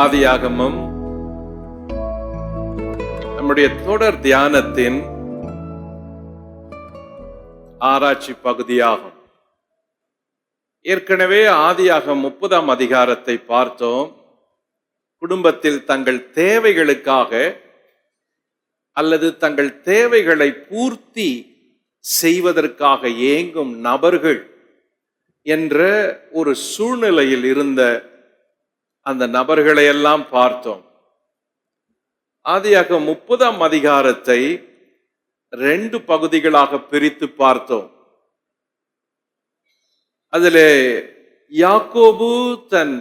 ஆதியாகமம் நம்முடைய தொடர் தியானத்தின் ஆராய்ச்சி பகுதியாகும். ஏற்கனவே ஆதியாகமம் 30ஆம் அதிகாரத்தை பார்த்தோம். குடும்பத்தில் தங்கள் தேவைகளுக்காக அல்லது தங்கள் தேவைகளை பூர்த்தி செய்வதற்காக ஏங்கும் நபர்கள் என்ற ஒரு சூழ்நிலையில் இருந்த அந்த நபர்களை எல்லாம் பார்த்தோம். ஆதியாகமம் 30ஆம் அதிகாரத்தை 2 பகுதிகளாக பிரித்து பார்த்தோம். அதிலே யாக்கோபு தன்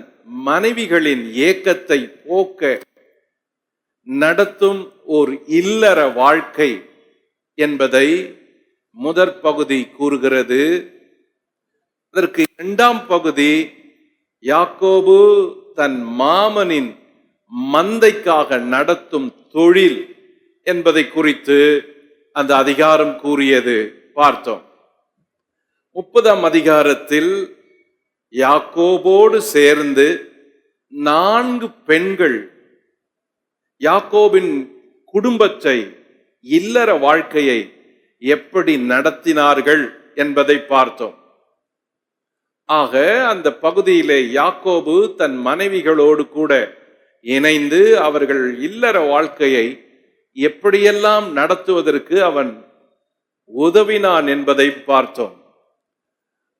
மனைவிகளின் ஏக்கத்தை போக்க நடத்தும் ஒரு இல்லற வாழ்க்கை என்பதை முதற் பகுதி கூறுகிறது. அதற்கு 2ஆம் பகுதி யாக்கோபு தன் மாமனின் மந்தைக்காக நடத்தும் தொழில் என்பதை குறித்து அந்த அதிகாரம் கூறியது பார்த்தோம். 30ஆம் அதிகாரத்தில் யாக்கோபோடு சேர்ந்து 4 பெண்கள் யாக்கோபின் குடும்பத்தை, இல்லற வாழ்க்கையை எப்படி நடத்தினார்கள் என்பதை பார்த்தோம். ஆக அந்த பகுதியிலே யாக்கோபு தன் மனைவிகளோடு கூட இணைந்து அவர்கள் இல்லற வாழ்க்கையை எப்படியெல்லாம் நடத்துவதற்கு அவன் உதவினான் என்பதை பார்த்தோம்.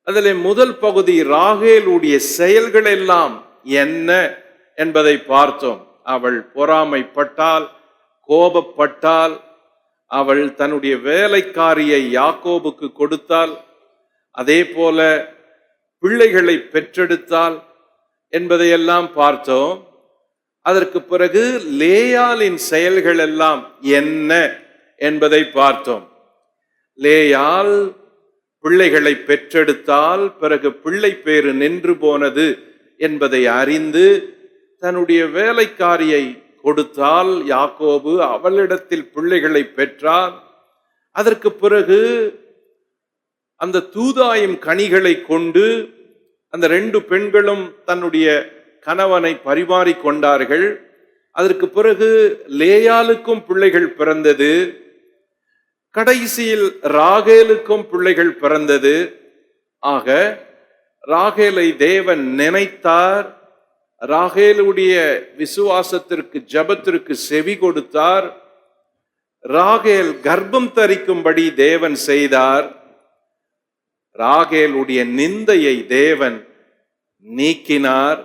அதில் முதல் பகுதி ராகேலுடைய செயல்கள் எல்லாம் என்ன என்பதை பார்த்தோம். அவள் பொறாமைப்பட்டால், கோபப்பட்டால், அவள் தன்னுடைய வேலைக்காரியை யாக்கோபுக்கு கொடுத்தால், அதே போல பிள்ளைகளை பெற்றெடுத்தால் என்பதையெல்லாம் பார்த்தோம். அதற்கு பிறகு லேயாளின் செயல்கள் எல்லாம் என்ன என்பதை பார்த்தோம். லேயாள் பிள்ளைகளை பெற்றெடுத்தால் பிறகு பிள்ளை பேறு நின்று போனது என்பதை அறிந்து தன்னுடைய வேலைக்காரியை கொடுத்தால் யாக்கோபு அவளிடத்தில் பிள்ளைகளை பெற்றார். அதற்கு பிறகு அந்த தூதாயும் கனிகளை கொண்டு அந்த 2 பெண்களும் தன்னுடைய கணவனை பரிமாறி கொண்டார்கள். அதற்கு பிறகு லேயாளுக்கும் பிள்ளைகள் பிறந்தது. கடைசியில் ராகேலுக்கும் பிள்ளைகள் பிறந்தது. ஆக ராகேலை தேவன் நினைத்தார். ராகேலுடைய விசுவாசத்திற்கு, ஜபத்திற்கு செவி கொடுத்தார். ராகேல் கர்ப்பம் தரிக்கும்படி தேவன் செய்தார். ராகேலுடைய நிந்தையை தேவன் நீக்கினார்.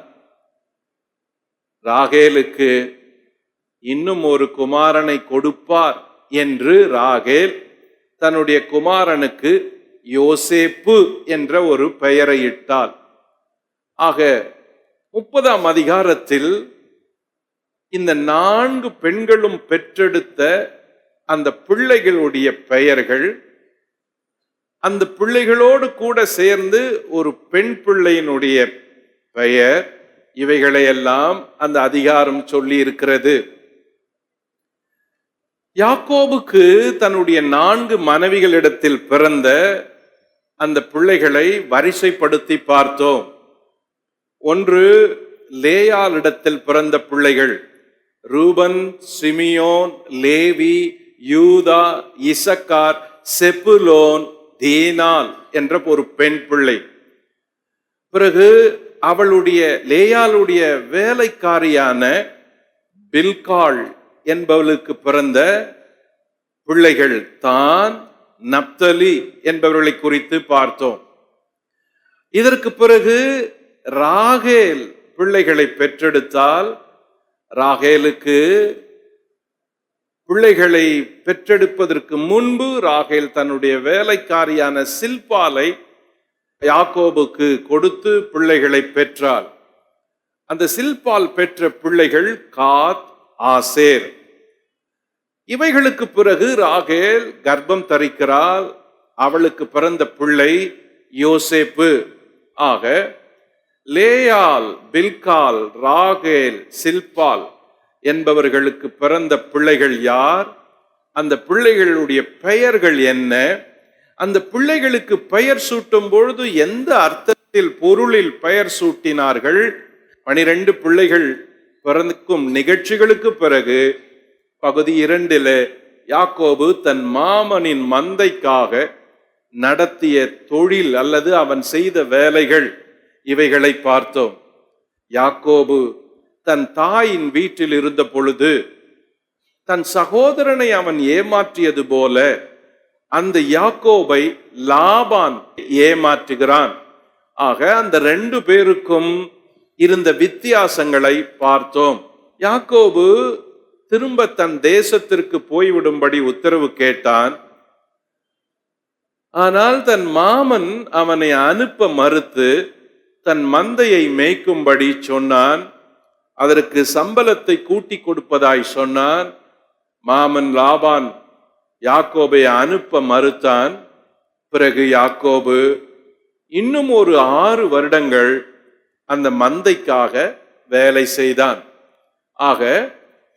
ராகேலுக்கு இன்னும் ஒரு குமாரனை கொடுப்பார் என்று ராகேல் தன்னுடைய குமாரனுக்கு யோசேப்பு என்ற ஒரு பெயரை இட்டாள். ஆக 30ஆம் அதிகாரத்தில் இந்த 4 பெண்களும் பெற்றெடுத்த அந்த பிள்ளைகளுடைய பெயர்கள், அந்த பிள்ளைகளோடு கூட சேர்ந்து ஒரு பெண் பிள்ளையினுடைய பெயர், இவைகளையெல்லாம் அந்த அதிகாரம் சொல்லி இருக்கிறது. யாக்கோபுக்கு தன்னுடைய 4 மனைவிகளிடத்தில் பிறந்த அந்த பிள்ளைகளை வரிசைப்படுத்தி பார்த்தோம். 1 லேயாளிடத்தில் பிறந்த பிள்ளைகள் ரூபன், சிமியோன், லேவி, யூதா, இசக்கார், செபுலோன், தீனாள் என்ற ஒரு பெண் பிள்ளை. பிறகு அவளுடைய லேயாளுடைய வேலைக்காரியான பில்காள் என்பவளுக்கு பிறந்த பிள்ளைகள் தான், நப்தலி என்பவர்களை குறித்து பார்த்தோம். இதற்கு பிறகு ராகேல் பிள்ளைகளை பெற்றெடுத்தால், ராகேலுக்கு பிள்ளைகளை பெற்றெடுப்பதற்கு முன்பு ராகேல் தன்னுடைய வேலைக்காரியான சில்பாலை யாக்கோபுக்கு கொடுத்து பிள்ளைகளை பெற்றாள். அந்த சில்பால் பெற்ற பிள்ளைகள் காத், ஆசேர். இவைகளுக்கு பிறகு ராகேல் கர்ப்பம் தரிக்கிறாள். அவளுக்கு பிறந்த பிள்ளை யோசேப்பு. ஆக லேயாள், பில்காள், ராகேல், சில்பால் என்பவர்களுக்கு பிறந்த பிள்ளைகள் யார்? அந்த பிள்ளைகளுடைய பெயர்கள் என்ன? அந்த பிள்ளைகளுக்கு பெயர் சூட்டும் பொழுது எந்த அர்த்தத்தில், பொருளில் பெயர் சூட்டினார்கள்? 12 பிள்ளைகள் பிறக்கும் நிகழ்ச்சிகளுக்கு பிறகு பகுதி 2 யாக்கோபு தன் மாமனின் மந்தைக்காக நடத்திய தொழில் அல்லது அவன் செய்த வேலைகள், இவைகளை பார்த்தோம். யாக்கோபு தன் தாயின் வீட்டில் இருந்த பொழுது தன் சகோதரனை அவன் ஏமாற்றியது போல அந்த யாக்கோபை லாபான் ஏமாற்றுகிறான். ஆக அந்த 2 பேருக்கும் இருந்த வித்தியாசங்களை பார்த்தோம். யாக்கோபு திரும்ப தன் தேசத்திற்கு போய்விடும்படி உத்தரவு கேட்டான். ஆனால் தன் மாமன் அவனை அனுப்ப மறுத்து தன் மந்தையை மேய்க்கும்படி சொன்னான். அதற்கு சம்பளத்தை கூட்டி கொடுப்பதாய் சொன்னான். மாமன் லாபான் யாக்கோபை அனுப்ப மறுத்தான். பிறகு யாக்கோபு இன்னும் ஒரு 6 வருடங்கள் அந்த மந்தைக்காக வேலை செய்தான். ஆக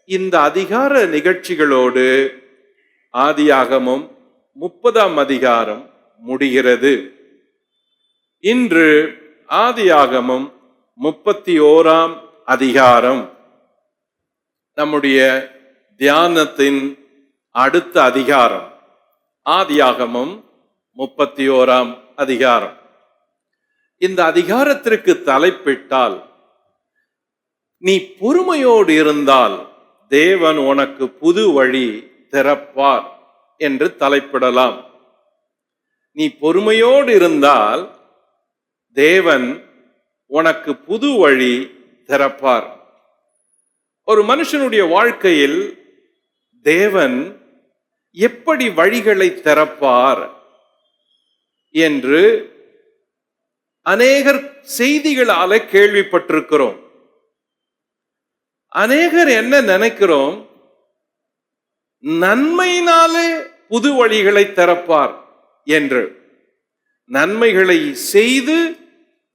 இந்த அதிகார நிகழ்ச்சிகளோடு ஆதியாகமம் 30ஆம் அதிகாரம் முடிகிறது. இன்று ஆதியாகமம் 31ஆம் அதிகாரம் நம்முடைய தியானத்தின் அடுத்த அதிகாரம். ஆதியாகமம் 31ஆம் அதிகாரம். இந்த அதிகாரத்திற்கு தலைப்பிட்டால், நீ பொறுமையோடு இருந்தால் தேவன் உனக்கு புது வழி திறப்பார் என்று தலைப்பிடலாம். நீ பொறுமையோடு இருந்தால் தேவன் உனக்கு புது வழி திறப்பார். ஒரு மனுஷனுடைய வாழ்க்கையில் தேவன் எப்படி வழிகளை திறப்பார் என்று அநேகர் செய்திகளால கேள்விப்பட்டிருக்கிறோம். அநேகர் என்ன நினைக்கிறோம், நன்மையினாலே புது வழிகளை திறப்பார் என்று. நன்மைகளை செய்து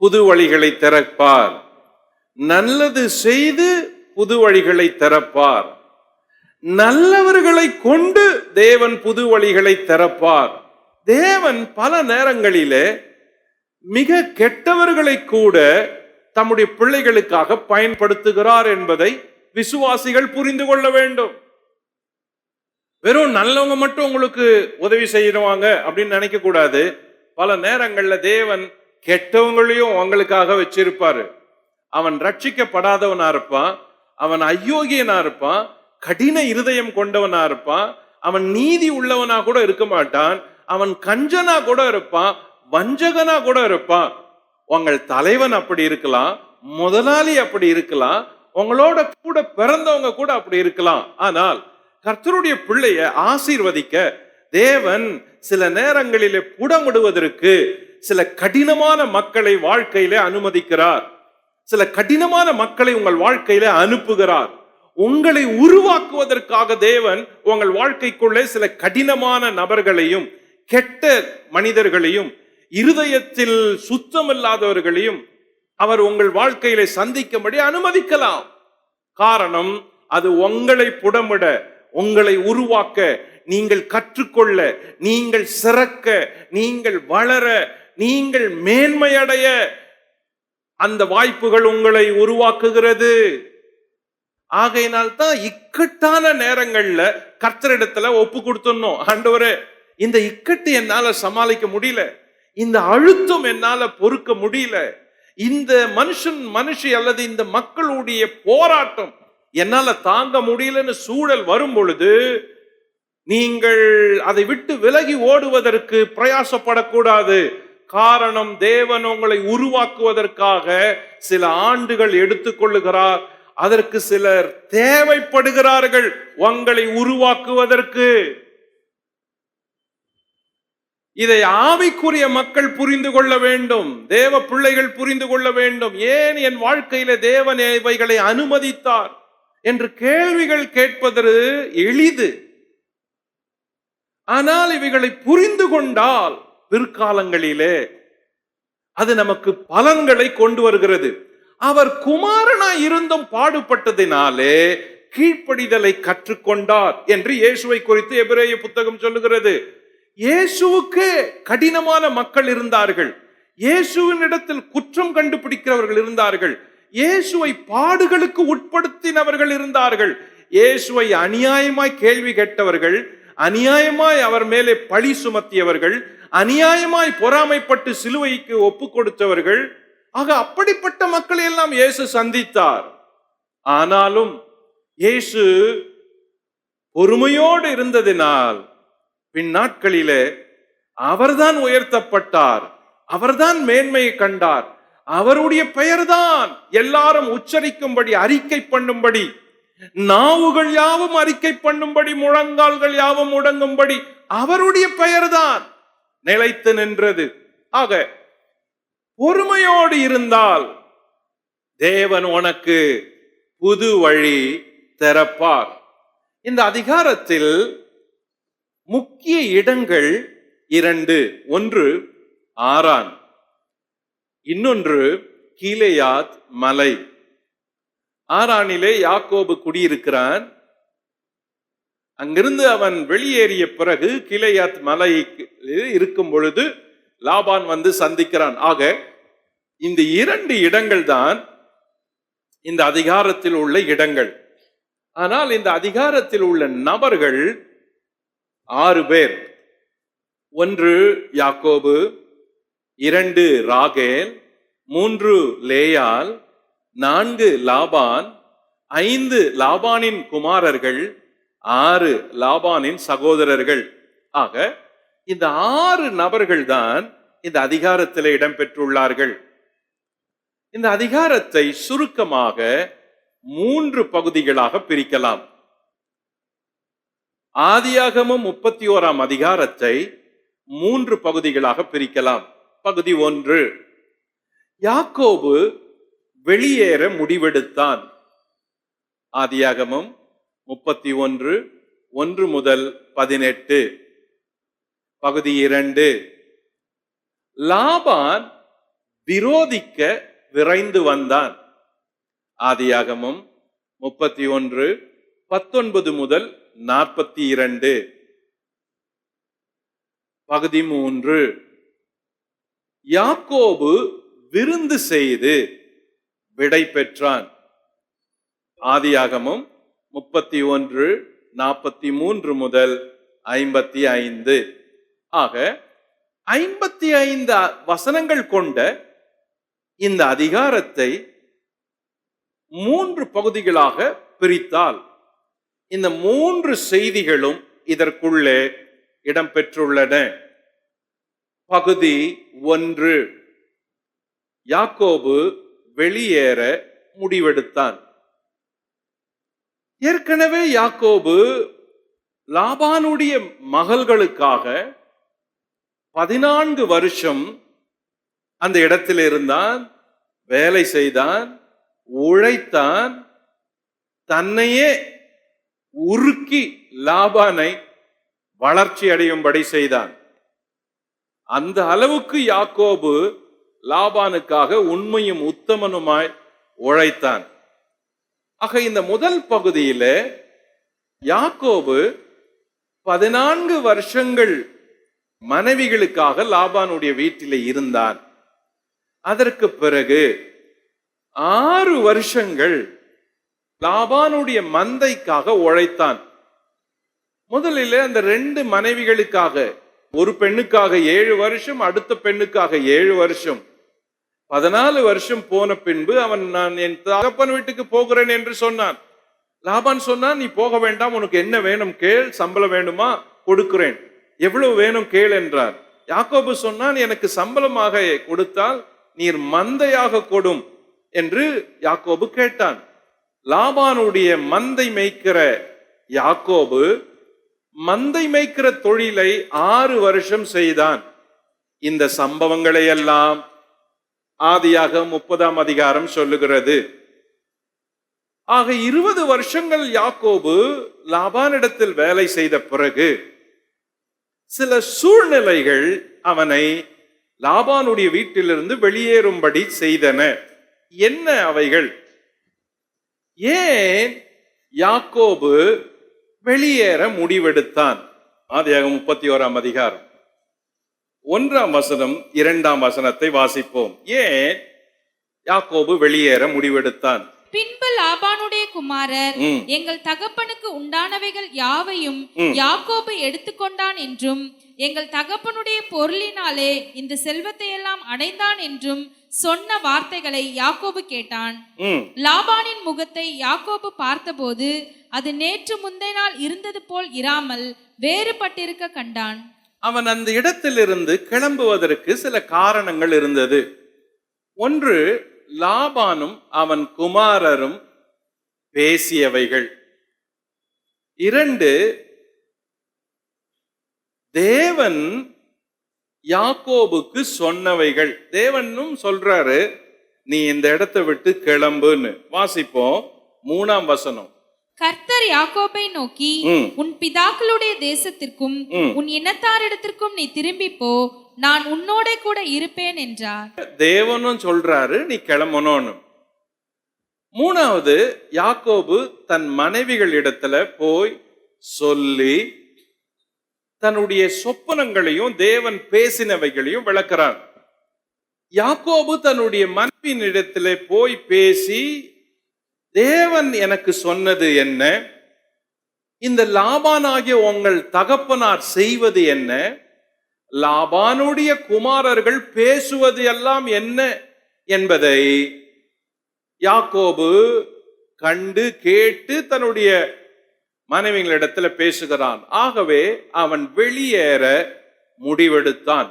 புது வழிகளை திறப்பார், நல்லது செய்து புது வழிகளை திறப்பார், நல்லவர்களை கொண்டு தேவன் புது வழிகளை திறப்பார். தேவன் பல நேரங்களிலே மிக கெட்டவர்களை கூட தம்முடைய பிள்ளைகளுக்காக பயன்படுத்துகிறார் என்பதை விசுவாசிகள் புரிந்து கொள்ள வேண்டும். வெறும் நல்லவங்க மட்டும் உங்களுக்கு உதவி செய்யணுவாங்க அப்படின்னு நினைக்க கூடாது. பல நேரங்கள்ல தேவன் கெட்டவங்களையும் அவங்களுக்காக வச்சிருப்பாரு. அவன் ரட்சிக்கப்படாதவனா இருப்பான், அவன் அயோக்கியனா இருப்பான், கடின இருதயம் கொண்டவனா இருப்பான், அவன் நீதி உள்ளவனா கூட இருக்க மாட்டான், அவன் கஞ்சனா கூட இருப்பான், வஞ்சகனா கூட இருப்பான். உங்கள் தலைவன் அப்படி இருக்கலாம், முதலாளி அப்படி இருக்கலாம், உங்களோட கூட பிறந்தவங்க கூட அப்படி இருக்கலாம். ஆனால் கர்த்தருடைய பிள்ளைய ஆசீர்வதிக்க தேவன் சில நேரங்களிலே புடமிடுவதற்கு சில கடினமான மக்களை வாழ்க்கையிலே அனுமதிக்கிறார். சில கடினமான மக்களை உங்கள் வாழ்க்கையிலே அனுப்புகிறார். உங்களை உருவாக்குவதற்காக தேவன் உங்கள் வாழ்க்கைக்குள்ளே சில கடினமான நபர்களையும் கெட்ட மனிதர்களையும் இருதயத்தில் சுத்தமில்லாதவர்களையும் அவர் உங்கள் வாழ்க்கையிலே சந்திக்கும்படி அனுமதிக்கலாம். காரணம், அது உங்களை புடமிட, உங்களை உருவாக்க, நீங்கள் கற்றுக்கொள்ள, நீங்கள் சிறக்க, நீங்கள் வளர, நீங்கள் மேன்மையடைய அந்த வாய்ப்புகள் உங்களை உருவாக்குகிறது. ஆகையினால் தான் இக்கட்டான நேரங்கள்ல கர்த்தரிடத்துல ஒப்பு கொடுத்துடணும். ஆண்டவரே, இந்த இக்கட்டு என்னால சமாளிக்க முடியல, இந்த அழுத்தம் என்னால பொறுக்க முடியல, இந்த மனுஷி அல்லது இந்த மக்களுடைய போராட்டம் என்னால தாங்க முடியலன்னு சூழல் வரும் பொழுது நீங்கள் அதை விட்டு விலகி ஓடுவதற்கு பிரயாசப்படக்கூடாது. காரணம், தேவன் உங்களை உருவாக்குவதற்காக சில ஆண்டுகள் எடுத்துக்கொள்ளுகிறார். அதற்கு சிலர் தேவைப்படுகிறார்கள் உங்களை உருவாக்குவதற்கு. இதை ஆவிக்குரிய மக்கள் புரிந்து கொள்ள வேண்டும், தேவ பிள்ளைகள் புரிந்து கொள்ள வேண்டும். ஏன் என் வாழ்க்கையில தேவன் இவைகளை அனுமதித்தார் என்று கேள்விகள் கேட்பது எளிது. ஆனால் இவைகளை புரிந்து கொண்டால் பிற்காலங்களிலே அது நமக்கு பலன்களை கொண்டு வருகிறது. அவர் குமாரனாய் இருந்தும் பாடுபட்டதினாலே கீழ்ப்படிதலை கற்றுக்கொண்டார் என்று இயேசுவை குறித்து எபிரேய புத்தகம் சொல்லுகிறது. இயேசுவுக்கு கடினமான மக்கள் இருந்தார்கள், இயேசுவின் இடத்தில் குற்றம் கண்டுபிடிக்கிறவர்கள் இருந்தார்கள், இயேசுவை பாடுகளுக்கு உட்படுத்தினவர்கள் இருந்தார்கள். இயேசுவை அநியாயமாய் கேள்வி கேட்டவர்கள், அநியாயமாய் அவர் மேலே பழி சுமத்தியவர்கள், அநியாயமாய் பொறாமைப்பட்டு சிலுவைக்கு ஒப்பு கொடுத்தவர்கள். ஆக அப்படிப்பட்ட மக்களை எல்லாம் இயேசு சந்தித்தார். ஆனாலும் இயேசு பொறுமையோடு இருந்ததினால் பின் நாட்களிலே அவர்தான் உயர்த்தப்பட்டார், அவர்தான் மேன்மையை கண்டார். அவருடைய பெயர்தான் எல்லாரும் உச்சரிக்கும்படி, அறிக்கை பண்ணும்படி, நாவுகள் யாவும் அறிக்கை பண்ணும்படி, முழங்கால்கள் யாவும் முடங்கும்படி அவருடைய பெயர்தான் நிலைத்து நின்றது. ஆக பொறுமையோடு இருந்தால் தேவன் உனக்கு புது வழி திறப்பார். இந்த அதிகாரத்தில் முக்கிய இடங்கள் இரண்டு. ஒன்று ஆரான், இன்னொன்று கீலேயாத் மலை. ஆரானிலே யாக்கோபு குடியிருக்கிறான். அங்கிருந்து அவன் வெளியேறிய பிறகு கீலேயாத் மலை இருக்கும் பொழுது லாபான் வந்து சந்திக்கிறான். ஆக இந்த இரண்டு இடங்கள் தான் இந்த அதிகாரத்தில் உள்ள இடங்கள். ஆனால் இந்த அதிகாரத்தில் உள்ள நபர்கள் 6 பேர். 1 யாக்கோபு, 2 ராகேல், 3 லேயாள், 4 லாபான், 5 லாபானின் குமாரர்கள், 6 லாபானின் சகோதரர்கள். ஆக இந்த 6 நபர்கள் தான் இந்த அதிகாரத்தில் இடம்பெற்றுள்ளார்கள். இந்த அதிகாரத்தை சுருக்கமாக 3 பகுதிகளாக பிரிக்கலாம். ஆதியாகமம் 31ஆம் அதிகாரத்தை 3 பகுதிகளாக பிரிக்கலாம். பகுதி 1, யாக்கோபு வெளியேற முடிவெடுத்தான். ஆதியாகமம் 31 1 முதல் 18. பகுதி 2, லாபான் விரோதிக்க விரைந்து வந்தான். ஆதியாகமம் 31 19 முதல் 42. பகுதி 3, யாக்கோபு விருந்து செய்து விடை பெற்றான். ஆதியாகமம் 31 43 முதல் 55. ஆக 55 வசனங்கள் கொண்ட இந்த அதிகாரத்தை 3 பகுதிகளாக பிரித்தால் இந்த 3 செய்திகளும் இதற்குள்ளே இடம்பெற்றுள்ளன. பகுதி 1, யாக்கோபு வெளியேற முடிவெடுத்தான். ஏற்கனவே யாக்கோபு லாபானுடைய மகள்களுக்காக 14 வருஷம் அந்த இடத்தில் இருந்தான், வேலை செய்தான், உழைத்தான், தன்னையே உருக்கி லாபானை வளர்ச்சி அடையும்படி செய்தான். அந்த அளவுக்கு யாக்கோபு லாபானுக்காக உண்மையும் உத்தமனுமாய் உழைத்தான். ஆக இந்த முதல் பகுதியில யாக்கோபு 14 வருஷங்கள் மனைவிகளுக்காக லாபானுடைய வீட்டிலே இருந்தான். அதற்கு பிறகு 6 வருஷங்கள் லாபானுடைய மந்தைக்காக உழைத்தான். முதலில் அந்த 2 மனைவிகளுக்காக, ஒரு பெண்ணுக்காக 7 வருஷம், அடுத்த பெண்ணுக்காக 7 வருஷம், 14 வருஷம் போன பின்பு அவன் நான் என் தகப்பன் வீட்டுக்கு போகிறேன் என்று சொன்னான். லாபான் சொன்னான், நீ போக வேண்டாம், உனக்கு என்ன வேணும் கேள், சம்பளம் வேணுமா கொடுக்கிறேன், எவ்வளவு வேணும் கேள் என்றார். யாக்கோபு சொன்னான், எனக்கு சம்பளமாக கொடுத்தால் நீர் மந்தையாக கொடும் என்று யாக்கோபு கேட்டான். லாபானுடைய மந்தை மேய்க்கிற யாக்கோபு மந்தை மேய்க்கிற தொழிலை 6 வருஷம் செய்தான். இந்த சம்பவங்களை எல்லாம் ஆதியாகமம் 30ஆம் அதிகாரம் சொல்லுகிறது. ஆக 20 வருஷங்கள் யாக்கோபு லாபானிடத்தில் வேலை செய்த பிறகு சில சூழ்நிலைகள் அவனை லாபானுடைய வீட்டிலிருந்து வெளியேறும்படி செய்தன. என்ன அவைகள்? ஏன் யாக்கோபு வெளியேற முடிவெடுத்தான்? ஆதியாகமம் 31ஆம் அதிகாரம் 1ஆம் வசனம் 2ஆம் வசனத்தை வாசிப்போம். ஏன் யாக்கோபு வெளியேற முடிவெடுத்தான். பின்பு லாபானுடைய குமாரர் எங்கள் தகப்பனுக்கு உண்டானவைகள் யாவையும் யாக்கோபு எடுத்துக்கொண்டான் என்றும் எங்கள் தகப்பனுடைய பொருளினாலே இந்த செல்வத்தை எல்லாம் அடைந்தான் என்றும் சொன்ன வார்த்தைகளை யாக்கோபு கேட்டான். லாபானின் முகத்தை யாக்கோபு பார்த்தபோது அது நேற்று முந்தைய நாள் இருந்தது போல் இராமல் வேறுபட்டிருக்க கண்டான். அவன் அந்த இடத்திலிருந்து கிளம்புவதற்கு சில காரணங்கள் இருந்தது. ஒன்று, லாபானும் அவன் குமாரரும் பேசியவைகள். இரண்டு, தேவன் யாக்கோபுக்கு சொன்னவைகள். தேவனும் சொல்றாரு, நீ இந்த இடத்தை விட்டு கிளம்புன்னு. வாசிப்போம் 3ஆம் வசனம். கர்த்தர் யாக்கோபை நோக்கி, உன் பிதாக்களுடைய தேசத்திற்கும் உன் இனத்தாரிடத்திற்கும் நீ திரும்பி போ, நான் உன்னோட கூட இருப்பேன் என்றார். தேவனும் சொல்றாரு நீ கிளம்பணும்னு. 3வது, யாக்கோபு தன் மனைவிகள் இடத்துல போய் சொல்லி தன்னுடைய சொப்பனங்களையும் தேவன் பேசினவைகளையும் விளக்குறான். யாக்கோபு தன்னுடைய மனைவியின் இடத்துல போய் பேசி, தேவன் எனக்கு சொன்னது என்ன, இந்த லாபான் ஆகிய உங்கள் தகப்பனார் செய்வது என்ன, லாபானுடைய குமாரர்கள் பேசுவது எல்லாம் என்ன என்பதை யாக்கோபு கண்டு கேட்டு தன்னுடைய மனைவிகளிடத்துல பேசுகிறான். ஆகவே அவன் வெளியேற முடிவெடுத்தான்.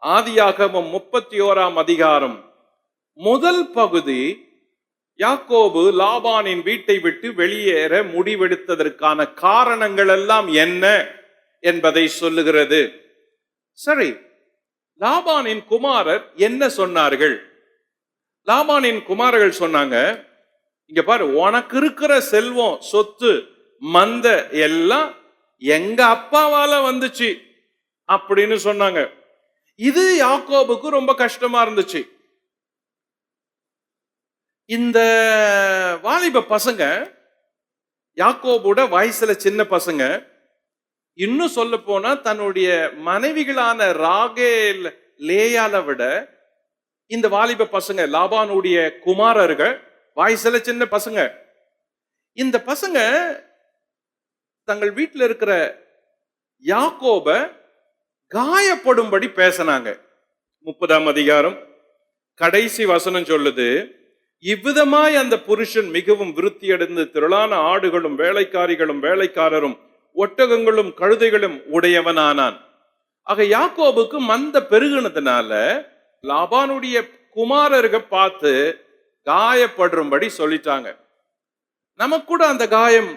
ஆதியாகமம் 31ஆம் அதிகாரம் முதல் பகுதி யாக்கோபு லாபானின் வீட்டை விட்டு வெளியேற முடிவெடுத்ததற்கான காரணங்கள் எல்லாம் என்ன என்பதை சொல்லுகிறது. சரி, லாபானின் குமாரர் என்ன சொன்னார்கள்? லாபானின் குமாரர்கள் சொன்னாங்க, இங்க பாரு, உனக்கு இருக்கிற செல்வம், சொத்து, மந்த எல்லாம் எங்க அப்பாவால வந்துச்சு அப்படின்னு சொன்னாங்க. இது யாக்கோபுக்கு ரொம்ப கஷ்டமா இருந்துச்சு. இந்த வாலிப பசங்க, யாக்கோபோட வயசுல சின்ன பசங்க, இன்னும் சொல்ல போனா தன்னுடைய மனைவிகளான ராகேல் லேயால விட இந்த வாலிப பசங்க, லாபானுடைய குமாரர்கள், வயசுல சின்ன பசங்க. இந்த பசங்க தங்கள் வீட்டில் இருக்கிற யாக்கோப காயப்படும்படி பேசினாங்க. 30ஆம் அதிகாரம் கடைசி வசனம் சொல்லுது, இவ்விதமாய் அந்த புருஷன் மிகவும் விருத்தி அடைந்து திரளான ஆடுகளும் வேலைக்காரிகளும் வேலைக்காரரும் ஒட்டகங்களும் கழுதைகளும் உடையவனானான். ஆக யாக்கோபுக்கு மந்த பெருகினதுனால லாபானுடைய குமாரர்கள் பார்த்து காயப்படும்படி சொல்லிட்டாங்க. நமக்கு கூட அந்த காயம்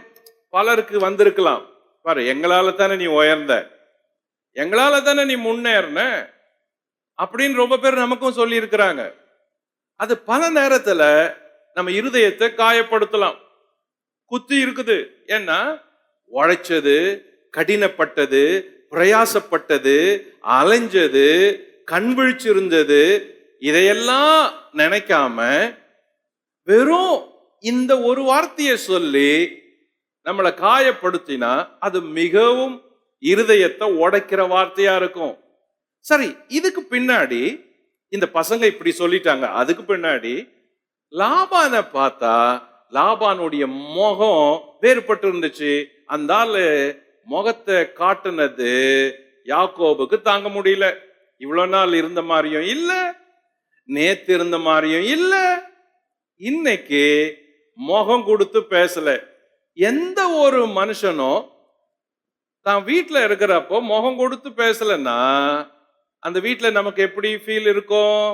பலருக்கு வந்திருக்கலாம். பாரு, எங்களால தானே நீ உயர்ந்த, எங்களால தானே நீ முன்னேறின அப்படின்னு ரொம்ப பேர் நமக்கும் சொல்லி இருக்கிறாங்க. அது பல நேரத்துல நம்ம இருதயத்தை காயப்படுத்தலாம். குத்தி இருக்குது. ஏன்னா உழைச்சது, கடினப்பட்டது, பிரயாசப்பட்டது, அலைஞ்சது, கண் விழிச்சிருந்தது, இதையெல்லாம் நினைக்காம வெறும் இந்த ஒரு வார்த்தையை சொல்லி நம்மளை காயப்படுத்தினா அது மிகவும் இருதயத்தை உடைக்கிற வார்த்தையா இருக்கும். சரி, இதுக்கு பின்னாடி இந்த பசங்க இப்படி சொல்லிட்டாங்க. அதுக்கு பின்னாடி லாபானை பார்த்தா லாபானுடைய முகம் வேறுபட்டு இருந்துச்சு. அந்த ஆளு முகத்தை காட்டுனது யாக்கோபுக்கு தாங்க முடியல. இவ்வளவு நாள் இருந்த மாதிரியும் இல்ல, நேத்து இருந்த மாதிரியும் இல்ல, இன்னைக்கு முகம் கொடுத்து பேசல. எந்த ஒரு மனுஷனும் தான் வீட்டுல இருக்கிறப்போ முகம் கொடுத்து பேசலன்னா அந்த வீட்டுல நமக்கு எப்படி ஃபீல் இருக்கும்?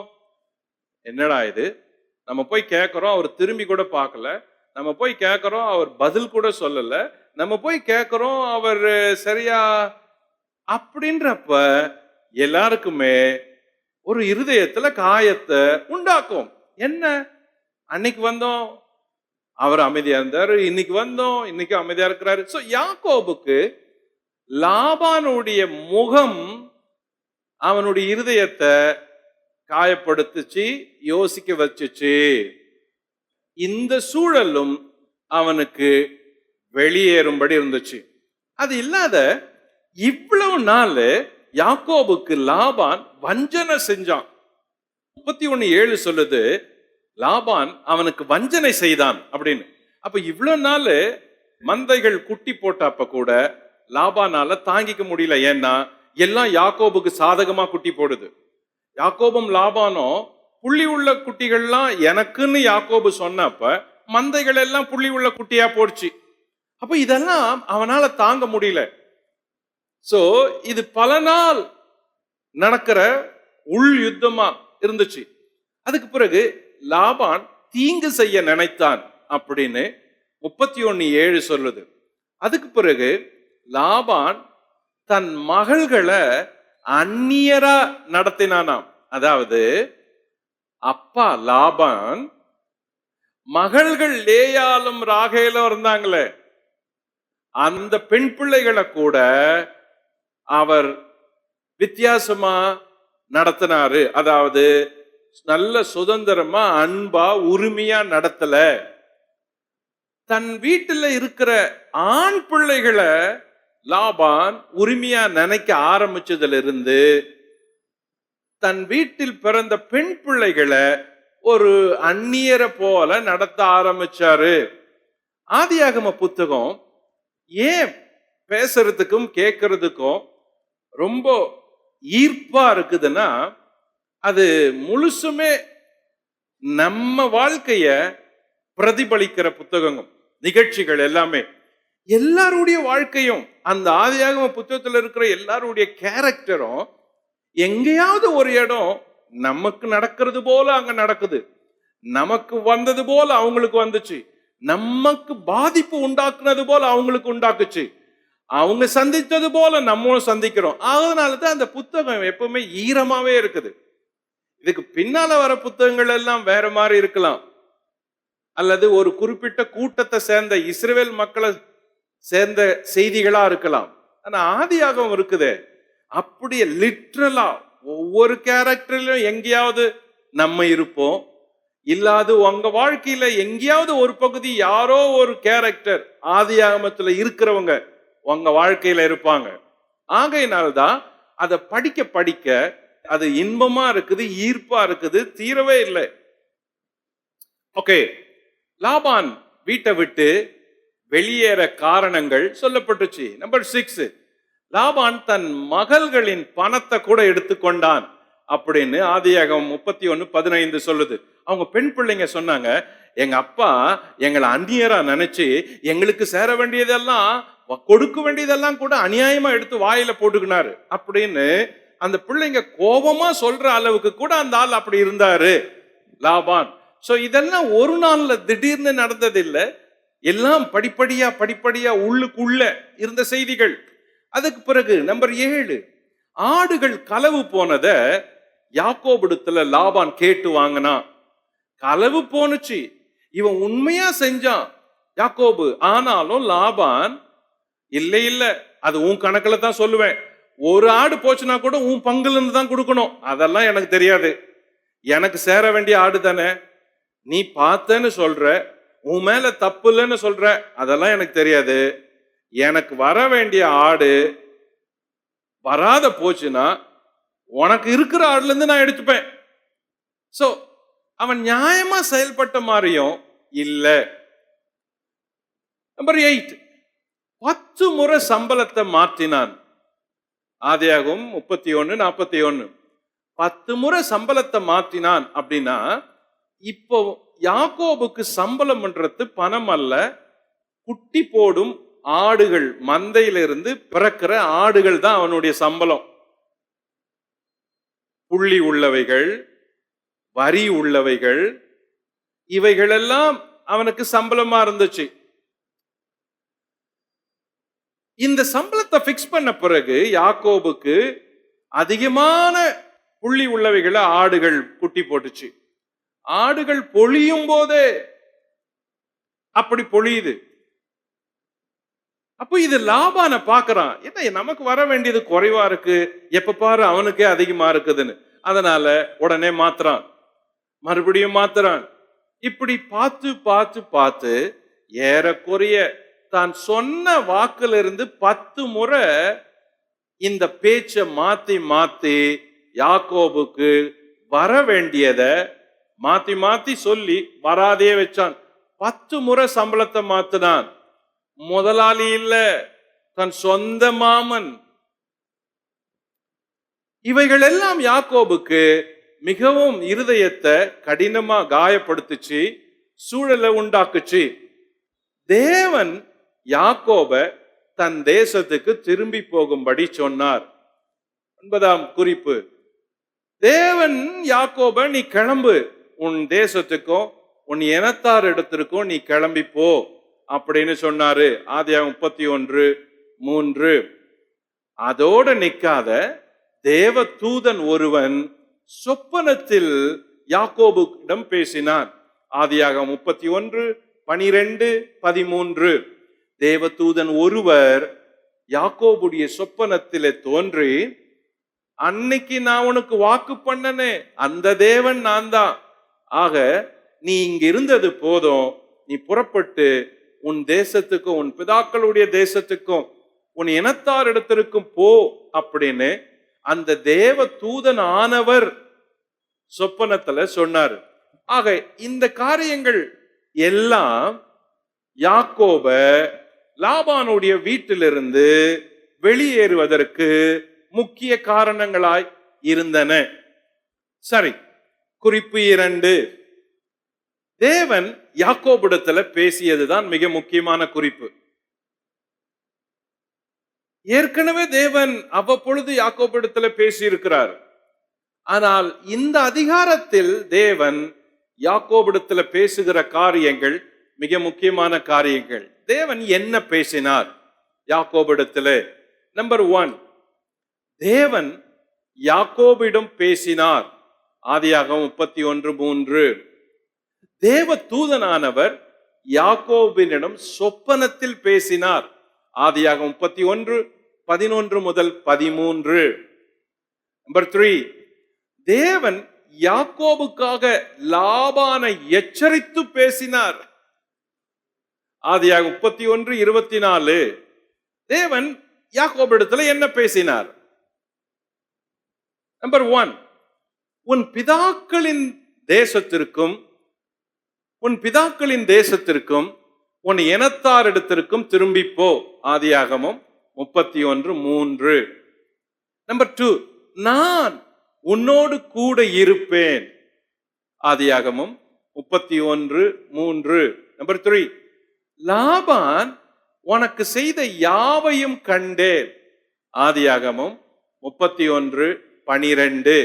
என்னடா இது, நம்ம போய் கேட்கிறோம், அவர் திரும்பி கூட பார்க்கல, நம்ம போய் கேட்கிறோம், அவர் பதில் கூட சொல்லல, நம்ம போய் கேட்கிறோம், அவர் சரியா, அப்படின்றப்ப எல்லாருக்குமே ஒரு இருதயத்துல காயத்தை உண்டாக்கும். என்ன, அன்னைக்கு வந்தோம் அவர் அமைதியா இருந்தாரு, இன்னைக்கு வந்தோம் இன்னைக்கு அமைதியா இருக்கிறாரு. சோ யாக்கோபுக்கு லாபானுடைய முகம் அவனுடைய இருதயத்தை காயப்படுத்துச்சு, யோசிக்க வச்சுச்சு. இந்த சூழலும் அவனுக்கு வெளியேறும்படி இருந்துச்சு. அது இல்லாத இவ்வளவு நாள் யாக்கோபுக்கு லாபான் வஞ்சனை செஞ்சான். 31:7 சொல்லுது, லாபான் அவனுக்கு வஞ்சனை செய்தான் அப்படின்னு. அப்ப இவ்வளவு நாள் மந்தைகள் குட்டி போட்டப்ப கூட லாபானால தாங்கிக்க முடியல. ஏன்னா எல்லாம் யாக்கோபுக்கு சாதகமா குட்டி போடுது. யாக்கோபும் லாபானும் புள்ளி உள்ள குட்டிகள்லாம் எனக்குன்னு யாக்கோபு சொன்னப்ப மந்தைகள் எல்லாம் புள்ளி உள்ள குட்டியா போடுச்சு. அப்ப இதெல்லாம் அவனால தாங்க முடியல. சோ இது பல நாள் நடக்கிற உள் யுத்தமா இருந்துச்சு. அதுக்கு பிறகு லாபான் தீங்கு செய்ய நினைத்தான் அப்படின்னு 31:7 சொல்லுது. அதுக்கு பிறகு லாபான் தன் மகள்களை அந்நியரா நடத்தினானாம். அதாவது அப்பா லாபான் மகள்கள் லேயாலும் ராகேலும் இருந்தாங்களே, அந்த பெண் பிள்ளைகளை கூட அவர் வித்தியாசமா நடத்தினாரு. அதாவது நல்ல சுதந்திரமா அன்பா உரிமையா நடத்தல. தன் வீட்டுல இருக்கிற ஆண் பிள்ளைகளை லாபான் உரிமையா நினைக்க ஆரம்பிச்சதுல இருந்து தன் வீட்டில் பிறந்த பெண் பிள்ளைகளை ஒரு அந்நியரை போல நடத்த ஆரம்பிச்சாரு. ஆதியாகம புத்தகம் ஏன் பேசுறதுக்கும் கேட்கறதுக்கும் ரொம்ப ஈர்ப்பா இருக்குதுன்னா, அது முழுசுமே நம்ம வாழ்க்கைய பிரதிபலிக்கிற புத்தகங்கள், நிகழ்ச்சிகள் எல்லாமே. எல்லாருடைய வாழ்க்கையும் அந்த ஆதியாகம புத்தகத்துல இருக்கிற எல்லாருடைய கேரக்டரும் எங்கேயாவது ஒரு இடம் நமக்கு நடக்கிறது போல அங்க நடக்குது, நமக்கு வந்தது போல அவங்களுக்கு வந்துச்சு, நமக்கு பாதிப்பு உண்டாக்குனது போல அவங்களுக்கு உண்டாக்குச்சு, அவங்க சந்தித்தது போல நம்மளும் சந்திக்கிறோம். அதனாலதான் அந்த புத்தகம் எப்பவுமே ஈரமாவே இருக்குது. இதுக்கு பின்னால வர புத்தகங்கள் எல்லாம் வேற மாதிரி இருக்கலாம், அல்லது ஒரு குறிப்பிட்ட கூட்டத்தை சேர்ந்த இஸ்ரவேல் மக்களை சேர்ந்த செய்திகளா இருக்கலாம். ஆனா ஆதியாகமம் இருக்குதே அப்படியே லிட்ரலா ஒவ்வொரு கேரக்டர்லயும் எங்கேயாவது நம்ம இருப்போம். இல்லாது உங்க வாழ்க்கையில எங்கேயாவது ஒரு பகுதி யாரோ ஒரு கேரக்டர் ஆதியாகமத்துல இருக்கிறவங்க உங்க வாழ்க்கையில இருப்பாங்க. ஆகையினால்தான் அதை படிக்க படிக்க அது இன்பமா இருக்குது, ஈர்ப்பா இருக்குது, தீரவே இல்லை. ஓகே, லாபான் வீட்டை விட்டு வெளியேற காரணங்கள் சொல்லப்பட்டுச்சு. நம்பர் 6, லாபான் தன் மகள்களின் பணத்தை கூட எடுத்துக்கொண்டான் அப்படின்னு ஆதியாகமம் 31:15 சொல்லுது. அவங்க பெண் பிள்ளைங்க சொன்னாங்க, எங்க அப்பா எங்களை அந்நியரா நினைச்சு எங்களுக்கு சேர வேண்டியதெல்லாம் கொடுக்க வேண்டியதெல்லாம் கூட அநியாயமா எடுத்து வாயில போட்டுக்கினாரு அப்படின்னு அந்த பிள்ளைங்க கோபமா சொல்ற அளவுக்கு கூட அந்த ஆள் அப்படி இருந்தாரு லாபான். சோ இதெல்லாம் ஒரு நாள்ல திடீர்னு நடந்தது இல்லை, எல்லாம் படிப்படியா படிப்படியா உள்ளுக்குள்ள இருந்த செய்திகள். அதுக்கு பிறகு நம்பர் 7, ஆடுகள் களவு போனத யாக்கோபிடத்துல லாபான் கேட்டு வாங்கினா. களவு போனுச்சு, இவன் உண்மையா செஞ்சான் யாக்கோபு. ஆனாலும் லாபான் இல்ல இல்ல அது உன் கணக்குல தான் சொல்லுவேன், ஒரு ஆடு போச்சுன்னா கூட உன் பங்குல இருந்து தான் கொடுக்கணும், அதெல்லாம் எனக்கு தெரியாது, எனக்கு சேர வேண்டிய ஆடு தானே, நீ பார்த்தேன்னு சொல்ற, உன் மேல தப்பு இல்லைன்னு சொல்ற, அதெல்லாம் எனக்கு தெரியாது, எனக்கு வர வேண்டிய ஆடு வராத போச்சுன்னா உனக்கு இருக்கிற ஆடுல இருந்து நான் எடுத்துப்பேன். சோ அவன் நியாயமா செயல்பட்ட மாதிரியும் இல்ல. நம்பர் 8, 10 முறை சம்பளத்தை மாற்றினான். ஆதியாகமம் 31:41 10 முறை சம்பளத்தை மாற்றினான். அப்படின்னா இப்போ யாக்கோபுக்கு சம்பளம் பண்றது பணம் அல்ல, குட்டி போடும் ஆடுகள், மந்தையிலிருந்து பிறக்கிற ஆடுகள் தான் அவனுடைய சம்பளம். புள்ளி உள்ளவைகள், வரி உள்ளவைகள், இவைகளெல்லாம் அவனுக்கு சம்பளமா இருந்துச்சு. இந்த சம்பளத்தை பிக்ஸ் பண்ண பிறகு யாக்கோபுக்கு அதிகமான புள்ளி உள்ளவைகளை ஆடுகள் குட்டி போட்டுச்சு. ஆடுகள் பொழியும் போதே அப்படி பொழியுது. அப்போ இது லாபான பாக்குறான், என்ன நமக்கு வர வேண்டியது குறைவா இருக்கு, எப்ப பாரு அவனுக்கே அதிகமா இருக்குதுன்னு. அதனால உடனே மாத்துறான், மறுபடியும் மாத்துறான். இப்படி பார்த்து பார்த்து பார்த்து ஏறக்குறைய தான் சொன்ன வாக்குல இருந்து 10 முறை இந்த பேச்சை மாத்தி மாத்தி யாக்கோபுக்கு வர வேண்டியத மாத்தி மாத்தி சொல்லி வராதே வச்சான். 10 முறை சம்பளத்தை மாத்தினான். முதலாளி இல்ல, தன் சொந்த மாமன். இவைகள் எல்லாம் யாக்கோபுக்கு மிகவும் இருதயத்தை கடினமா காயப்படுத்துச்சு, சூழலை உண்டாக்குச்சு. தேவன் யாக்கோப தன் தேசத்துக்கு திரும்பி போகும்படி சொன்னார். 9ஆம் குறிப்பு, தேவன் யாக்கோப நீ கிளம்பு, உன் தேசத்துக்கும் உன் இனத்தார் இடத்திற்கும் நீ கிளம்பி போ அப்படின்னு சொன்னாரு. ஆதியாகமம் 31:3. அதோட நிக்காத, தேவ தூதன் ஒருவன் சொப்பனத்தில் யாக்கோபுவிடம் பேசினான். ஆதியாகமம் 31:12-13. தேவதூதன் ஒருவர் யாக்கோபுடைய சொப்பனத்திலே தோன்றி, அன்னைக்கு நான் உனக்கு வாக்கு பண்ணனே அந்த தேவன் நான் தான். ஆக நீ இங்க இருந்தது போதும், நீ புறப்பட்டு உன் தேசத்துக்கும் உன் பிதாக்களுடைய தேசத்துக்கும் உன் இனத்தார் இடத்திற்கும் போ அப்படின்னு அந்த தேவ தூதன் ஆனவர் சொப்பனத்துல சொன்னார். ஆக இந்த காரியங்கள் எல்லாம் யாக்கோப லாபானுடைய வீட்டிலிருந்து வெளியேறுவதற்கு முக்கிய காரணங்களாய் இருந்தன. சரி, குறிப்பு 2. தேவன் யாக்கோபிடத்துல பேசியதுதான் மிக முக்கியமான குறிப்பு. ஏற்கனவே தேவன் அவ்வப்பொழுது யாக்கோபிடத்துல பேசி இருக்கிறார். ஆனால் இந்த அதிகாரத்தில் தேவன் யாக்கோபிடத்துல பேசுகிற காரியங்கள் மிக முக்கியமான காரியங்கள். தேவன் என்ன பேசினார் யாக்கோபிடத்துல? நம்பர் 1, தேவன் யாக்கோபிடம் பேசினார். ஆதியாகமம் 31:3. தேவ தூதனானவர் யாக்கோபினிடம் சொப்பனத்தில் பேசினார். ஆதியாகமம் 31:11-13. நம்பர் 3, தேவன் யாக்கோபுக்காக லாபானை எச்சரித்து பேசினார். ஆதியாகமம் 31:24. தேவன் யாக்கோபிடத்துல என்ன பேசினார்? நம்பர் 1, உன் பிதாக்களின் தேசத்திற்கும் உன் இனத்தாரிடத்திற்கும் திரும்பி போ. ஆதியாகமம் 31:3. நம்பர் 2, நான் உன்னோடு கூட இருப்பேன். ஆதியாகமம் 31:3. நம்பர் 3, லாபான் உனக்கு செய்த யாவையும் கண்டேன். ஆதியாகமம் 31:12.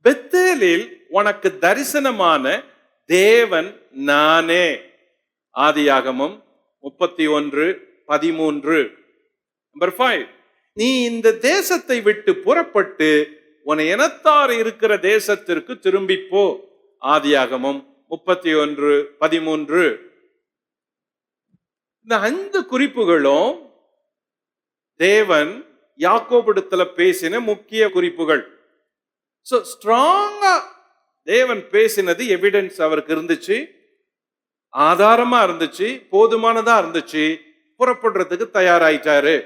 பெத்தேலில் உனக்கு தரிசனமான தேவன் நானே. ஆதியாகமம் 31:13. நம்பர் 5, நீ இந்த தேசத்தை விட்டு புறப்பட்டு உன் இனத்தார் இருக்கிற தேசத்திற்கு திரும்பி போ. ஆதியாகமம் 31:13. இந்த 5 குறிப்புகளும் தேவன் யாக்கோபிடத்துல பேசின முக்கிய குறிப்புகள். சோ ஸ்ட்ராங்கா தேவன் பேசினது எவிடன்ஸ் அவருக்கு இருந்துச்சு, ஆதாரமா இருந்துச்சு, போதுமானதா இருந்துச்சு. புறப்படுறதுக்கு தயாராயிட்டாரு.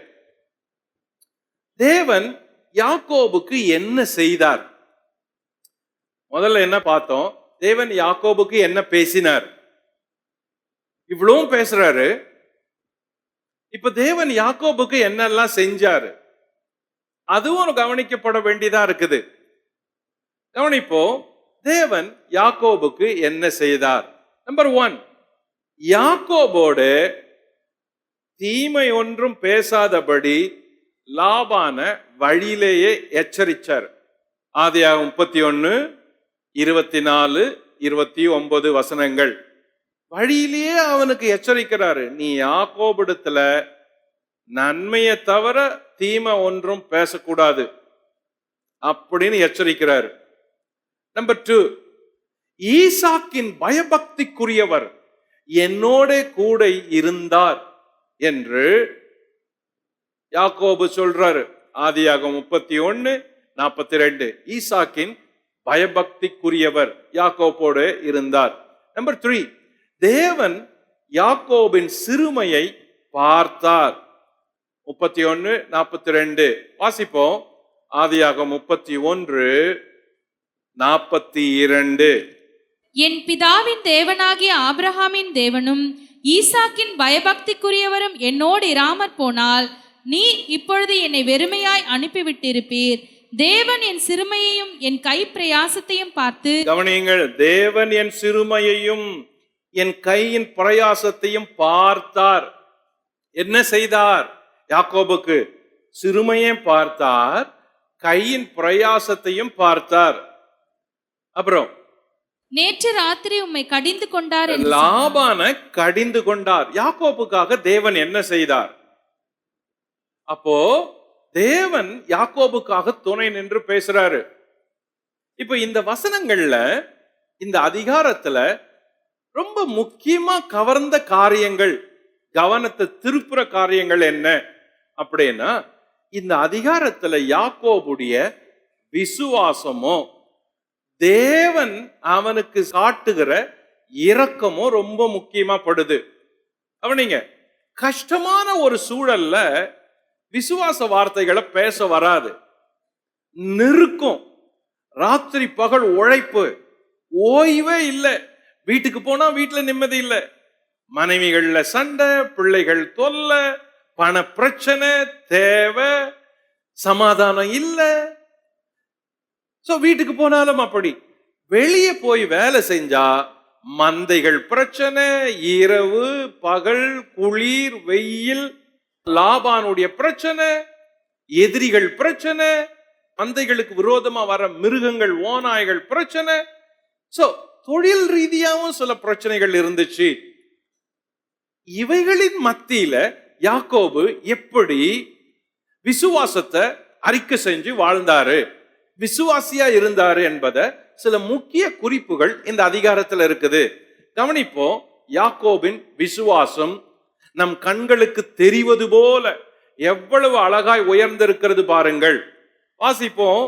தேவன் யாக்கோபுக்கு என்ன செய்தார்? முதல்ல என்ன பார்த்தோம்? தேவன் யாக்கோபுக்கு என்ன பேசினார்? இவ்வளவும் பேசுறாரு. இப்ப தேவன் யாக்கோபுக்கு என்னெல்லாம் செஞ்சாரு அதுவும் கவனிக்கப்பட வேண்டியதா இருக்குது. கவனிப்போம், தேவன் யாக்கோபுக்கு என்ன செய்தார்? நம்பர் 1, யாக்கோபோடு தீமை ஒன்றும் பேசாதபடி லாபான வழியிலேயே எச்சரிச்சார். ஆதியாகமம் 31:24-29 வசனங்கள். வழியிலேயே அவனுக்கு எச்சரிக்கிறாரு, நீ யாக்கோபிடத்துல நன்மையை தவிர தீமை ஒன்றும் பேசக்கூடாது அப்படின்னு எச்சரிக்கிறார். நம்பர் 2, ஈசாக்கின் பயபக்திக்குரியவர் என்னோட கூட இருந்தார் என்று யாக்கோபு சொல்றாரு. ஆதியாகமம் 31:42. ஈசாக்கின் பயபக்திக்குரியவர் யாக்கோபோடு இருந்தார். நம்பர் 3, தேவன் யாக்கோபின் சிறுமையை பார்த்தார். 31:42. வாசிப்போம். ஆதியாகமம் 42. என் பிதாவின் தேவனாகிய ஆபிரகாமின் தேவனும் ஈசாக்கின் பயபக்திக்குரியவரும் என்னோடு இராமற் போனால் நீ இப்பொழுது என்னை வெறுமையாய் அனுப்பிவிட்டிருப்பீர். தேவன் என் சிறுமையையும் என் கை பிரயாசத்தையும் பார்த்து, கவனியுங்கள், தேவன் என் சிறுமையையும் என் கையின் பிரயாசத்தையும் பார்த்தார். என்ன செய்தார்? யாக்கோபுக்கு சிறுமையும் பார்த்தார், கையின் பிரயாசத்தையும் பார்த்தார். அப்புறம் நேற்று ராத்திரி உம்மை கடிந்து கொண்டார். லாபான கடிந்து கொண்டார். யாக்கோபுக்காக தேவன் என்ன செய்தார்? அப்போ தேவன் யாக்கோபுக்காக துணை நின்று பேசுறாரு. இப்ப இந்த வசனங்கள்ல, இந்த அதிகாரத்துல ரொம்ப முக்கியமா கவர்ந்த காரியங்கள், கவனத்தை திருப்புற காரியங்கள் என்ன அப்படின்னா, இந்த அதிகாரத்துல யாக்கோபுடைய விசுவாசமோ தேவன் அவனுக்கு காட்டுகிற இரக்கமோ ரொம்ப முக்கியமா படுது. அவனிங்க கஷ்டமான ஒரு சூழல்ல விசுவாச வார்த்தைகளை பேச வராது. நெருக்கம், ராத்திரி பகல் உழைப்பு, ஓய்வே இல்லை. வீட்டுக்கு போனா வீட்டுல நிம்மதி இல்லை, மனைவிகள்ல சண்டை, பிள்ளைகள் தொல்லை, பண பிரச்சனை, தேவை, சமாதானம் இல்லை. சோ வீட்டுக்கு போனாலும் அப்படி. வெளியே போய் வேலை செஞ்சா மந்தைகள் பிரச்சனை, இரவு பகல், குளிர் வெயில், லாபானுடைய பிரச்சனை, எதிரிகள் பிரச்சனை, மந்தைகளுக்கு விரோதமா வர மிருகங்கள் ஓநாய்கள் பிரச்சனை. சோ தொழில் ரீதியாகவும் சில பிரச்சனைகள் இருந்துச்சு. இவைகளின் மத்தியில யாக்கோபு எப்படி விசுவாசத்தை அறிக்கை செஞ்சு வாழ்ந்தாரு, விசுவாசியா இருந்தாரு என்பதை சில முக்கிய குறிப்புகள் இந்த அதிகாரத்தில் இருக்குது. கவனிப்போம். யாக்கோபின் விசுவாசம் நம் கண்களுக்கு தெரிவது போல எவ்வளவு அழகாய் உயர்ந்திருக்கிறது பாருங்கள். வாசிப்போம்.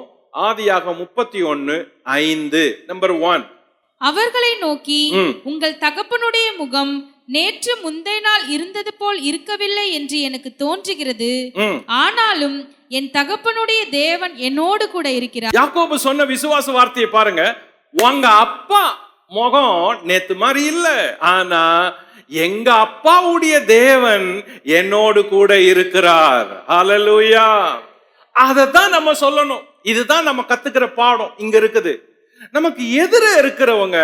ஆதியாகமம் 31:5. நம்பர் 1. அவர்களை நோக்கி, உங்கள் தகப்பனுடைய முகம் நேற்று முந்தைய நாள் இருந்தது போல் இருக்கவில்லை என்று எனக்கு தோன்றுகிறது. ஆனாலும் என் தகப்பனுடைய தேவன் என்னோடு கூட இருக்கிறார். யாக்கோபு சொன்ன விசுவாச வார்த்தையை பாருங்க. உங்க அப்பா முகம் நேத்து மாதிரி இல்ல, ஆனா எங்க அப்பாவுடைய தேவன் என்னோடு கூட இருக்கிறார். ஹல்லேலூயா. அததான் நம்ம சொல்லணும். இதுதான் நம்ம கத்துக்கிற பாடம் இங்க இருக்குது. நமக்கு எதிர இருக்கிறவங்க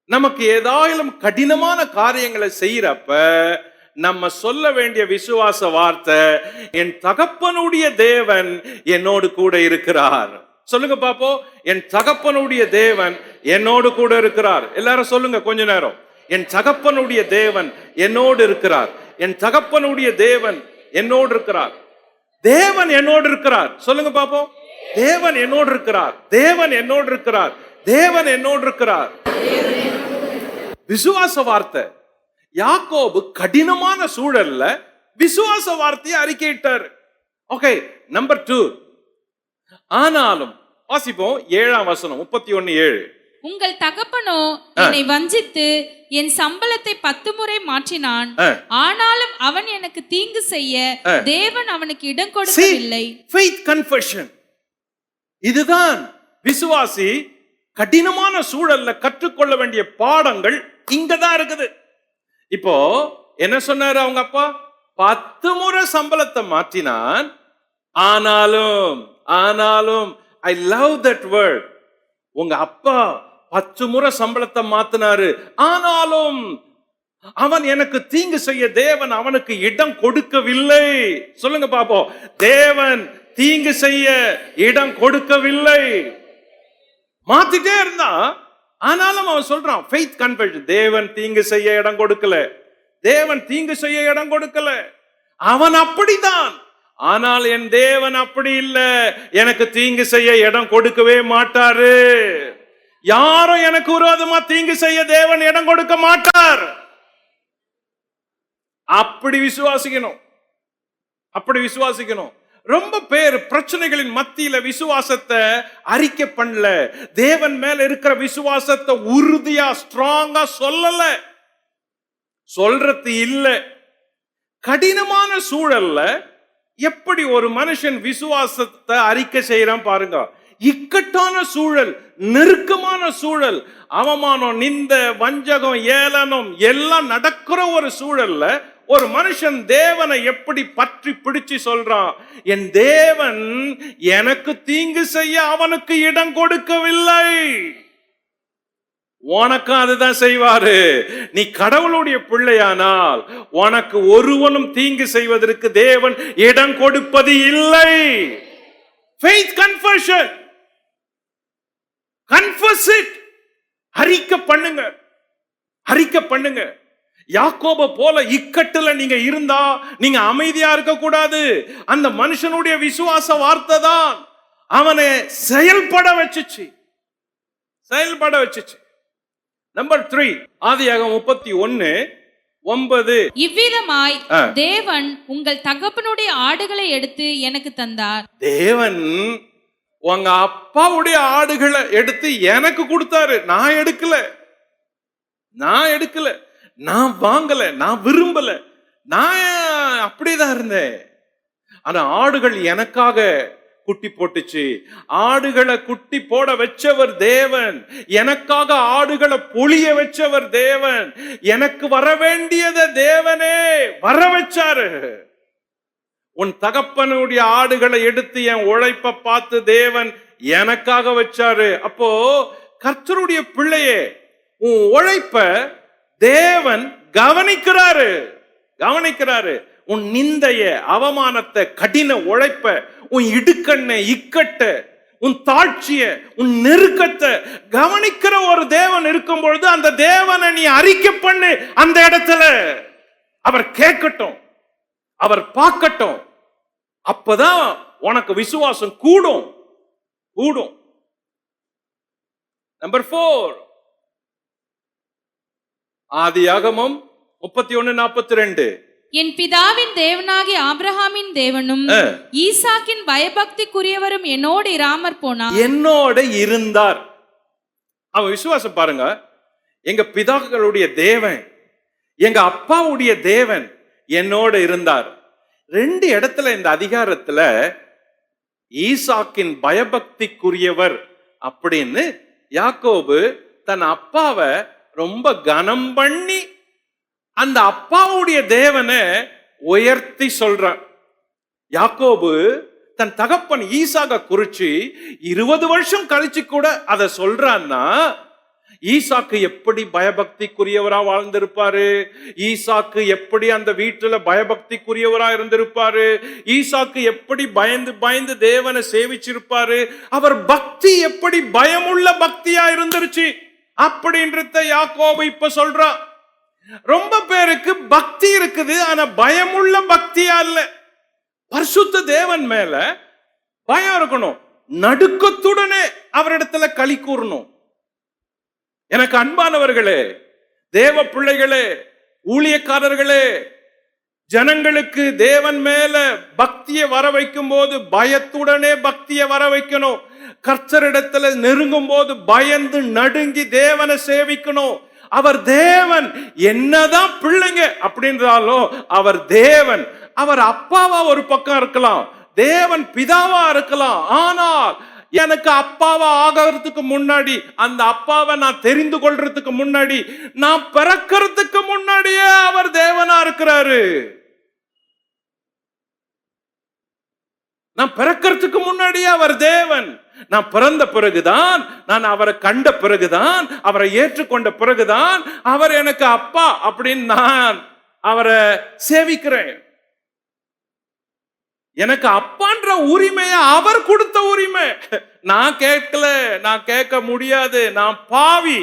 நமக்கு ஏதாயிலும் கடினமான காரியங்களை செய்யறப்ப நம்ம சொல்ல வேண்டிய விசுவாச வார்த்தை, என் தகப்பனுடைய தேவன் என்னோடு கூட இருக்கிறார். சொல்லுங்க பாப்போம். என் தகப்பனுடைய தேவன் என்னோடு கூட இருக்கிறார். எல்லாரும் சொல்லுங்க கொஞ்ச நேரம். என் தகப்பனுடைய தேவன் என்னோடு இருக்கிறார். என் தகப்பனுடைய தேவன் என்னோடு இருக்கிறார். தேவன் என்னோடு இருக்கிறார். சொல்லுங்க பாப்போம். தேவன் என்னோடு இருக்கிறார். தேவன் என்னோடு இருக்கிறார். தேவன் என்னோடு இருக்கிறார். விசுவாச வார்த்தை. யாக்கோபு கடினமான சூழல்ல விசுவாச வார்த்தையை அறிக்கையிட்டார். ஓகே. நம்பர் 2. ஆனாலும் வாசிப்போம். 7ஆம் வசனம் 31:7. உங்கள் தகப்பனோ என்னை வஞ்சித்து என் சம்பளத்தை 10 முறை மாற்றினான். ஆனாலும் அவன் எனக்கு தீங்கு செய்ய தேவன் அவனுக்கு இடம் கொடுக்கவில்லை. Faith confession. இதுதான் விசுவாசி கடினமான சூழல்ல கற்றுக்கொள்ள வேண்டிய பாடங்கள் இங்கதான் இருக்குது. இப்போ என்ன சொன்னாரு அவங்க அப்பா? 10 முறை சம்பளத்தை மாற்றினான். ஆனாலும் ஐ லவ் தட் வேர்ட். உங்க அப்பா 10 முறை சம்பளத்தை மாத்தினாரு, ஆனாலும் அவன் எனக்கு தீங்கு செய்ய தேவன் அவனுக்கு இடம் கொடுக்கவில்லை. சொல்லுங்க பாப்போம். தேவன் தீங்கு செய்ய இடம் கொடுக்கவில்லை. மாத்திட்டே இருந்தா, ஆனாலும் அவன் சொல்றான் faith confession. தேவன் தீங்கு செய்ய இடம் கொடுக்கல. தேவன் தீங்கு செய்ய இடம் கொடுக்கல. அவன் அப்படிதான். ஆனால் என் தேவன் அப்படி இல்ல, எனக்கு தீங்கு செய்ய இடம் கொடுக்கவே மாட்டாரு. யாரும் எனக்கு விரோதமா தீங்கு செய்ய தேவன் இடம் கொடுக்க மாட்டார். அப்படி விசுவாசிக்கணும். அப்படி விசுவாசிக்கணும். ரொம்ப பேர் பிரச்சனைகளின் மத்தியில விசுவாசத்தை அறிக்கை பண்ணல. தேவன் மேல இருக்கிற விசுவாசத்தை உறுதியா ஸ்ட்ராங்கா சொல்லல, சொல்றது இல்ல. கடினமான சூழல்ல எப்படி ஒரு மனுஷன் விசுவாசத்தை அறிக்கை செய்யறான் பாருங்க. இக்கட்டான சூழல், நெருக்கமான சூழல், அவமானம், நிந்த, வஞ்சகம், ஏளனம் எல்லாம் நடக்கிற ஒரு சூழல்ல ஒரு மனுஷன் தேவனை எப்படி பற்றி பிடிச்சு சொல்றான், என் தேவன் எனக்கு தீங்கு செய்ய அவனுக்கு இடம் கொடுக்கவில்லை, உனக்கு அதுதான் செய்வாரு. நீ கடவுளுடைய பிள்ளையானால் உனக்கு ஒருவனும் தீங்கு செய்வதற்கு தேவன் இடம் கொடுப்பது இல்லை. Faith confession. Confess it. அறிக்கை பண்ணுங்க, அறிக்கை பண்ணுங்க. யாக்கோப போல இக்கட்டுல நீங்க இருந்தா நீங்க அமைதியா இருக்க கூடாது. அந்த மனுஷனுடைய விசுவாச வார்த்தை தான் அவனை செயல்பட வச்சுச்சு, செயல்பட வச்சுச்சு. நம்பர் 3, ஆதியாகமம் 31:9. இவ்விதமாய் தேவன் உங்கள் தகப்பனுடைய ஆடுகளை எடுத்து எனக்கு தந்தார். தேவன் உங்க அப்பாவுடைய ஆடுகளை எடுத்து எனக்கு கொடுத்தாரு. நான் எடுக்கல, நான் வாங்கல, நான் விரும்பல, நான் அப்படிதான் இருந்தேன். ஆனா ஆடுகள் எனக்காக குட்டி போட்டுச்சு. ஆடுகளை குட்டி போட வச்சவர் தேவன், எனக்காக ஆடுகளை பொழிய வச்சவர் தேவன், எனக்கு வர வேண்டியதை தேவனே வர வச்சாரு. உன் தகப்பனுடைய ஆடுகளை எடுத்து என் உழைப்ப பார்த்து தேவன் எனக்காக வச்சாரு. அப்போ கர்த்தருடைய பிள்ளையே, உன் உழைப்ப தேவன் கவனிக்கிறாரு, கவனிக்கிறாரு. உன் நிந்தைய, அவமானத்தை, கடின உழைப்ப, உன் இடுக்கண்ண, இக்கட்ட, உன் தாழ்ச்சிய, உன் நெருக்கத்தை கவனிக்கிற ஒரு தேவன் இருக்கும் பொழுது அந்த தேவனை நீ அறிக்கை பண்ணு. அந்த இடத்துல அவர் கேட்கட்டும், அவர் பார்க்கட்டும். அப்பதான் உனக்கு விசுவாசம் கூடும், கூடும். நம்பர் 4, ஆதியாகமம் 31:42. என் பிதாவின் தேவனாகிய ஆபிரகாமின் தேவனும் ஈசாக்கின் பயபக்திக்குரியவரும் என்னோடு இராமற் போனார். என்னோட இருந்தார். அவன் விசுவாசம் பாருங்க. எங்க பிதாக்களுடைய தேவன், எங்க அப்பாவுடைய தேவன் என்னோட இருந்தார். 2 இடத்துல இந்த அதிகாரத்துல ஈசாக்கின் பயபக்திக்குரியவர் அப்படின்னு யாக்கோபு தன் அப்பாவை ரொம்ப கனம் பண்ணி அந்த அப்பாவுடைய தேவனை உயர்த்தி சொல்றான். யாக்கோபு தன் தகப்பன் ஈசாக்க குறிச்சு 20 வருஷம் கழிச்சு கூட அதை சொல்றான்னா, ஈசாக்கு எப்படி பயபக்திக்குரியவரா வாழ்ந்திருப்பாரு, ஈசாக்கு எப்படி அந்த வீட்டுல பயபக்திக்குரியவரா இருந்திருப்பாரு, ஈசாக்கு எப்படி பயந்து பயந்து தேவனை சேவிச்சிருப்பாரு, அவர் பக்தி எப்படி பயமுள்ள பக்தியா இருந்துருச்சு அப்படின்றத யாக்கோபு இப்ப சொல்றான். ரொம்ப பேருக்கு பக்தி இருக்குது, ஆனா பயமுள்ள பக்தியா இல்ல. பரிசுத்த தேவன் மேல பயம் இருக்கணும், நடுக்கத்துடனே அவரிடத்துல களி கூறணும். எனக்கு அன்பானவர்களே, தேவ பிள்ளைகளே, ஊழியக்காரர்களே, ஜனங்களுக்கு தேவன் மேல பக்தியை வர வைக்கும் போது பயத்துடனே பக்தியை வர வைக்கணும். கர்த்தரிடத்துல நெருங்கும் போது பயந்து நடுங்கி தேவனை சேவிக்கணும். அவர் தேவன், என்னதான் பிள்ளைங்க அப்படின்றாலும் அவர் தேவன். அவர் அப்பாவா ஒரு பக்கம் இருக்கலாம், தேவன் பிதாவா இருக்கலாம். ஆனால் எனக்கு அப்பாவா ஆகிறதுக்கு முன்னாடி, அந்த அப்பாவை நான் தெரிந்து கொள்றதுக்கு முன்னாடி, நான் பிறக்கிறதுக்கு முன்னாடியே அவர் தேவனா இருக்கிறாரு. நான் பிறக்கிறதுக்கு முன்னாடியே அவர் தேவன். நான் பிறந்த பிறகுதான், நான் அவரை கண்ட பிறகுதான், அவரை ஏற்றுக்கொண்ட பிறகுதான் அவர் எனக்கு அப்பா அப்படின்னு நான் அவரை சேவிக்கிறேன். எனக்கு அப்பான்ற உரிமையை அவர் கொடுத்த உரிமை. நான் கேட்கல, நான் கேட்க முடியாது, நான் பாவி.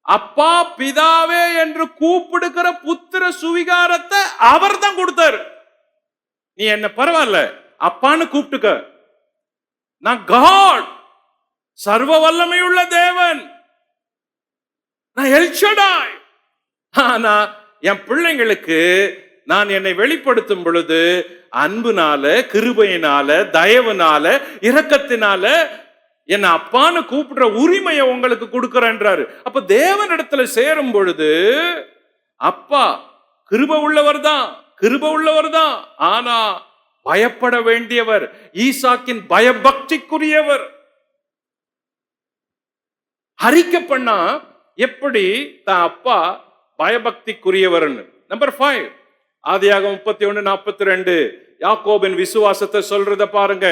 அப்பா பிதாவே என்று கூப்பிடுகிற புத்திர சுவிகாரத்தை அவர் தான் கொடுத்தாரு. நீ என்ன பரவாயில்ல அப்பான்னு கூப்பிட்டுக்க, நான் காட், சர்வ வல்லமையுள்ள தேவன், நான் எல்ஷடாய். ஆனா என் பிள்ளைங்களுக்கு நான் என்னை வெளிப்படுத்தும் பொழுது அன்புனால, கிருபையினால, தயவுனால, இரக்கத்தினால என்ன அப்பான்னு கூப்பிடுற உரிமையை உங்களுக்கு கொடுக்கிறேன்றாரு. அப்ப தேவனிடத்துல சேரும் பொழுது அப்பா கிருபை உள்ளவர் தான், கிருபை உள்ளவர் தான். ஆனா பயப்பட வேண்டியவர், ஈசாக்கின் பயபக்திக்குரியவர். அறிக்கை பண்ணா எப்படி தான் அப்பா பயபக்திக்குரியவர்னு. நம்பர் 5, ஆதியாகமம் 31:42 யாக்கோபின் விசுவாசத்தை சொல்றத பாருங்க.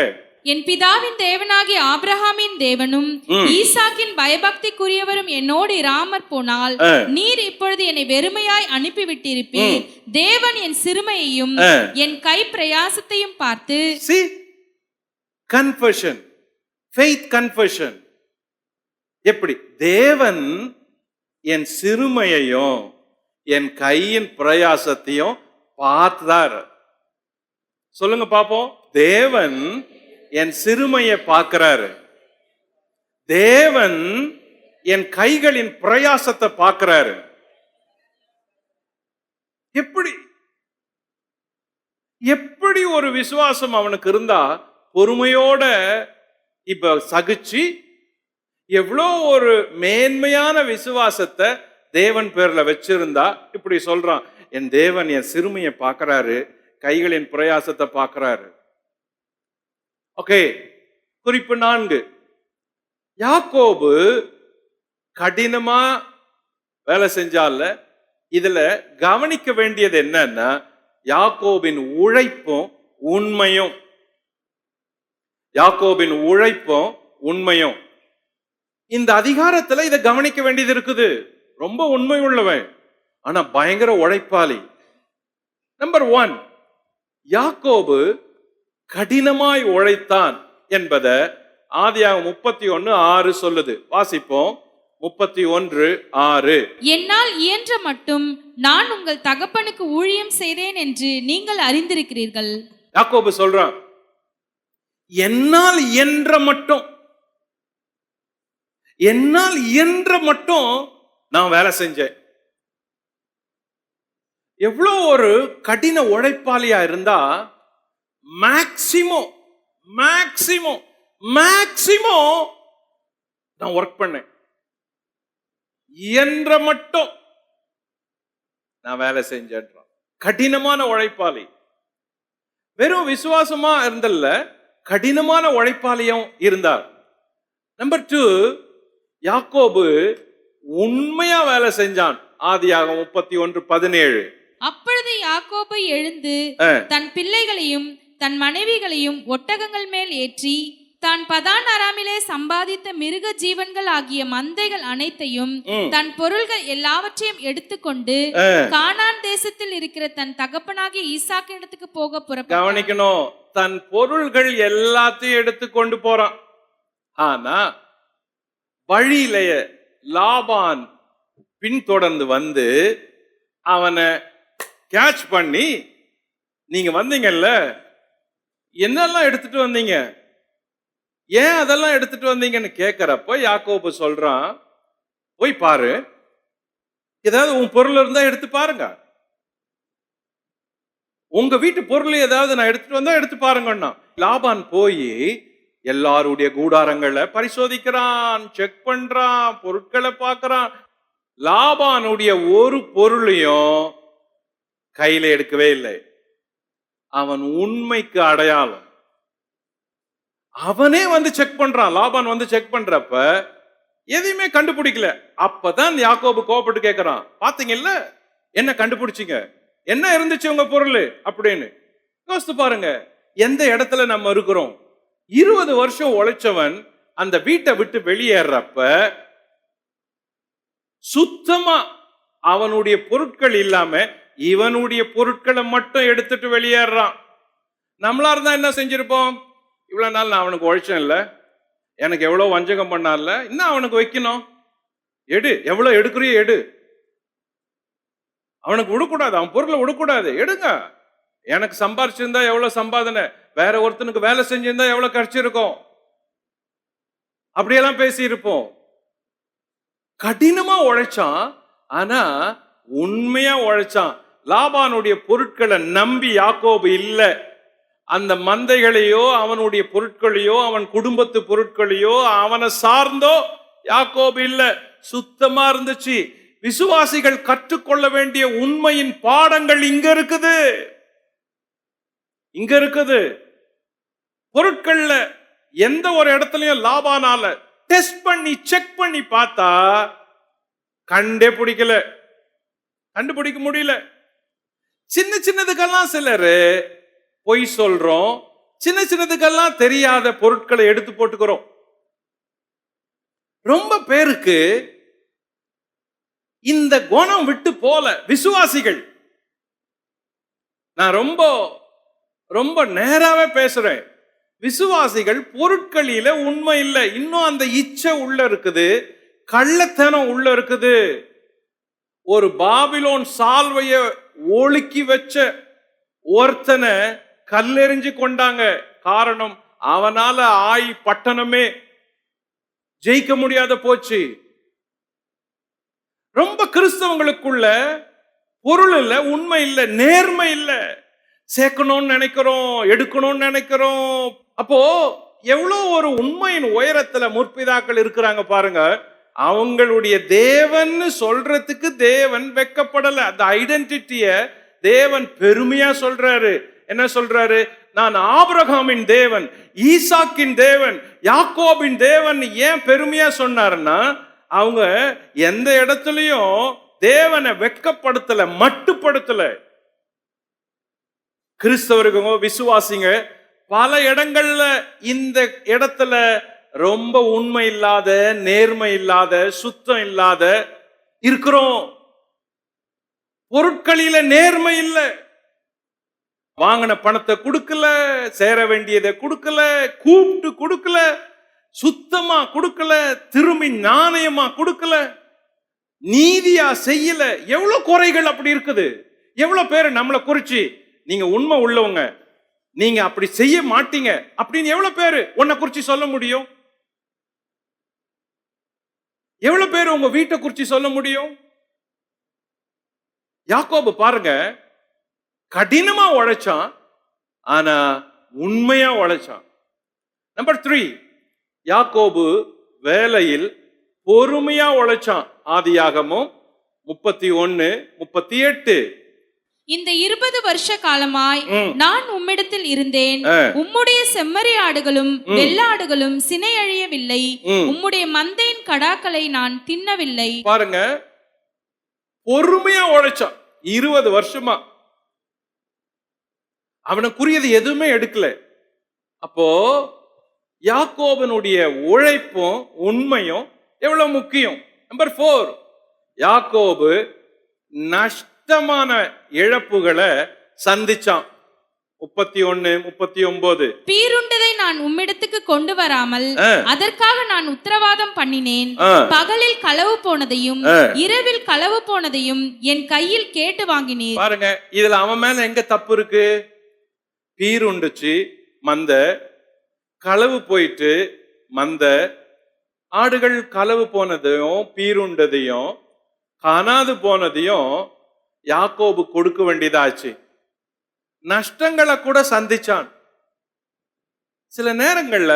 என் பிதாவின் தேவனாகிய ஆபிரகாமின் தேவனும் ஈசாக்கின் பயபக்திக்குரியவரும் என்னோடு இராமற் போனால் நீர் இப்பொழுது என்னை வெறுமையாய் அனுப்பிவிட்டிருப்பீர். தேவன் என் சிறுமையையும் என் கை பிரயாசத்தையும் பார்த்து. See, confession, faith confession. எப்படி தேவன் என் சிறுமையையும் என் கையின் பிரயாசத்தையும் பார்த்தார். சொல்லுங்க பாப்போம். தேவன் என் சிறுமையை பார்க்கிறாரு, தேவன் என் கைகளின் பிரயாசத்தை பார்க்கிறாரு. எப்படி எப்படி ஒரு விசுவாசம் அவனுக்கு இருந்தா பொறுமையோட இப்ப சகிச்சு எவ்வளோ ஒரு மேன்மையான விசுவாசத்தை தேவன் பேர்ல வச்சிருந்தா இப்படி சொல்றான். என் தேவன் என் சிறுமையை பார்க்கிறாரு, கைகளின் பிரயாசத்தை பார்க்கிறாரு. ஓகே, குறிப்பு 4. யாக்கோபு கடினமா வேலை செஞ்சால இதுல கவனிக்க வேண்டியது என்னன்னா யாக்கோபின் உழைப்பும் உண்மையும். யாக்கோபின் உழைப்பும் உண்மையும். இந்த அதிகாரத்துல இதை கவனிக்க வேண்டியது இருக்குது. ரொம்ப உண்மை உள்ளவன், ஆனா பயங்கர உழைப்பாளி. நம்பர் 1, யாக்கோபு கடினமாய் உழைத்தான் என்பதை ஆதியாகமம் 31:6 சொல்லுது. வாசிப்போம். 31:6. என்னால் இயன்ற மட்டும் நான் உங்கள் தகப்பனுக்கு ஊழியம் செய்தேன் என்று நீங்கள் அறிந்திருக்கிறீர்கள். யாக்கோபு சொல்றான், என்னால் இயன்ற மட்டும், என்னால் இயன்ற மட்டும் நான் வேலை செஞ்சேன். எவ்வளோ ஒரு கடின உழைப்பாளியா இருந்தா மேக்சிமம் மேக்சிமம் மேக்சிமம் நான் ஒர்க் பண்ணேன். இயன்ற மட்டும் நான் வேலை செஞ்சேன். கடினமான உழைப்பாளி. வெறும் விசுவாசமா இருந்தல்ல, கடினமான உழைப்பாளியும் இருந்தார். நம்பர் 2, யாக்கோபு உண்மையா வேலை செஞ்சான். ஆதியாகமம் 31:17. அப்பொழுது யாக்கோபு எழுந்து தன் பிள்ளைகளையும் தன் மனைவிகளையும் ஒட்டகங்கள் மேல் ஏற்றி தான் பதான் அராமிலே சம்பாதித்த மிருக ஜீவன்கள் ஆகிய மந்தைகள் அனைத்தையும் தன் பொருள்கள் எல்லாவற்றையும் எடுத்துக்கொண்டு கானான் தேசத்தில் இருக்கிற தன் தகப்பனாகிய ஈசாக்கு இடத்துக்கு போக புறப்பட்டான். கவனிக்கணும், தன் பொருள்கள் எல்லாத்தையும் எடுத்துக்கொண்டு போறான். ஆனா வழியிலேயே லாபான் பின்தொடர்ந்து வந்து அவனை கேட்ச் பண்ணி, நீங்க வந்தீங்கல்ல, என்னெல்லாம் எடுத்துட்டு வந்தீங்க, ஏன் அதெல்லாம் எடுத்துட்டு வந்தீங்கன்னு கேட்கிறப்ப யாக்கோபு சொல்றான், போய் பாரு, ஏதாவது உன் பொருள் இருந்தா எடுத்து பாருங்க, உங்க வீட்டு பொருள் ஏதாவது நான் எடுத்துட்டு வந்தா எடுத்து பாருங்கன்னா. லாபான் போய் எல்லாருடைய கூடாரங்களை பரிசோதிக்கிறான், செக் பண்றான், பொருட்களை பார்க்கறான். லாபானுடைய ஒரு பொருளையும் கையில எடுக்கவே இல்லை. அவன் உண்மைக்கு அடையாளம். அவனே வந்து செக் பண்றான். லாபான் வந்து செக் பண்றப்ப எதையுமே கண்டுபிடிக்கல. அப்பதான் யாக்கோபு கோபப்பட்டு கேட்கிறான், பாத்தீங்கல்ல என்ன கண்டுபிடிச்சிங்க, என்ன இருந்துச்சு உங்க பொருள் அப்படின்னு. யோசித்து பாருங்க, எந்த இடத்துல நம்ம இருக்கிறோம். 20 வருஷம் உழைச்சவன் அந்த வீட்டை விட்டு வெளியேறப்ப சுத்தமா அவனுடைய பொருட்கள் இல்லாம இவனுடைய பொருட்களை மட்டும் எடுத்துட்டு வெளியேறான். நம்மளா இருந்தா என்ன செஞ்சிருப்போம், இவ்வளவு நாள் நான் அவனுக்கு உழைச்சேன் இல்ல, எனக்கு எவ்வளவு வஞ்சகம் பண்ணால, இன்னும் அவனுக்கு வைக்கணும், எடு, எவ்வளவு எடுக்கிறியோ எடு, அவனுக்கு விடக்கூடாது, அவன் பொருளை விடக்கூடாது, எடுங்க. எனக்கு சம்பாரிச்சிருந்தா எவ்வளவு சம்பாதனை, வேற ஒருத்தனுக்கு வேலை செஞ்சிருந்தா எவ்வளவு கிடைச்சிருக்கும், அப்படியெல்லாம் பேசி இருப்போம். கடினமா உழைச்சான், ஆனா உண்மையா உழைச்சான். லாபானுடைய பொருட்களை நம்பி யாக்கோபு இல்ல. அந்த மந்தைகளையோ அவனுடைய பொருட்களையோ அவன் குடும்பத்து பொருட்களையோ அவனை சார்ந்தோ யாக்கோபு இல்ல. சுத்தமா இருந்துச்சு. விசுவாசிகள் கற்றுக்கொள்ள வேண்டிய உண்மையின் பாடங்கள் இங்க இருக்குது. இங்க இருக்குது. பொருட்கள்ல எந்த ஒரு இடத்துலயும் லாபானால டெஸ்ட் பண்ணி செக் பண்ணி பார்த்தா கண்டுபிடிக்க முடியல. சின்ன சின்னதுக்கெல்லாம் சிலரு பொய் சொல்றோம், சின்ன சின்னதுக்கெல்லாம் தெரியாத பொருட்களை எடுத்து போட்டுக்கிறோம். ரொம்ப பேருக்கு இந்த குணம் விட்டு போல. விசுவாசிகள், நான் ரொம்ப ரொம்ப நேராவே பேசுறேன், விசுவாசிகள் பொருட்களில உண்மை இல்லை. இன்னும் அந்த இச்சை உள்ள இருக்குது, கள்ளத்தனம் உள்ள இருக்குது. ஒரு பாபிலோன் சால்வைய ஒழுக்கி வச்ச ஒருத்தனை கல்லெறிஞ்சு கொண்டாங்க. காரணம், அவனால பட்டணமே ஜெயிக்க முடியாத போச்சு. ரொம்ப கிறிஸ்தவங்களுக்குள்ள பொருள் இல்ல, உண்மை இல்ல, நேர்மை இல்ல. சேர்க்கணும்னு நினைக்கிறோம், எடுக்கணும்னு நினைக்கிறோம். அப்போ எவ்வளவு ஒரு உண்மையின் உயரத்துல முற்பிதாக்கள் இருக்கிறாங்க பாருங்க. அவங்களுடைய தேவன் சொல்றதுக்கு தேவன் வெக்கப்படல. அந்த ஐடென்டிட்டிய தேவன் பெருமையா சொல்றாரு. என்ன சொல்றாரு? நான் ஆபிரகாமின் தேவன், ஈசாக்கின் தேவன், யாக்கோபின் தேவன். ஏன் பெருமையா சொன்னாருன்னா, அவங்க எந்த இடத்துலயும் தேவனை வெட்கப்படுத்தல, மட்டுப்படுத்தல. கிறிஸ்தவருங்க, விசுவாசிங்க பல இடங்கள்ல இந்த இடத்துல ரொம்ப உண்மை இல்லாத, நேர்மை இல்லாத, சுத்தம் இல்லாத இருக்கிறோம். பொருட்களில நேர்மை இல்லை. வாங்கின பணத்தை கொடுக்கல, சேர வேண்டியதை கொடுக்கல, கூப்பிட்டு கொடுக்கல, சுத்தமா கொடுக்கல, திரும்பி நாணயமா கொடுக்கல, நீதியா செய்யல. எவ்வளவு குறைகள் அப்படி இருக்குது. எவ்வளவு பேர் நம்மளை குறிச்சு, நீங்க உண்மை உள்ளவங்க, நீங்க அப்படி செய்ய மாட்டீங்க அப்படின்னு எவ்வளவு பேரு உன்னை குறிச்சு சொல்ல முடியும்? எவ்வளவு பேர் உங்க வீட்டை குறிச்சு சொல்ல முடியும்? யாக்கோபு பாருங்க, கடினமா உழைச்சான், ஆனா உண்மையா உழைச்சான். நம்பர் 3, யாக்கோபு வேலையில் பொறுமையா உழைச்சான். ஆதியாகமம் 31:38. இந்த 20 வருஷ காலமாய் நான் உம்மிடத்தில் இருந்தேன், உம்முடைய செம்மறி ஆடுகளும் வெள்ளாடுகளும் சினை அழியவில்லை, உம்முடைய மந்தையின் கடாக்களை நான் தின்னவில்லை. பாருங்க, பொறுமையா உழைச்சான் 20 வருஷமா. அவனுக்குரியது எதுவுமே எடுக்கல. அப்போ யாக்கோபனுடைய உழைப்பும் உண்மையும் எவ்வளவு முக்கியம். நம்பர் 4, யாக்கோபு நஷ்டமான இழப்புகளை சந்திச்சான். 31:39. பீருண்டதை நான் உம்மிடத்துக்கு கொண்டு வராமல் அதற்காக நான் உத்தரவாதம் பண்ணினேன். பகலில் களவு போனதையும் இரவில் களவு போனதையும் என் கையில் கேட்டு வாங்கினேன். பாருங்க, இதுல அவன் மேல எங்க தப்பு இருக்கு? பீருண்டுச்சு மந்த, களவு போயிட்டு மந்த, ஆடுகள் களவு போனதையும் பீருண்டதையும் காணாது போனதையும் யாக்கோபு கொடுக்க வேண்டியதாச்சு. நஷ்டங்களை கூட சந்திச்சான். சில நேரங்கள்ல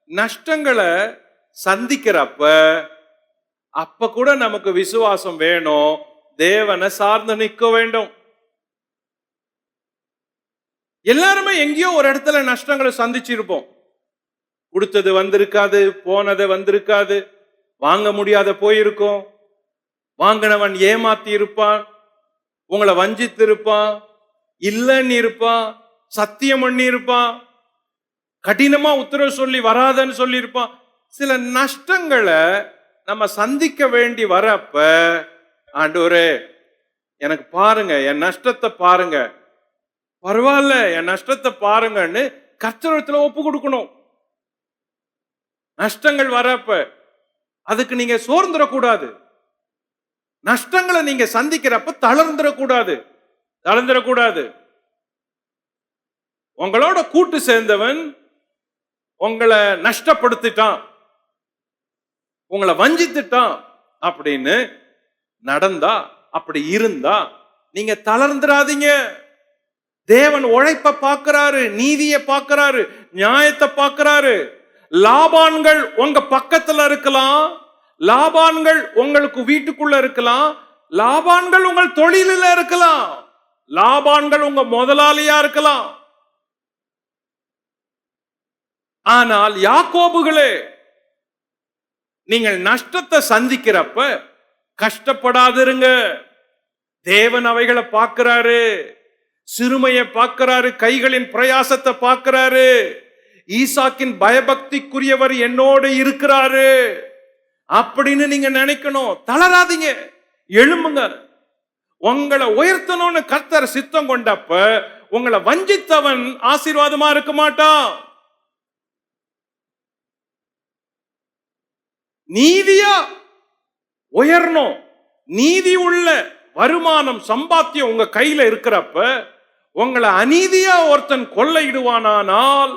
நஷ்டங்களை சந்திக்கிறப்ப அப்ப கூட நமக்கு விசுவாசம் வேணும், தேவனை சார்ந்து நிற்க வேண்டும். எல்லாருமே எங்கேயோ ஒரு இடத்துல நஷ்டங்களை சந்திச்சிருப்போம். கொடுத்தது வந்திருக்காது, போனது வந்திருக்காது, வாங்க முடியாத போயிருக்கும், வாங்கினவன் ஏமாத்தி இருப்பான், உங்களை வஞ்சித்து இருப்பான், இல்லன்னு இருப்பான், சத்தியம் பண்ணி இருப்பான், கடினமா உத்தரவு சொல்லி வராதன்னு சொல்லி இருப்பான். சில நஷ்டங்களை நம்ம சந்திக்க வேண்டி வரப்ப, ஆண்டவரே எனக்கு பாருங்க, என் நஷ்டத்தை பாருங்க, பரவாயில்ல என் நஷ்டத்தை பாருங்கன்னு கர்த்தரிடத்துல ஒப்பு கொடுக்கணும். நஷ்டங்கள் வரப்ப அதுக்கு நீங்க சோர்ந்துடக்கூடாது. நஷ்டங்களை நீங்க சந்திக்கிறப்ப தளர்ந்துடக்கூடாது. உங்களோட கூட்டு சேர்ந்தவன் உங்களை நஷ்டப்படுத்திட்டான், உங்களை வஞ்சித்துட்டான் அப்படின்னு நடந்தா, அப்படி இருந்தா நீங்க தளர்ந்துடாதீங்க. தேவன் உழைப்ப பார்க்கிறாரு, நீதியை பார்க்கிறாரு, நியாயத்தை பார்க்கிறாரு. லாபான்கள் உங்க பக்கத்துல இருக்கலாம், லாபான்கள் உங்களுக்கு வீட்டுக்குள்ள இருக்கலாம், லாபான்கள் உங்கள் தொழிலில் இருக்கலாம், லாபான்கள் உங்க முதலாளியா இருக்கலாம். ஆனால் யாக்கோபுகளே, நீங்கள் நஷ்டத்தை சந்திக்கிறப்ப கஷ்டப்படாதிருங்க. தேவன் அவைகளை பார்க்கிறாரு, சிறுமையை பார்க்கிறாரு, கைகளின் பிரயாசத்தை பார்க்கிறாரு. ஈசாக்கின் பயபக்திக்குரியவர் என்னோடு இருக்கிறாரு அப்படின்னு நீங்க நினைக்கணும். தளராதீங்க, எழும்புங்க. உங்களை உயர்த்தணும்னு கர்த்தர் சித்தம் கொண்டப்ப உங்களை வஞ்சித்தவன் ஆசீர்வாதமா இருக்க மாட்டான். நீதியா உயரணும். நீதி உள்ள வருமானம் சம்பாத்தியம் உங்க கையில இருக்கிறப்ப உங்களை அநீதியா ஒருத்தன் கொள்ளையிடுவானால்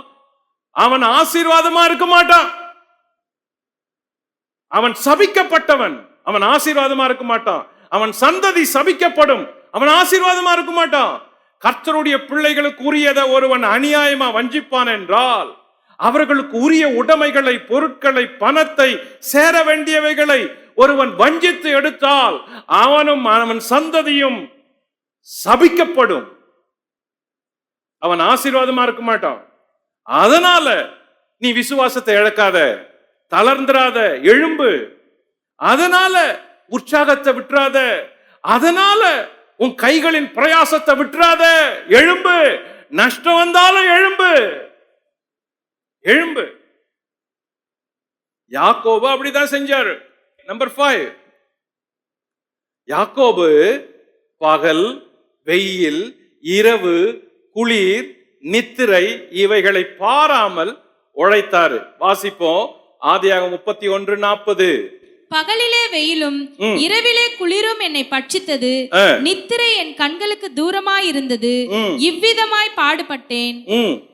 அவன் ஆசீர்வாதமா இருக்க மாட்டான். அவன் சபிக்கப்பட்டவன், அவன் ஆசீர்வாதமா இருக்க மாட்டான். அவன் சந்ததி சபிக்கப்படும், அவன் ஆசீர்வாதமா இருக்க மாட்டான். கர்த்தருடைய பிள்ளைகளுக்கு உரியதை ஒருவன் அநியாயமா வஞ்சிப்பான் என்றால், அவர்களுக்கு உரிய உடைமைகளை, பொருட்களை, பணத்தை, சேர வேண்டியவைகளை ஒருவன் வஞ்சித்து எடுத்தால் அவனும் அவன் சந்ததியும் சபிக்கப்படும். அவன் ஆசீர்வாதமா இருக்க மாட்டான். அதனால நீ விசுவாசத்தை இழக்காத, தளர்ந்துராத, எழும்பு. அதனால உற்சாகத்தை விட்டுறாத, அதனால உன் கைகளின் பிரயாசத்தை விட்டுறாத, எழும்பு. நஷ்டம் வந்தாலும் எழும்பு, எழும்பு. யாக்கோபு அப்படிதான் செஞ்சாரு. நம்பர் 5, யாக்கோபு பகல், வெயில், இரவு, குளிர், நித்திரை இவைகளை பாராமல் உழைத்தாரு. வாசிப்போம் ஆதியாகமம் 31:40. பகலிலே வெயிலும் இரவிலே குளிரும் என்னை பட்சித்தது, நித்திரை என் கண்களுக்கு தூரமாய் இருந்தது. இவ்விதமாய் பாடுபட்டேன்.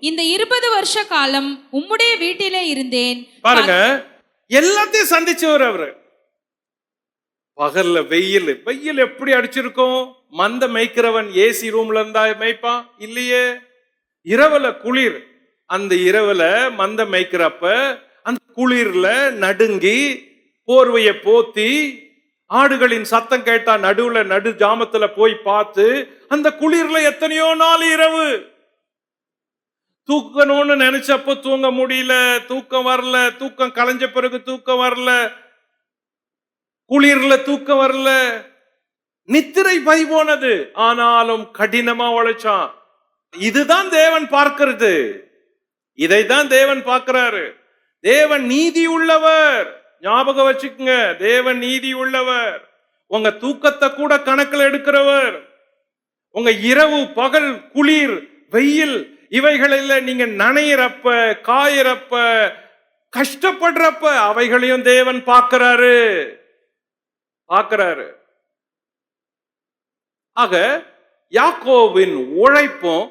இந்த 20 வருஷ காலம் உம்முடைய வீட்டிலே இருந்தேன். பாருங்க, எல்லாத்தையும் சந்திச்சவர் அவரு. பகல்ல வெயில், வெயில் எப்படி அடிச்சிருக்கும்? மந்த மேய்க்கிறவன் ஏசி ரூம்ல இருந்தா மேய்ப்பான் இல்லையே. இரவுல குளிர், அந்த இரவுல மந்த மேய்க்கிறப்ப அந்த குளிர்ல நடுங்கி போர்வையை போத்தி, ஆடுகளின் சத்தம் கேட்டா நடுவுல நடு ஜாமத்துல போய் பார்த்து, அந்த குளிர்ல எத்தனையோ நாள் இரவு. தூக்கணும்னு நினைச்சப்ப தூங்க முடியல, தூக்கம் வரல, தூக்கம் கலைஞ்ச பிறகு தூக்கம் வரல, குளிர்ல தூக்கம் வரல, நித்திரை பை போனது. ஆனாலும் கடினமா உழைச்சான். இதுதான் தேவன் பார்க்கிறது, இதைதான் தேவன் பார்க்கிறாரு. தேவன் நீதி உள்ளவர். ஞாபகம் வச்சுக்கோங்க, தேவன் நீதி உள்ளவர். உங்க தூக்கத்தை கூட கணக்கில் எடுக்கிறவர். உங்க இரவு பகல், குளிர் வெயில் இவைகளில் நீங்க நனையிறப்ப, காயிறப்ப, கஷ்டப்படுறப்ப அவைகளையும் தேவன் பார்க்கிறாரு, பார்க்கிறாரு. ஆக யாக்கோவின் உழைப்பும்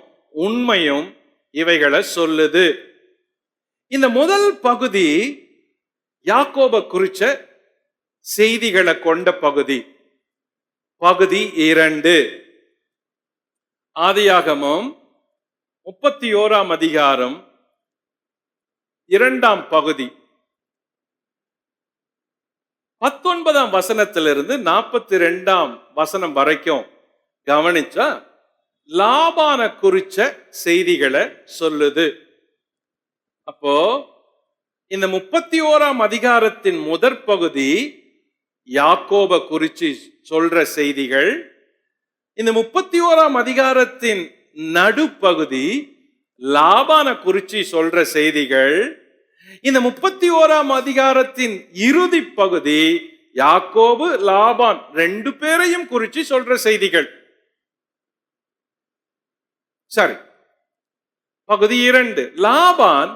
உண்மையும் இவைகளை சொல்லுது. இந்த முதல் பகுதி யாக்கோப குறிச்ச செய்திகளை கொண்ட பகுதி. பகுதி 2, ஆதியாகமம் 31 அதிகாரம் 2 பகுதி 19 வசனத்திலிருந்து 42 வசனம் வரைக்கும் கவனிச்சா லாபான குறிச்ச செய்திகளை சொல்லுது. அப்போ இந்த 31 அதிகாரத்தின் முதற் பகுதி யாக்கோப குறிச்சு சொல்ற செய்திகள். இந்த 31 அதிகாரத்தின் நடுப்பகுதி லாபான குறிச்சு சொல்ற செய்திகள். இந்த 31 அதிகாரத்தின் இறுதி பகுதி யாக்கோபு, லாபான் 2 பேரையும் குறிச்சு சொல்ற செய்திகள். சரி, பகுதி 2. லாபான்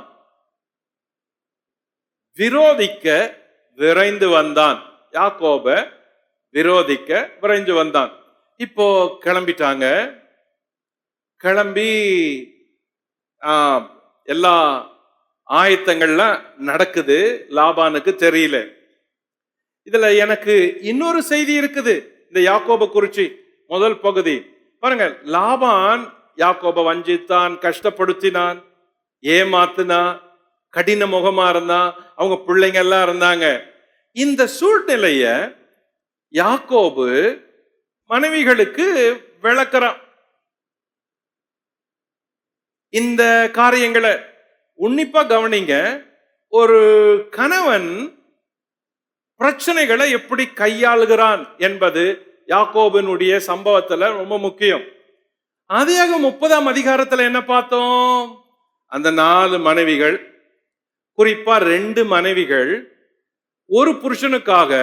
விரோதிக்க விரைந்து வந்தான். யாக்கோப விரோதிக்க விரைந்து வந்தான். இப்போ கிளம்பிட்டாங்க. கிளம்பி எல்லா ஆயத்தங்கள்லாம் நடக்குது. லாபானுக்கு தெரியல. இதுல எனக்கு இன்னொரு செய்தி இருக்குது இந்த யாக்கோப குறிச்சி முதல் பகுதி. பாருங்க, லாபான் யாக்கோப வஞ்சித்தான், கஷ்டப்படுத்தினான், ஏமாத்தினான், கடின முகமா இருந்தான், அவங்க பிள்ளைங்க எல்லாம் இருந்தாங்க. இந்த சூழ்நிலைய யாக்கோபு மனைவிகளுக்கு விளக்குறான். இந்த காரியங்களை உன்னிப்பா கவனிங்க. ஒரு கணவன் பிரச்சனைகளை எப்படி கையாளுகிறான் என்பது யாக்கோபினுடைய சம்பவத்துல ரொம்ப முக்கியம். ஆதியாகமம் 30ஆம் அதிகாரத்துல என்ன பார்த்தோம்? அந்த 4 மனைவிகள், குறிப்பா 2 மனைவிகள் ஒரு புருஷனுக்காக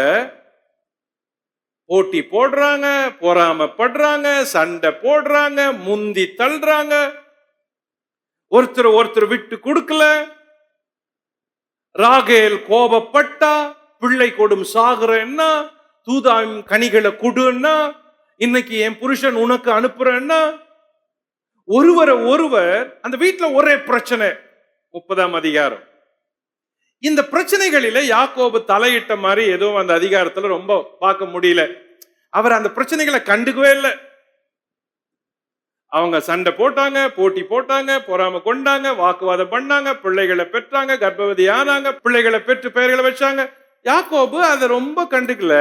போட்டி போடுறாங்க, பொறாமைப்படுறாங்க, சண்டை போடுறாங்க, முந்தி தள்ளுறாங்க, ஒருத்தர் விட்டு கொடுக்கல. ராகேல் கோபப்பட்டா, பிள்ளை கொடும் சாகுறேன்னா, தூதாம் கனிகளை கொடுன்னா, இன்னைக்கு என் புருஷன் உனக்கு அனுப்புறேன்னா, ஒருவர் அந்த வீட்டுல ஒரே பிரச்சனை. 30ஆம் அதிகாரம். இந்த பிரச்சனைகளில யாக்கோபு தலையிட்ட மாதிரி எதுவும் அந்த அதிகாரத்துல ரொம்ப பார்க்க முடியல. அவர் அந்த பிரச்சனைகளை கண்டுக்கவே இல்லை. அவங்க சண்டை போட்டாங்க, போட்டி போட்டாங்க, பொறாமை கொண்டாங்க, வாக்குவாதம் பண்ணாங்க, பிள்ளைகளை பெற்றாங்க, கர்ப்பவதி ஆனாங்க, பிள்ளைகளை பெற்று பெயர்களை வச்சாங்க. யாக்கோபு அதை ரொம்ப கண்டுக்கல.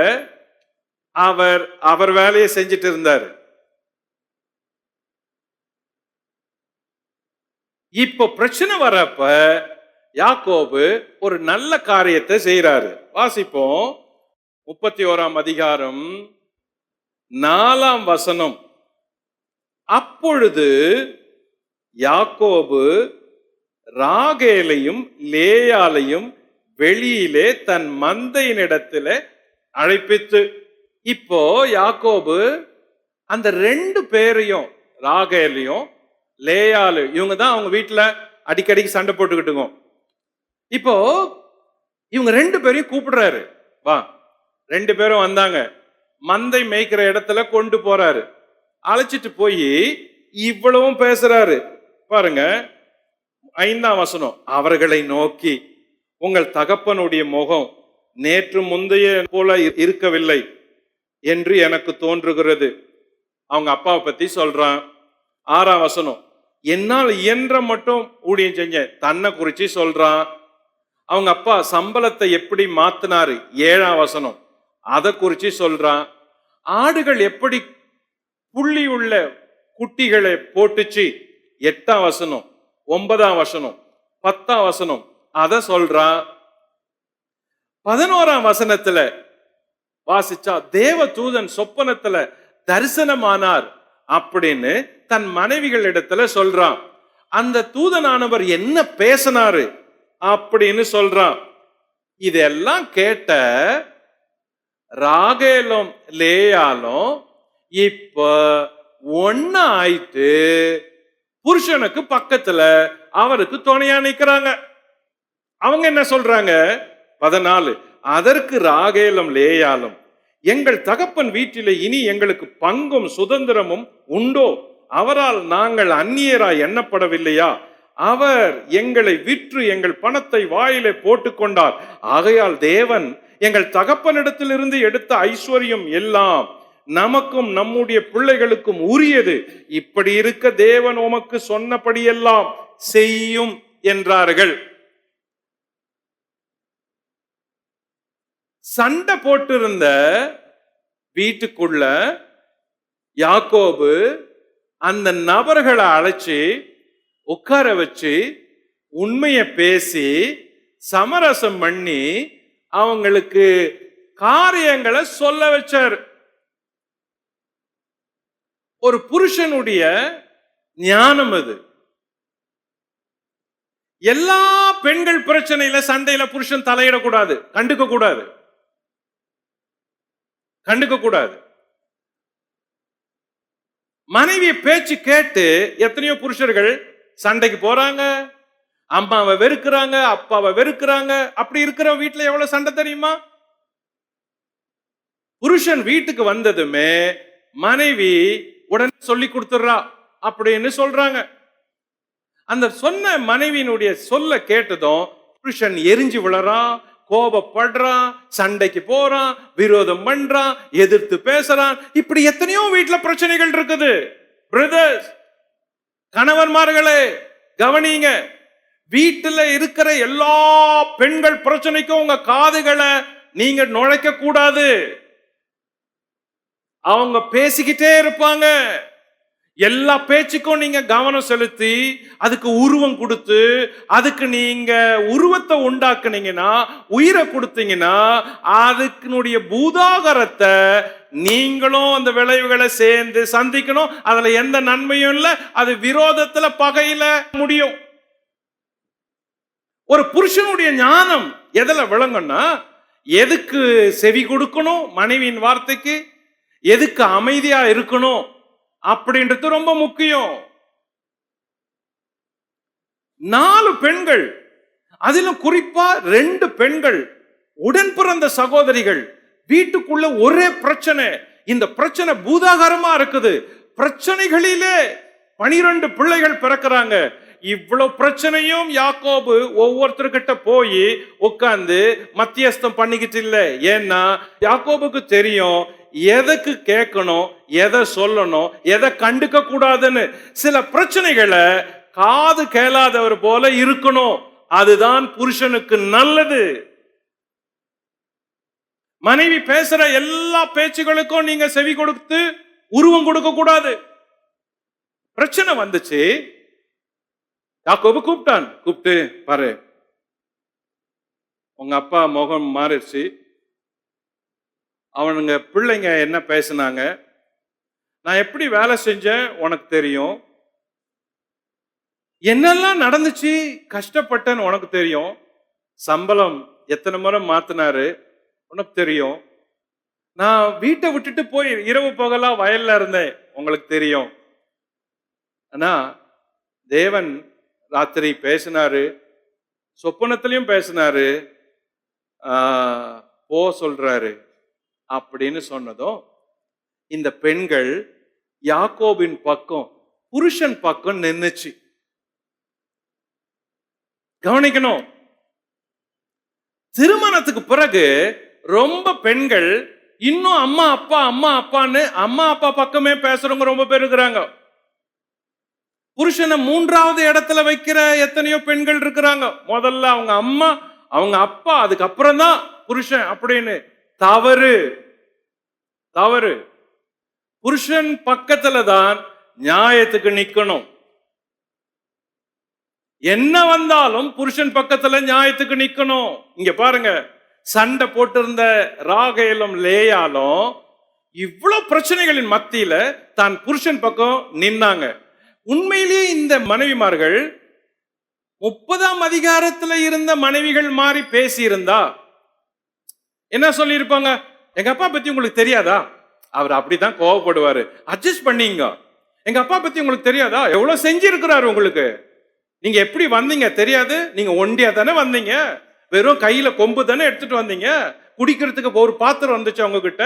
அவர் வேலையை செஞ்சிட்டு இருந்தாரு. இப்ப பிரச்சனை வரப்ப யாக்கோபு ஒரு நல்ல காரியத்தை செய்யறாரு. வாசிப்போம். 31ஆம் அதிகாரம் 4ஆம் வசனம். அப்பொழுது யாக்கோபு ராகேலையும் லேயாலையும் வெளியிலே தன் மந்தையினிடத்துல அழைப்பித்து. இப்போ யாக்கோபு அந்த 2 பேரையும், ராகேலையும் லேயாலு, இவங்க தான் அவங்க வீட்டுல அடிக்கடிக்கு சண்டை போட்டுக்கிட்டுங்க. இப்போ இவங்க 2 பேரையும் கூப்பிடுறாரு. வா, 2 பேரும் வந்தாங்க. மந்தை மேய்க்கிற இடத்துல கொண்டு போறாரு. அழைச்சிட்டு போய் இவ்வளவும் பேசுறாரு. பாருங்க 5ஆம் வசனம். அவர்களை நோக்கி, உங்கள் தகப்பனுடைய முகம் நேற்று முந்தைய போல இருக்கவில்லை என்று எனக்கு தோன்றுகிறது. அவங்க அப்பாவை பத்தி சொல்றான். 6ஆம் வசனம். என்னால் இயன்ற மட்டும் ஊழியம் செஞ்ச தன்னை குறிச்சு சொல்றான். அவங்க அப்பா சம்பளத்தை எப்படி மாத்தினாரு. 7ஆம் வசனம். அதை குறிச்சு சொல்றான். ஆடுகள் எப்படி புள்ளி உள்ள குட்டிகளை போட்டுச்சு. 8ஆம் வசனம், 9ஆம் வசனம், 10ஆம் வசனம் அதை சொல்றான். 11ஆம் வசனத்துல வாசிச்சா, தேவ தூதன் சொப்பனத்துல தரிசனமானார் அப்படின்னு தன் மனைவிகள் இடத்துல சொல்றான். அந்த தூதனானவர் என்ன பேசினாரு அப்படின்னு சொல்றான். இதெல்லாம் கேட்ட ராகேலும் லேயாலும் இப்ப ஒண்ணு ஆயிட்டு புருஷனுக்கு பக்கத்துல அவருக்கு துணையா நிக்கிறாங்க. அவங்க என்ன சொல்றாங்க? 14. அதற்கு ராகேலும் லேயாலும், எங்கள் தகப்பன் வீட்டிலே இனி எங்களுக்கு பங்கும் சுதந்திரமும் உண்டோ? அவரால் நாங்கள் அந்நியராய் எண்ணப்படவில்லையா? அவர் எங்களை விற்று எங்கள் பணத்தை வாயிலே போட்டுக்கொண்டார். ஆகையால் தேவன் எங்கள் தகப்பனிடத்திலிருந்து எடுத்த ஐஸ்வர்யம் எல்லாம் நமக்கும் நம்முடைய பிள்ளைகளுக்கும் உரியது. இப்படி இருக்க தேவன் உமக்கு சொன்னபடியெல்லாம் செய்யும் என்றார்கள். சண்டை போட்டிருந்த வீட்டுக்குள்ள யாக்கோபு அந்த நபர்களை அழைச்சி உட்கார வச்சு உண்மையை பேசி சமரசம் பண்ணி அவங்களுக்கு காரியங்களை சொல்ல வச்சார். ஒரு புருஷனுடைய ஞானம் அது. எல்லா பெண்கள் பிரச்சனையில சண்டையில புருஷன் தலையிடக்கூடாது, கண்டுக்க கூடாது. மனைவி பேச்சு கேட்டு எத்தனையோ புருஷர்கள் சண்டைக்கு போறாங்க, அம்மாவை வெறுக்கிறாங்க, அப்பாவை வெறுக்கிறாங்க. அப்படி இருக்கிற வீட்டுல எவ்வளவு சண்டை தெரியுமா? புருஷன் வீட்டுக்கு வந்ததுமே மனைவி உடனே சொல்லி கொடுத்துடுறா அப்படின்னு சொல்றாங்க. அந்த சொன்ன மனைவியினுடைய சொல்ல கேட்டதும் புருஷன் எரிஞ்சு விழறான், கோபப்படுறான், சண்டைக்கு போறான், விரோதம் பண்றான், எதிர்த்து பேசுறான். இப்படி எத்தனையோ வீட்டுல பிரச்சனைகள் இருக்குது. பிரதர்ஸ், கணவன்மார்களே கவனிங்க. வீட்டுல இருக்கிற எல்லா பெண்கள் பிரச்சனைக்கும் உங்க காதுகளை நீங்க நுழைக்க கூடாது. அவங்க பேசிக்கிட்டே இருப்பாங்க. எல்லா பேச்சுக்கும் நீங்க கவனம் செலுத்தி அதுக்கு உருவம் கொடுத்து அதுக்கு நீங்க உருவத்தை உண்டாக்குனீங்கன்னா, உயிரை கொடுத்தீங்கன்னா, அதுக்குனுடைய பூதாகரத்தை நீங்களும் அந்த விளைவுகளை சேர்ந்து சந்திக்கணும். அதுல எந்த நன்மையும் இல்ல. அது விரோதத்துல, பகையில முடியும். ஒரு புருஷனுடைய ஞானம் எதுல விளங்கும்னா, எதுக்கு செவி கொடுக்கணும் மனைவியின் வார்த்தைக்கு, எதுக்கு அமைதியா இருக்கணும் அப்படின்றது ரொம்ப முக்கியம். 4 பெண்கள், அதிலும் குறிப்பா 2 பெண்கள், உடன் பிறந்த சகோதரிகள், வீட்டுக்குள்ள ஒரே பிரச்சனை. இந்த பிரச்சனை பூதாகாரமா இருக்குது. பிரச்சனைகளிலே 12 பிள்ளைகள் பிறக்கிறாங்க. இவ்வளவு பிரச்சனையும் யாக்கோபு ஒவ்வொருத்தர்கிட்ட போய் உட்கார்ந்து மத்தியஸ்தம் பண்ணிக்கிட்டு இல்ல. ஏன்னா யாக்கோபுக்கு தெரியும் எதுக்கு கேட்கணும், எதை சொல்லணும், எதை கண்டுக்க கூடாதுன்னு. சில பிரச்சனைகளை காது கேளாதவர் போல இருக்கணும். அதுதான் புருஷனுக்கு நல்லது. மனைவி பேசுற எல்லா பேச்சுகளுக்கும் நீங்க செவி கொடுத்து உருவம் கொடுக்க கூடாது. பிரச்சனை வந்துச்சு, யாக்கோபு கூப்பிட்டான். கூப்பிட்டு, பாரு உங்க அப்பா முகம் மாறிடுச்சு, அவனுங்க பிள்ளைங்க என்ன பேசினாங்க, நான் எப்படி வேலை செஞ்சேன் உனக்கு தெரியும், என்னெல்லாம் நடந்துச்சு கஷ்டப்பட்டேன்னு உனக்கு தெரியும், சம்பளம் எத்தனை முறை மாத்தினாரு உனக்கு தெரியும், நான் வீட்டை விட்டுட்டு போய் இரவு பகலா வயல்ல இருந்தேன் உங்களுக்கு தெரியும். ஆனா தேவன் ராத்திரி பேசினாரு, சொப்பனத்திலையும் பேசினாரு, போ சொல்றாரு அப்படின்னு சொன்னதும் இந்த பெண்கள் யாக்கோபின் பக்கம், புருஷன் பக்கம் நின்னுச்சு. கவனிக்கணும், திருமணத்துக்கு பிறகு ரொம்ப பெண்கள் இன்னும் அம்மா அப்பா அம்மா அப்பான்னு அம்மா அப்பா பக்கமே பேசுறவங்க ரொம்ப பேர் இருக்கிறாங்க. புருஷனை 3வது இடத்துல வைக்கிற எத்தனையோ பெண்கள் இருக்கிறாங்க. முதல்ல அவங்க அம்மா, அவங்க அப்பா, அதுக்கப்புறம் தான் புருஷன் அப்படின்னு. தவறு, தவறு. புருஷன் பக்கத்துல தான் நியாயத்துக்கு நிக்கணும். என்ன வந்தாலும் புருஷன் பக்கத்துல நியாயத்துக்கு நிக்கணும். இங்க பாருங்க, சண்டை போட்டிருந்த ராகேலும் லேயாலும் இவ்வளவு பிரச்சனைகளின் மத்தியில தான் புருஷன் பக்கம் நின்னாங்க. உண்மையிலேயே இந்த மனைவிமார்கள் 30ஆம் அதிகாரத்துல இருந்த மனைவிகள் மாதிரி பேசி இருந்தா என்ன சொல்லி இருப்பாங்க? எங்க அப்பா பத்தி உங்களுக்கு தெரியாதா, அவர் அப்படித்தான் கோவப்படுவாரு, அட்ஜஸ்ட் பண்ணீங்க. எங்க அப்பா பத்தி உங்களுக்கு தெரியாதா, எவ்வளவு செஞ்சிருக்கிறாரு உங்களுக்கு, நீங்க எப்படி வந்தீங்க தெரியாது, நீங்க ஒண்டியா தானே வந்தீங்க, வெறும் கையில கொம்பு தானே எடுத்துட்டு வந்தீங்க, குடிக்கிறதுக்கு ஒரு பாத்திரம் வந்துச்சு உங்ககிட்ட,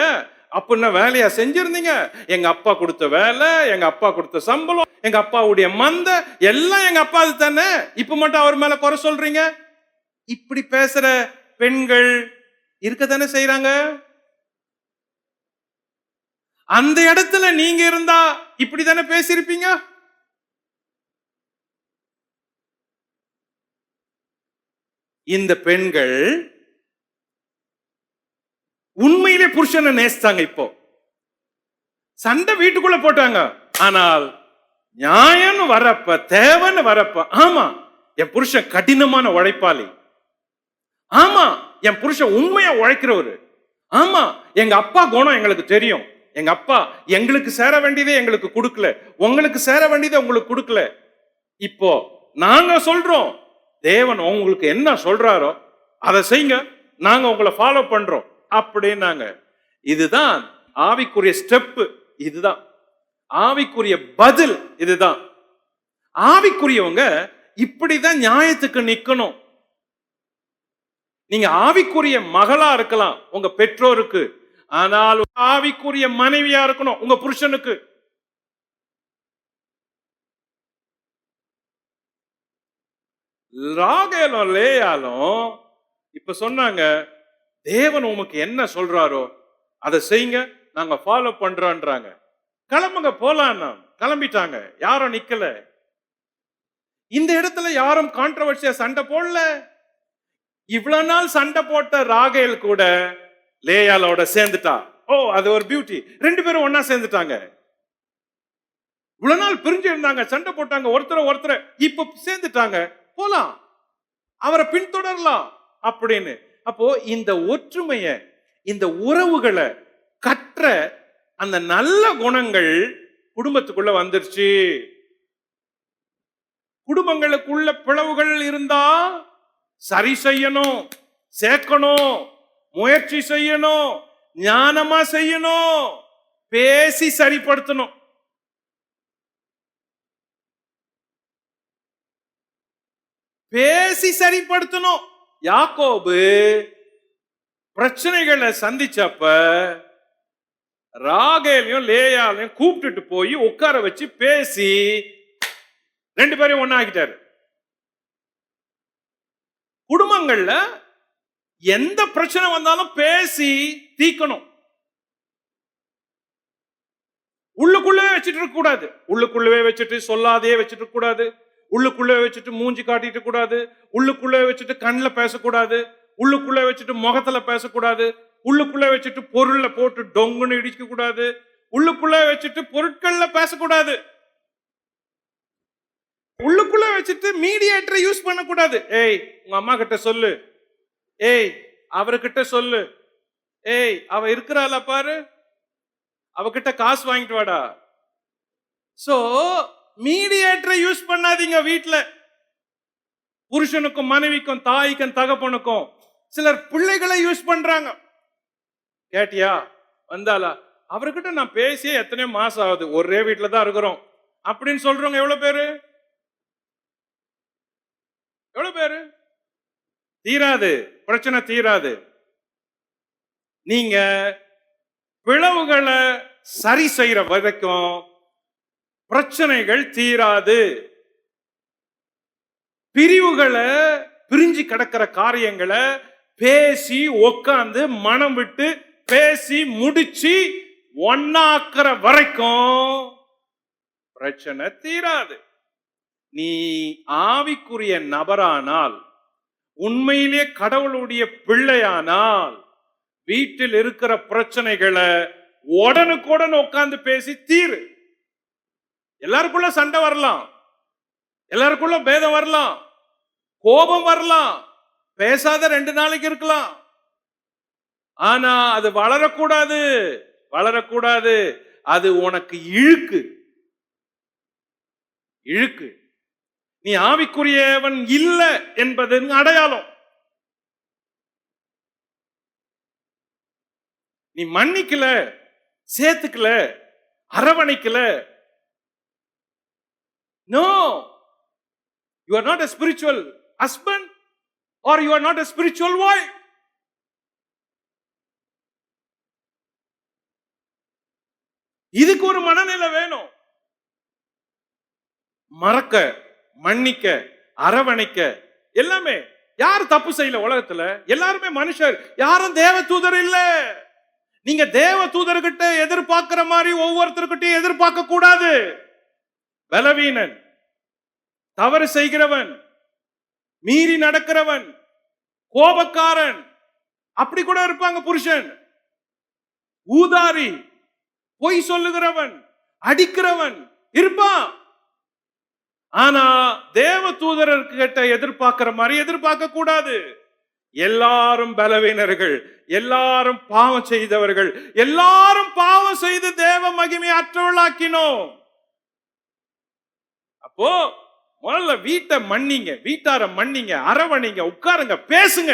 அப்படின்னா வேலையா செஞ்சிருந்தீங்க. எங்க அப்பா கொடுத்த வேலை, எங்க அப்பா கொடுத்த சம்பளம், எங்க அப்பாவுடைய மந்த எல்லாம் எங்க அப்பா தானே, இப்ப மட்டும் அவர் மேல குறை சொல்றீங்க. இப்படி பேசுற பெண்கள் இருக்கத்தானே செய்யறாங்க. அந்த இடத்துல நீங்க இருந்தா இப்படித்தானே பேசியிருப்பீங்க. இந்த பெண்கள் உண்மையிலே புருஷனை நேசித்தாங்க. இப்போ சண்டை வீட்டுக்குள்ள போட்டாங்க, ஆனால் நியாயம்னு வரப்ப, தேவைன்னு வரப்ப, ஆமா என் புருஷன் கடினமான உழைப்பாளி, ஆமா என் புருஷன் உண்மையா உழைக்கிறவரு, ஆமா எங்க அப்பா குணம் எங்களுக்கு தெரியும், எங்க அப்பா எங்களுக்கு சேர வேண்டியதே எங்களுக்கு கொடுக்கல, உங்களுக்கு சேர வேண்டியதே உங்களுக்கு கொடுக்கல, இப்போ நாங்க சொல்றோம் தேவன் உங்களுக்கு என்ன சொல்றாரோ அதை செய்யுங்க, நாங்க உங்களை ஃபாலோ பண்றோம் அப்படின்னாங்க. இதுதான் ஆவிக்குரிய ஸ்டெப், இதுதான் ஆவிக்குரிய பதில், இதுதான். ஆவிக்குரியவங்க இப்படிதான் நியாயத்துக்கு நிக்கணும். நீங்க ஆவிக்குரிய மகளா இருக்கலாம் உங்க பெற்றோருக்கு, ஆனால் ஆவிக்குரிய மனைவியா இருக்கணும் உங்க புருஷனுக்கு. ராகேலும் லேயாலும் இப்ப சொன்னாங்க, தேவன் உமக்கு என்ன சொல்றாரோ அதை செய்யுங்க, நாங்க ஃபாலோ பண்றோம்ன்றாங்க. கிளம்புங்க போலாம், கிளம்பிட்டாங்க, யாரும் நிக்கல. இந்த இடத்துல யாரும் கான்ட்ரோவர்சியா சண்டை போடல. இவ்வளவு நாள் சண்டை போட்ட ராகேல் கூட லேயாலோட சேர்ந்துட்டா. ஓ, அது ஒரு பியூட்டி, 2 பேரும் ஒன்னா சேர்ந்துட்டாங்க. இவ்வளவு நாள் பிரிஞ்சு இருந்தாங்க, சண்டை போட்டாங்க, ஒருத்தரை இப்ப சேர்ந்துட்டாங்க, போலாம், அவரை பின்தொடரலாம் அப்படின்னு. அப்போ இந்த ஒற்றுமைய, இந்த உறவுகளை கற்ற அந்த நல்ல குணங்கள் குடும்பத்துக்குள்ள வந்துருச்சு. குடும்பங்களுக்குள்ள பிளவுகள் இருந்தா சரி செய்யணும், சேர்க்கணும், முயற்சி செய்யணும், ஞானமா செய்யணும், பேசி சரிப்படுத்தணும். பேசி சரிப்படுத்தணும். யாக்கோபு பிரச்சனைகளை சந்திச்சப்ப ராகேலையும் லேயாலையும் கூப்பிட்டுட்டு போய் உட்கார வச்சு பேசி 2 பேரையும் ஒண்ணாக்கிட்டாரு. குடும்பங்கள்ல எந்த பிரச்சனை வந்தாலும் பேசி தீக்கணும். உள்ளுக்குள்ளவே வச்சுட்டு இருக்க கூடாது. உள்ளுக்குள்ளவே வச்சுட்டு சொல்லாதே வச்சுட்டு இருக்க கூடாது. உள்ளுக்குள்ளே வச்சுட்டு மூஞ்சி காட்டிட்டு கூடாது. உள்ளுக்குள்ளே வச்சுட்டு கண்ணில் பேசக்கூடாது. உள்ளுக்குள்ளே வச்சுட்டு முகத்துல பேசக்கூடாது. உள்ளுக்குள்ளே வச்சுட்டு பொருள்ல போட்டு டொங்குன்னு இடிக்க கூடாது. உள்ளுக்குள்ளே வச்சுட்டு பொருட்கள்ல பேசக்கூடாது. உள்ளுக்குள்ள வச்சுட்டு மீடியேட்டரை யூஸ் பண்ணக்கூடாது. ஏய், உங்க அம்மா கிட்ட சொல்லு, ஏய் அவர்கிட்ட சொல்லு, ஏய் அவ இருக்கிறாள பாரு, அவகிட்ட காசு வாங்கிட்டு வாடா. சோ மீடியேட்டரை யூஸ் பண்ணாதீங்க வீட்டுல. புருஷனுக்கும் மனைவிக்கும் தாய்க்கும் தகப்பனுக்கும். சிலர் பிள்ளைகளை யூஸ் பண்றாங்க. கேட்டியா வந்தாலா, அவர்கிட்ட நான் பேசியே எத்தனையோ மாசம் ஆகுது, ஒரே வீட்டுல தான் இருக்கிறோம் அப்படின்னு சொல்றவங்க எவ்வளவு பேரு? எவ்வளவு பேரு? தீராது, பிரச்சனை தீராது. நீங்க பிளவுகளை சரி செய்யற வரைக்கும் பிரச்சனைகள் தீராது. பிரிவுகளை, பிரிஞ்சு கிடக்கிற காரியங்களை பேசி உட்கார்ந்து மனம் விட்டு பேசி முடிச்சு ஒன்னாக்குற வரைக்கும் பிரச்சனை தீராது. நீ ஆவிக்குரிய நபரானால், உண்மையிலே கடவுளுடைய பிள்ளையானால், வீட்டில் இருக்கிற பிரச்சனைகளை உடனுக்குடன் உட்கார்ந்து பேசி தீரு. எல்லாருக்குள்ள சண்டை வரலாம், எல்லாருக்குள்ள பேதம் வரலாம், கோபம் வரலாம், பேசாத 2 நாளைக்கு இருக்கலாம். ஆனா அது வளரக்கூடாது, வளரக்கூடாது. அது உனக்கு இழுக்கு, இழுக்கு. நீ ஆவிக்குரியவன் இல்ல என்பது அடையாளம். நீ மன்னிக்கல, சேர்த்துக்கல, அரவணைக்கல. No, you are not a spiritual husband or you are not a spiritual wife. இதுக்கு ஒரு மனநிலை வேணும். மறக்க, மன்னிக்க, அரவணைக்க, எல்லாமே. யார் தப்பு செய்யல உலகத்துல? எல்லாருமே மனுஷர், யாரும் தேவ தூதர் இல்ல. நீங்க தேவ தூதர்கிட்ட எதிர்பார்க்கிற மாதிரி ஒவ்வொருத்தருக்கிட்டையும் எதிர்பார்க்க கூடாது. பலவீனன், தவறு செய்கிறவன், மீறி நடக்கிறவன், கோபக்காரன், அப்படி கூட இருப்பாங்க புருஷன். ஊதாரி, பொய் சொல்லுகிறவன், அடிக்கிறவன் இருப்பான். ஆனா தேவ தூதர்கிட்ட எதிர்பார்க்கிற மாதிரி எதிர்பார்க்க கூடாது. எல்லாரும் பலவீனர்கள், எல்லாரும் பாவம் செய்தவர்கள், எல்லாரும் பாவம் செய்து தேவ மகிமை அற்றவளாக்கினோம். அப்போ முதல்ல வீட்டை மன்னிங்க, வீட்டார மன்னிங்க, அரவணைங்க, உட்காருங்க, பேசுங்க,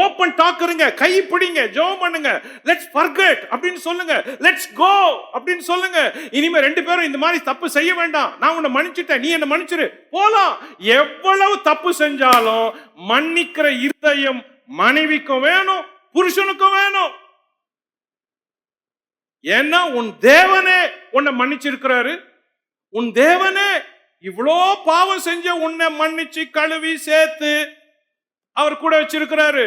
ஓபன் டாக்குங்க, கை பிடிங்க, ஜெபம் பண்ணுங்க. லெட்ஸ் ஃபர்கெட் அப்படின்னு சொல்லுங்க, லெட்ஸ் கோ அப்படின்னு சொல்லுங்க. இனிமே 2 பேரும் இந்த மாதிரி தப்பு செய்ய வேண்டாம், நான் உன்னை மன்னிச்சிட்டேன், நீ என்ன மன்னிச்சிரு, போலாம். எவ்வளவு தப்பு செஞ்சாலும் மன்னிக்கிற இருதயம் மனைவிக்கும் வேணும், புருஷனுக்கும் வேணும். ஏன்னா உன் தேவனே உன்னை மன்னிச்சிருக்கிறாரு. உன் தேவனே இவ்வளோ பாவம் செஞ்ச உன்னை மன்னிச்சு கழுவி சேர்த்து அவர் கூட வச்சிருக்கிறாரு.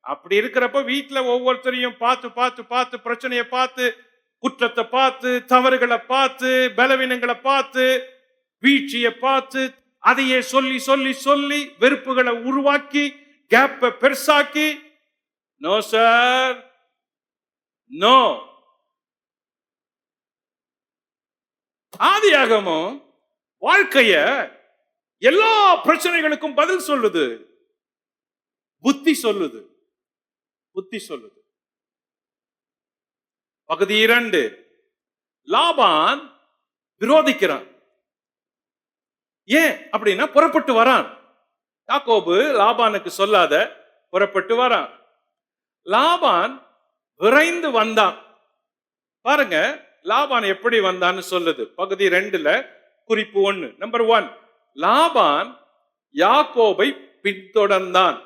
அப்படி இருக்கிறப்ப வீட்டுல ஒவ்வொருத்தரையும் பார்த்து பார்த்து பார்த்து, பிரச்சனையை பார்த்து, குற்றத்தை பார்த்து, தவறுகளை பார்த்து, பலவீனங்களை பார்த்து, வீழ்ச்சியை பார்த்து, அதையே சொல்லி சொல்லி சொல்லி வெறுப்புகளை உருவாக்கி கேப்பை பெருசாக்கி, நோ சார், நோ. ஆதியாகமம் வாழ்க்கைய எல்லா பிரச்சனைகளுக்கும் பதில் சொல்லுது. புத்தி சொல்லுது. புத்தி சொல்லுது. பகுதி 2, லாபான் விரோதிக்கிறான். ஏன் அப்படின்னா புறப்பட்டு வரான். யாக்கோபு லாபானுக்கு சொல்லாத புறப்பட்டு வரான். லாபான் விரைந்து வந்தான். பாருங்க லாபான் எப்படி வந்தான்னு சொல்லுது. பகுதி 2ல குறிப்பு 1. நம்பர் 1, லாபான் யாக்கோபை பின்தொடர்ந்தான்.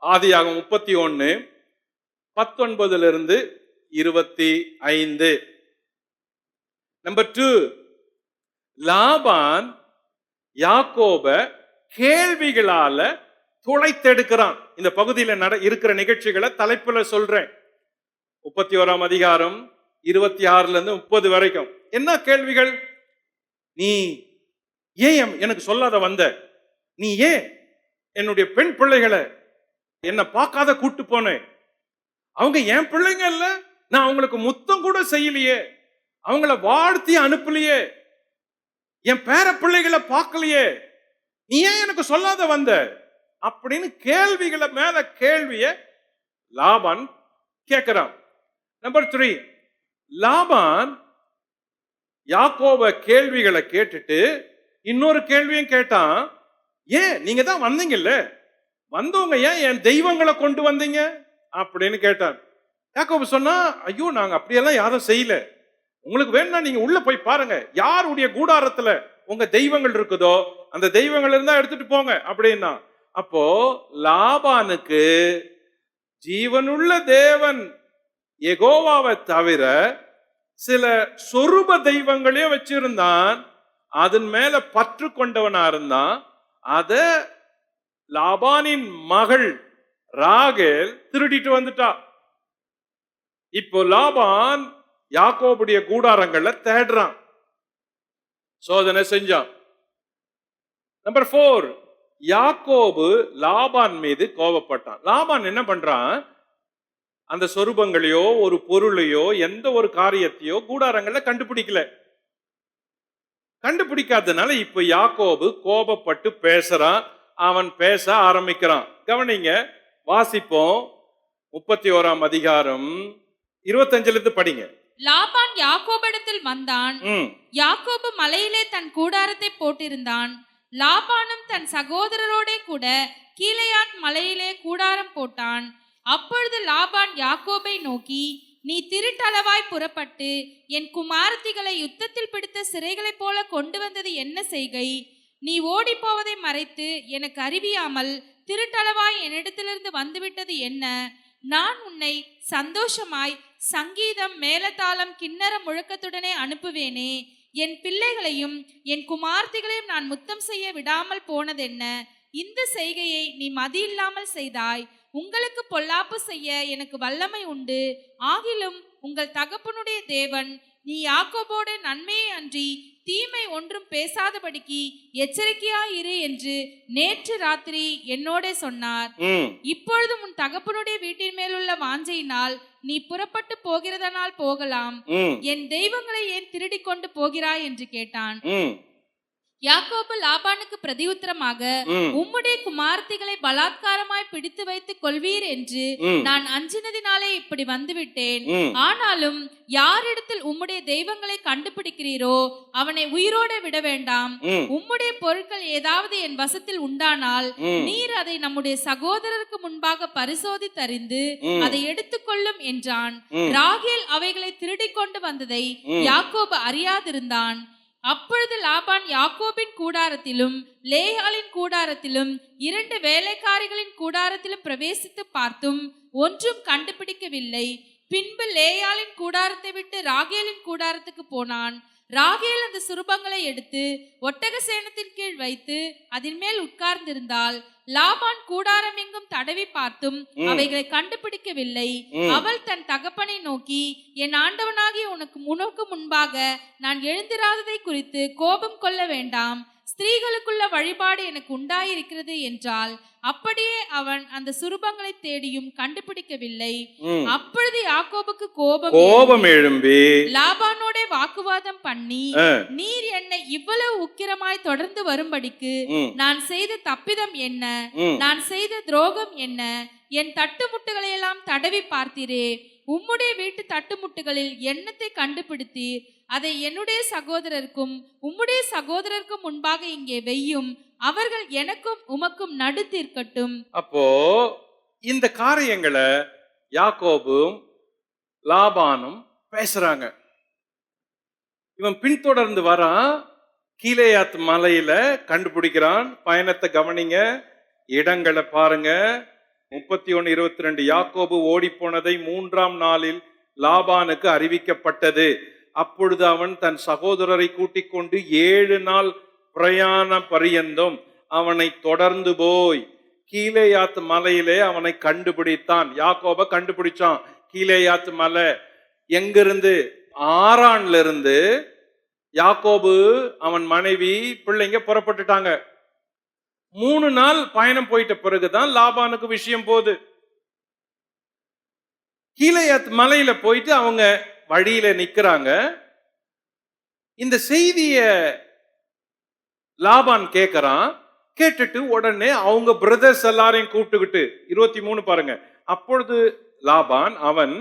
ஆதியாகமம் 31:19-25. நம்பர் 2, லாபான் யாக்கோப கேள்விகளால துளைத்தெடுக்கிறான். இந்த பகுதியில் இருக்கிற நிகழ்ச்சிகளை தலைப்புல சொல்றேன். 31:26-30 வரைக்கும் என்ன கேள்விகள்? நீ ஏன் எனக்கு சொல்லாத வந்த? நீ ஏன் என்னுடைய பெண் பிள்ளைகளை என்ன பார்க்காத கூட்டு போனேன்? அவங்க என் பிள்ளைங்க இல்ல, நான் அவங்களுக்கு முத்தம் கூட செய்யலையே, அவங்கள வாழ்த்தி அனுப்பலையே, என் பேர பிள்ளைகளை பார்க்கலையே, நீ ஏன் எனக்கு சொல்லாத வந்த அப்படின்னு கேள்விகளை மேல கேள்விய லாபான் கேட்கிறான். நம்பர் 3, லாபான் யாக்கோப கேள்விகளை கேட்டுட்டு இன்னொரு கேள்வியும் கேட்டான். ஏன் நீங்க தான் வந்தீங்கல்ல, வந்தவங்க ஏன் என் தெய்வங்களை கொண்டு வந்தீங்க அப்படின்னு கேட்டான். யாக்கோபு சொன்னா, ஐயோ நாங்க அப்படியெல்லாம் யாரும் செய்யல, உங்களுக்கு வேணும்னா நீங்க உள்ள போய் பாருங்க, யாருடைய கூடாரத்துல உங்க தெய்வங்கள் இருக்குதோ அந்த தெய்வங்கள் இருந்தா எடுத்துட்டு போங்க அப்படின்னா. அப்போ லாபானுக்கு ஜீவனுள்ள தேவன் யெகோவாவை தவிர சில சொரூப தெய்வங்களையும் வச்சிருந்தான். அதன் மேல பற்று கொண்டவனா இருந்தான். அத லாபானின் மகள் ராகேல் திருடிட்டு வந்துட்டா. இப்போ லாபான் யாக்கோபுடைய கூடாரங்கள்ல தேடுறான், சோதனை செஞ்சான். நம்பர் 4, யாக்கோபு லாபான் மீது கோபப்பட்டான். லாபான் என்ன பண்றான்? அந்த சொரூபங்களையோ ஒரு பொருளையோ எந்த ஒரு காரியத்தையோ கூடாரங்கள்ல கண்டுபிடிக்காதனால இப்ப யாக்கோபு கோபப்பட்டு பேசுறான். அவன் பேச ஆரம்பிக்கிறான். கவனிங்க, வாசிப்போம். 31:25 படிங்க. லாபான் யாக்கோபிடத்தில் வந்தான். யாக்கோபு மலையிலே தன் கூடாரத்தை போட்டிருந்தான். லாபானும் தன் சகோதரரோடே கூட கீலேயாத் மலையிலே கூடாரம் போட்டான். அப்பொழுது லாபான் யாக்கோபை நோக்கி, நீ திருட்டளவாய் புறப்பட்டு என் குமாரத்திகளை யுத்தத்தில் பிடித்த சிறைகளைப் போல கொண்டு வந்தது என்ன செய்கை? நீ ஓடி போவதை மறைத்து எனக்கு அறிவியாமல் திருட்டளவாய் என்னிடத்திலிருந்து வந்துவிட்டது என்ன? நான் உன்னை சந்தோஷமாய் சங்கீதம் மேலதாளம் கிண்ணற முழக்கத்துடனே அனுப்புவேனே. என் பிள்ளைகளையும் என் குமார்த்திகளையும் நான் முத்தம் செய்ய விடாமல் போனதென்ன? இந்த செய்கையை நீ மதியில்லாமல் செய்தாய். உங்களுக்கு பொல்லாப்பு செய்ய எனக்கு வல்லமை உண்டு. ஆகிலும் உங்கள் தகப்பனுடைய தேவன் நீ யாக்கோபோடு நன்மையை அன்றி தீமை ஒன்றும் பேசாதபடிக்கு எச்சரிக்கையாயிரு என்று நேற்று ராத்திரி என்னோட சொன்னார். இப்பொழுது உன் தகப்பனுடைய வீட்டின் மேலுள்ள வாஞ்சையினால் நீ புறப்பட்டு போகிறதனால் போகலாம். என் தெய்வங்களை ஏன் திருடி கொண்டு போகிறாய் என்று கேட்டான். யாக்கோபு லாபானுக்கு பிரதியுத்தரமாக, உம்முடைய குமார்த்திகளை பலாத்காரமாய் பிடித்து வைத்துக் கொள்வீர் என்று நான் அஞ்சினதினாலே இப்படி வந்துவிட்டேன். ஆனாலும் யாரிடத்தில் உம்முடைய தெய்வங்களை கண்டுபிடிக்கிறீரோ அவனை உயிரோடு விட வேண்டாம். உம்முடைய பொருட்கள் ஏதாவது என் வசத்தில் உண்டானால் நீர் அதை நம்முடைய சகோதரருக்கு முன்பாக பரிசோதித்தறிந்து அதை எடுத்துக்கொள்ளும் என்றான். ராகேல் அவைகளை திருடிக் கொண்டு வந்ததை யாக்கோபு அறியாதிருந்தான். அப்பொழுது லாபான் யாக்கோபின் கூடாரத்திலும் லேயாளின் கூடாரத்திலும் 2 வேலைக்காரிகளின் கூடாரத்திலும் பிரவேசித்து பார்த்தும் ஒன்றும் கண்டுபிடிக்கவில்லை. பின்பு லேயாளின் கூடாரத்தை விட்டு ராகேலின் கூடாரத்துக்கு போனான். ராகேல் அந்த சுரூபங்களை எடுத்து ஒட்டக சேணத்தின் கீழ் வைத்து அதன் மேல் உட்கார்ந்திருந்தாள். லாபான் கூடாரம் எங்கும் தடவி பார்த்தும் அவைகளை கண்டுபிடிக்கவில்லை. அவள் தன் தகப்பனை நோக்கி, என் ஆண்டவனாகிய உனக்கு முன்பாக நான் எழுந்திராததை குறித்து கோபம் கொள்ள வேண்டாம். ஸ்திரீகளுக்குள்ள வழிபாடு எனக்கு உண்டாயிருக்கிறது என்றால் அப்படியே அவன் அந்த சுரூபங்களை தேடியும் கண்டுபிடிக்கவில்லை. அப்பொழுது யாக்கோபுக்கு கோபம் எழும்பி லாபானோட வாக்குவாதம் பண்ணி, நீர் என்னை இவ்வளவு உக்கிரமாய் தொடர்ந்து வரும்படிக்கு நான் செய்த தப்பிதம் என்ன, நான் செய்த துரோகம் என்ன, என் தட்டுமுட்டுகளை எல்லாம் தடவி பார்த்தீரே, உம்முடைய வீட்டு தட்டுமுட்டுகளில் எண்ணத்தை கண்டுபிடித்தீர், அதை என்னுடைய சகோதரருக்கும் உம்முடைய சகோதரருக்கும் முன்பாக இங்கே வெய்யும், அவர்கள் எனக்கும் உமக்கும் நடு தீர்க்கட்டும். அப்போ இந்த காரியங்களை யாக்கோபும் லாபானும் பேசுறாங்க. இவன் பின்தொடர்ந்து வரான், கீலேயாத் மலையில கண்டுபிடிக்கிறான். பயணத்தை கவனிங்க, இடங்களை பாருங்க. 31:22 யாக்கோபு ஓடி போனதை 3ஆம் நாளில் லாபானுக்கு அறிவிக்கப்பட்டது. அப்பொழுது அவன் தன் சகோதரரை கூட்டிக் கொண்டு 7 நாள் பிரயாண பரியந்தம் அவனை தொடர்ந்து போய் கீலேயாத் மலையிலே அவனை கண்டுபிடித்தான். யாக்கோப கண்டுபிடிச்சான். கீலேயாத் மலை எங்கிருந்து? ஆரான்ல இருந்து யாக்கோபு அவன் மனைவி பிள்ளைங்க புறப்பட்டுட்டாங்க. 3 நாள் பயணம் போயிட்ட பிறகுதான் லாபானுக்கு விஷயம் போகுது. கீலேயாத் மலையில போயிட்டு அவங்க வழியில நிக்கிறாங்க. இந்த செய்திய லாபான் கேட்கிறான். கேட்டுட்டு உடனே அவங்க பிரதர்ஸ் எல்லாரையும் கூப்பிட்டுக்கிட்டு 23 பாருங்க. அப்பொழுது லாபான் அவன்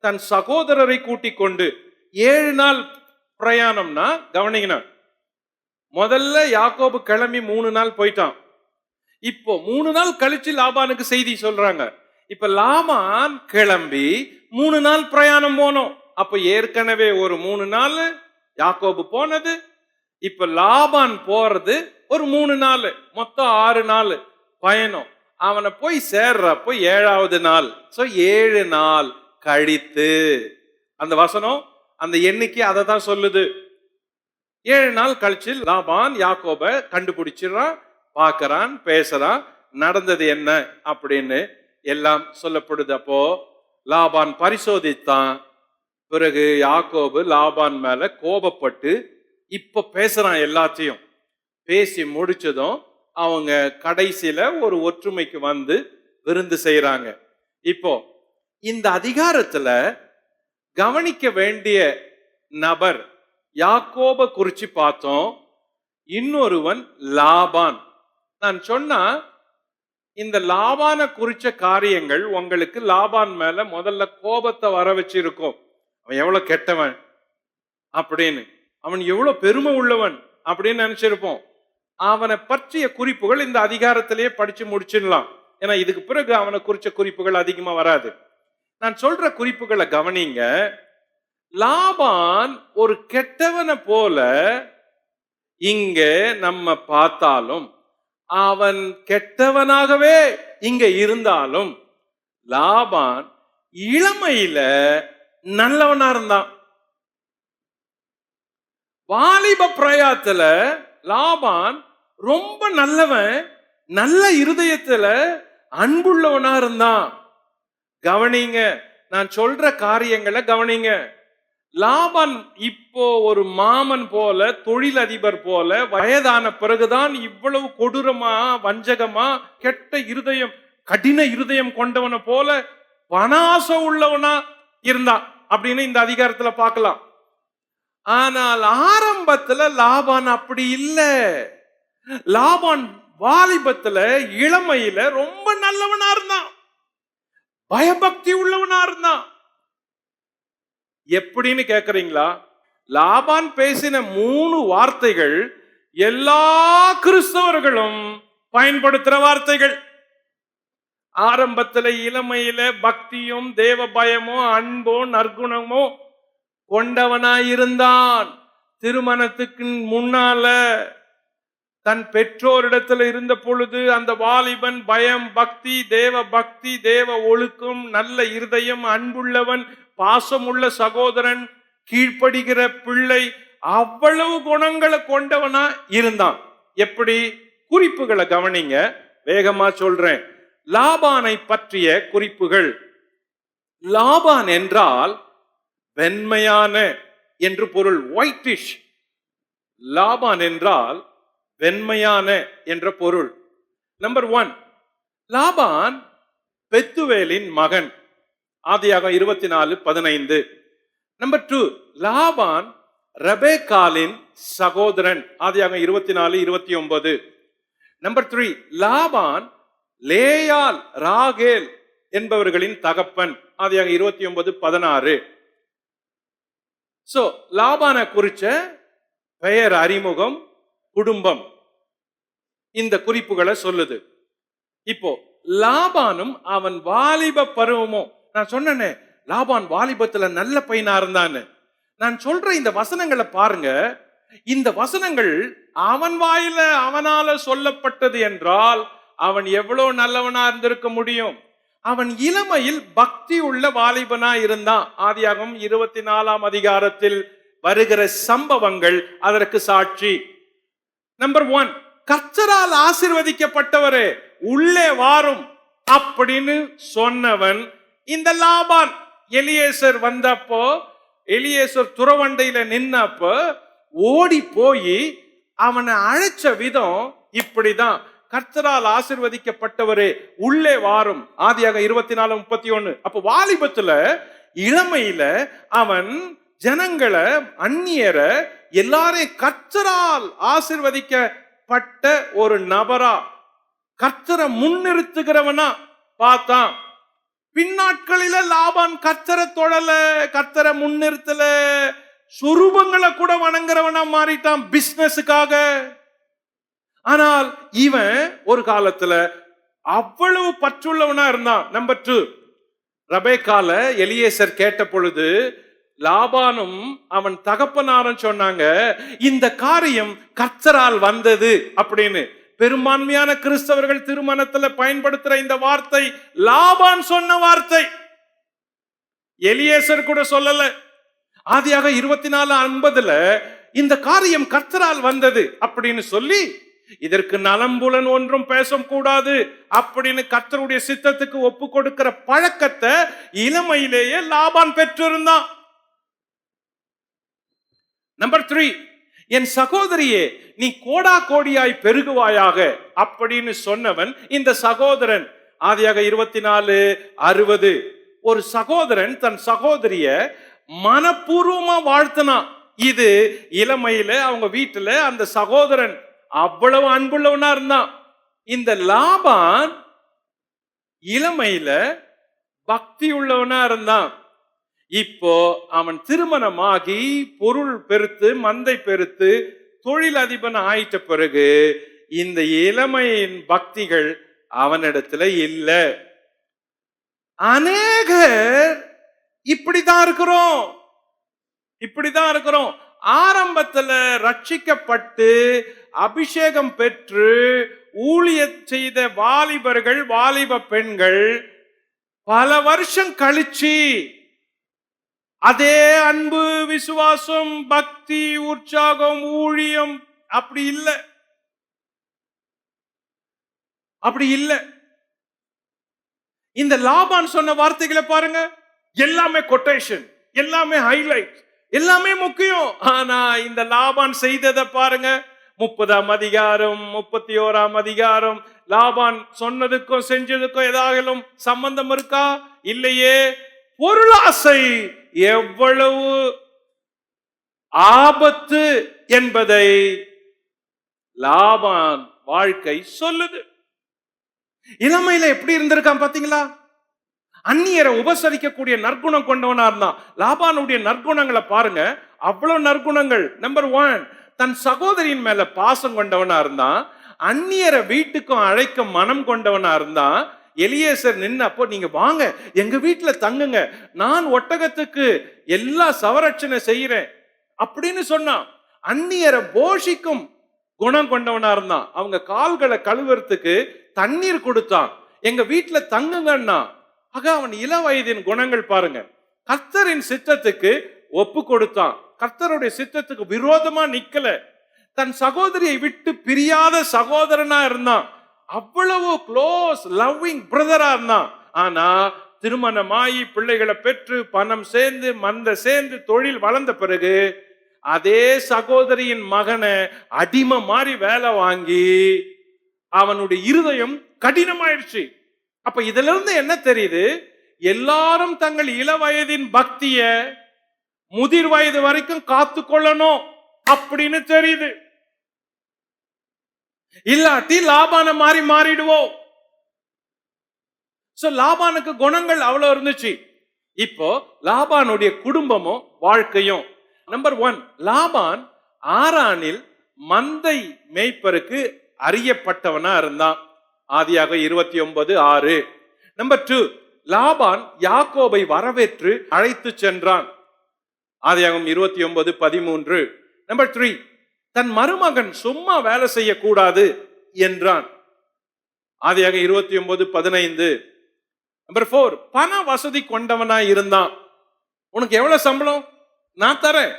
தன் சகோதரரை கூட்டிக் கொண்டு 7 நாள் பிரயாணம்னா கவனிங்கண்ணா, முதல்ல யாக்கோபு கிளம்பி 3 நாள் போயிட்டான். இப்போ 3 நாள் கழிச்சு லாபானுக்கு செய்தி சொல்றாங்க. இப்ப லாபான் கிளம்பி 3 நாள் பிரயாணம் போனோம். அப்ப ஏற்கனவே ஒரு 3 நாள் யாக்கோபு போனது, இப்ப லாபான் போறது ஒரு 3 நாள், மொத்தம் 6 நாள் பயணம். அவனை போய் சேர்றப்போ 7ஆவது நாள். 7 நாள் கழித்து, அந்த வசனம் அந்த எண்ணிக்கை அதை தான் சொல்லுது. 7 நாள் கழிச்சு லாபான் யாக்கோப கண்டுபிடிச்சிடறான், பார்க்கறான், பேசுறான், நடந்தது என்ன அப்படின்னு எல்லாம் சொல்லப்படுது. அப்போ லாபான் பரிசோதித்தான். பிறகு யாக்கோபு லாபான் மேல கோபப்பட்டு இப்ப பேசுறான். எல்லாத்தையும் பேசி முடிச்சதும் அவங்க கடைசியில ஒரு ஒற்றுமைக்கு வந்து விருந்து செய்யறாங்க. இப்போ இந்த அதிகாரத்துல கவனிக்க வேண்டிய நபர் யாக்கோப குறிச்சு பார்த்தோம், இன்னொருவன் லாபான். நான் சொன்னா இந்த லாபான குறிச்ச காரியங்கள் உங்களுக்கு லாபான் மேல முதல்ல கோபத்தை வர வச்சிருக்கும். அவன் எவ்வளவு கெட்டவன் அப்படின்னு, அவன் எவ்வளவு பெருமை உள்ளவன் அப்படின்னு நினைச்சிருப்போம். அவனை பற்றிய குறிப்புகள் இந்த அதிகாரத்திலேயே படிச்சு முடிச்சிடலாம். ஏன்னா இதுக்கு பிறகு அவனை குறிச்ச குறிப்புகள் அதிகமா வராது. நான் சொல்ற குறிப்புகளை கவனிங்க. லாபான் ஒரு கெட்டவனை போல இங்க நம்ம பார்த்தாலும், அவன் கெட்டவனாகவே இங்க இருந்தாலும், லாபான் இளமையில நல்லவனா இருந்தான். வாலிப பிரயாத்துல லாபான் ரொம்ப நல்லவன், நல்ல இருதயத்துல அன்புள்ளவனா இருந்தான். கவனிங்க, நான் சொல்ற காரியங்களை கவனிங்க. லாபான் இப்போ ஒரு மாமன் போல, தொழிலதிபர் போல, வயதான பிறகுதான் இவ்வளவு கொடூரமா, வஞ்சகமா, கெட்ட இருதயம், கடின இருதயம் கொண்டவனை போல பணாசை உள்ளவனா இருந்தான் அப்படின்னு இந்த அதிகாரத்துல பார்க்கலாம். ஆனால் ஆரம்பத்துல லாபான் அப்படி இல்லை. லாபான் வாலிபத்துல, இளமையில ரொம்ப நல்லவனா இருந்தான், பயபக்தி உள்ளவனா இருந்தான். எப்படின்னு கேக்குறீங்களா? லாபான் பேசின 3 வார்த்தைகள் எல்லா கிறிஸ்தவர்களும் பயன்படுத்துற வார்த்தைகள். ஆரம்பத்துல இளமையில பக்தியும் தேவ பயமோ அன்போ நற்குணமோ கொண்டவனாயிருந்தான். திருமணத்துக்கு முன்னால தன் பெற்றோரிடத்துல இருந்த பொழுது அந்த வாலிபன் பயம், பக்தி, தேவ ஒழுக்கம், நல்ல இருதயம், அன்புள்ளவன், பாசமுள்ள சகோதரன், கீழ்ப்படுகிற பிள்ளை, அவ்வளவு குணங்களை கொண்டவனா இருந்தான். எப்படி? குறிப்புகளை கவனிங்க, வேகமா சொல்றேன். லாபானை பற்றிய குறிப்புகள். லாபான் என்றால் வெண்மையான என்று பொருள், ஒயிட்டிஷ். லாபான் என்றால் வெண்மையான என்ற பொருள். நம்பர் 1, லாபான் பெத்துவேலின் மகன், ஆதியாகமம் 24:15. நம்பர் 2, லாபான் ரெபெக்காளின் சகோதரன், ஆதியாகமம் 24:29. நம்பர் 3, லாபான் லேயாள் ராகேல் என்பவர்களின் தகப்பன், ஆதியாகமம் 29:16. சோ லாபான குறிச்ச பெயர், அறிமுகம், குடும்பம் இந்த குறிப்புகளை சொல்லுது. இப்போ லாபானும் அவன் வாலிப பருவமும், நான் சொன்னேனே லாபான் வாலிபத்துல நல்ல பையனா இருந்தான்னு. நான் சொல்ற இந்த வசனங்களை பாருங்க. இந்த வசனங்கள் அவன் வாயில அவனால சொல்லப்பட்டது என்றால் அவன் எவ்வளவு நல்லவனா இருந்திருக்க முடியும். அவன் இளமையில் பக்தி உள்ள வாலிபனா இருந்தான். ஆதியாகமம் 24ஆம் அதிகாரத்தில் வருகிற சம்பவங்கள் அதற்கு சாட்சி. நம்பர் 1, கர்த்தரால் ஆசீர்வதிக்கப்பட்டவரே உள்ளே வாரும் அப்படின்னு சொன்னவன் இந்த லாபான். எலியேசர் வந்தப்போ, எலியேசர் துறவண்டையில நின்னப்போ ஓடி போய் அவனை அழைச்ச விதம் இப்படிதான். கர்த்தரால் ஆசீர்வதிக்கப்பட்டவரே உள்ளே வாரும், ஆதியாகமம் 24:31. அப்ப வாலிபத்துல இளமையில அவன் ஜனங்களை, அந்நியரை எல்லாரையும் கர்த்தரால் ஆசீர்வதிக்கப்பட்ட ஒரு நபரா, கர்த்தரை முன்னிறுத்துகிறவனா பார்த்தான். பின்னாட்களில லாபான் கர்த்தரை தொழல, கர்த்தரை முன்னிறுத்தல, சுரூபங்களை கூட வணங்குறவனா மாறிட்டான் பிசினஸுக்காக. ஆனால் இவன் ஒரு காலத்துல அவ்வளவு பற்றுள்ளவனா இருந்தான். நம்பர் 2, ரெபெக்கால எலியேசர் கேட்ட பொழுது லாபானும் அவன் தகப்பனாரும் சொன்னாங்க இந்த காரியம் கர்த்தரால் வந்தது அப்படின்னு. பெரும்பான்மையான கிறிஸ்தவர்கள் திருமணத்துல பயன்படுத்துற இந்த வார்த்தை லாபான் சொன்ன வார்த்தை, எலியேசர் கூட சொல்லல. ஆதியாகமம் 24:50 இந்த காரியம் கர்த்தரால் வந்தது அப்படின்னு சொல்லி, இதற்கு நலம்புலன் ஒன்றும் பேசக்கூடாது அப்படின்னு கர்த்தருடைய சித்தத்துக்கு ஒப்பு கொடுக்கிற பழக்கத்தை இளமையிலேயே லாபான் பெற்றிருந்தான். நம்பர் 3, என் சகோதரியே நீ கோடா கோடியாய் பெருகுவாயாக அப்படின்னு சொன்னவன் இந்த சகோதரன். ஆதியாகமம் 24:60. ஒரு சகோதரன் தன் சகோதரிய மனப்பூர்வமா வாழ்த்தினான். இது இளமையில அவங்க வீட்டுல அந்த சகோதரன் அவ்வளவு அன்புள்ளவனா இருந்தான். இந்த லாபான் இளமையில பக்தி உள்ளவனா இருந்தான். இப்போ அவன் திருமணமாகி பொருள் பெருத்து, மந்தை பெருத்து, தொழில் அதிபன் ஆயிட்ட பிறகு இந்த இளமையின் பக்திகள் அவனிடத்துல இல்ல. அநேகர் இப்படிதான் இருக்கிறோம். ஆரம்பத்துல ரட்சிக்கப்பட்டு அபிஷேகம் பெற்று ஊழிய செய்த வாலிபர்கள், வாலிப பெண்கள் பல வருஷம் கழிச்சு அதே அன்பு, விசுவாசம், பக்தி, உற்சாகம், ஊழியம் அப்படி இல்ல. இந்த லாபான் சொன்ன வார்த்தைகளை பாருங்க, எல்லாமே கொட்டேஷன், எல்லாமே ஹைலைட், எல்லாமே முக்கியம். ஆனா இந்த லாபான் செய்ததை பாருங்க. 30ஆம் அதிகாரம், 31ஆம் அதிகாரம், லாபான் சொன்னதுக்கும் செஞ்சதுக்கும் ஏதாகலும் சம்பந்தம் இருக்கா? இல்லையே. பொருளாசை எவ்வளவு ஆபத்து என்பதை லாபான் வாழ்க்கை சொல்லுது. இளமையில எப்படி இருந்திருக்கான் பாத்தீங்களா? அந்நியரை உபசரிக்கக்கூடிய நற்குணம் கொண்டவனா இருந்தான். லாபானுடைய நற்குணங்களை பாருங்க, அவ்வளவு நற்குணங்கள். நம்பர் 1, தன் சகோதரியின் மேல பாசம் கொண்டவனா இருந்தான். அந்நியரை வீட்டுக்கும் அழைக்க மனம் கொண்டவனா இருந்தான். எலியேசர் நின்னப்போ நீங்க வாங்க எங்க வீட்டுல தங்குங்க, நான் ஒட்டகத்துக்கு எல்லா சவரட்சணை செய்யறேன் அப்படின்னு சொன்னான். அந்நியரை போஷிக்கும் குணம் கொண்டவனா இருந்தான். அவங்க கால்களை கழுவுறதுக்கு தண்ணீர் கொடுத்தான். எங்க வீட்டுல தங்குங்கன்னா. ஆக அவன் இள வயதின் குணங்கள் பாருங்க. கர்த்தரின் சித்தத்துக்கு ஒப்பு கொடுத்தான். கர்த்தருடைய சித்தத்துக்கு விரோதமா நிக்கல. தன் சகோதரியை விட்டு பிரியாத சகோதரனா இருந்தான். அவ்வளவு க்ளோஸ் லவ்விங் பிரதரா இருந்தான். ஆனா திருமணமாயி பிள்ளைகளை பெற்று பணம் சேர்ந்து மந்த சேர்ந்து தொழில் வளர்ந்த பிறகு அதே சகோதரியின் மகனை அடிமை மாதிரி வேலை வாங்கி அவனுடைய இருதயம் கடினமாயிடுச்சு. அப்ப இதுல இருந்து என்ன தெரியுது? எல்லாரும் தங்கள் இள வயதின் பக்திய முதிர் வயது வரைக்கும் காத்து கொள்ளணும் அப்படின்னு தெரியுது. இல்லாட்டி லாபான மாறி மாறிடுவோம். லாபானுக்கு குணங்கள் அவ்வளவு இருந்துச்சு. இப்போ லாபானுடைய குடும்பமும் வாழ்க்கையும். நம்பர் 1, லாபான் ஆரானில் மந்தை மேய்ப்பருக்கு அறியப்பட்டவனா இருந்தான். ஆதியாக 29:6. நம்பர் 2, லாபான் யாக்கோபை வரவேற்று அழைத்து சென்றான். ஆதியாகமம் 29:13. நம்பர் 3, தன் மருமகன் சும்மா வேலை செய்யக்கூடாது என்றான். ஆதியாக 29:15. நம்பர் 4, பண வசதி கொண்டவனா இருந்தான். உனக்கு எவ்வளவு சம்பளம் நான் தரேன்,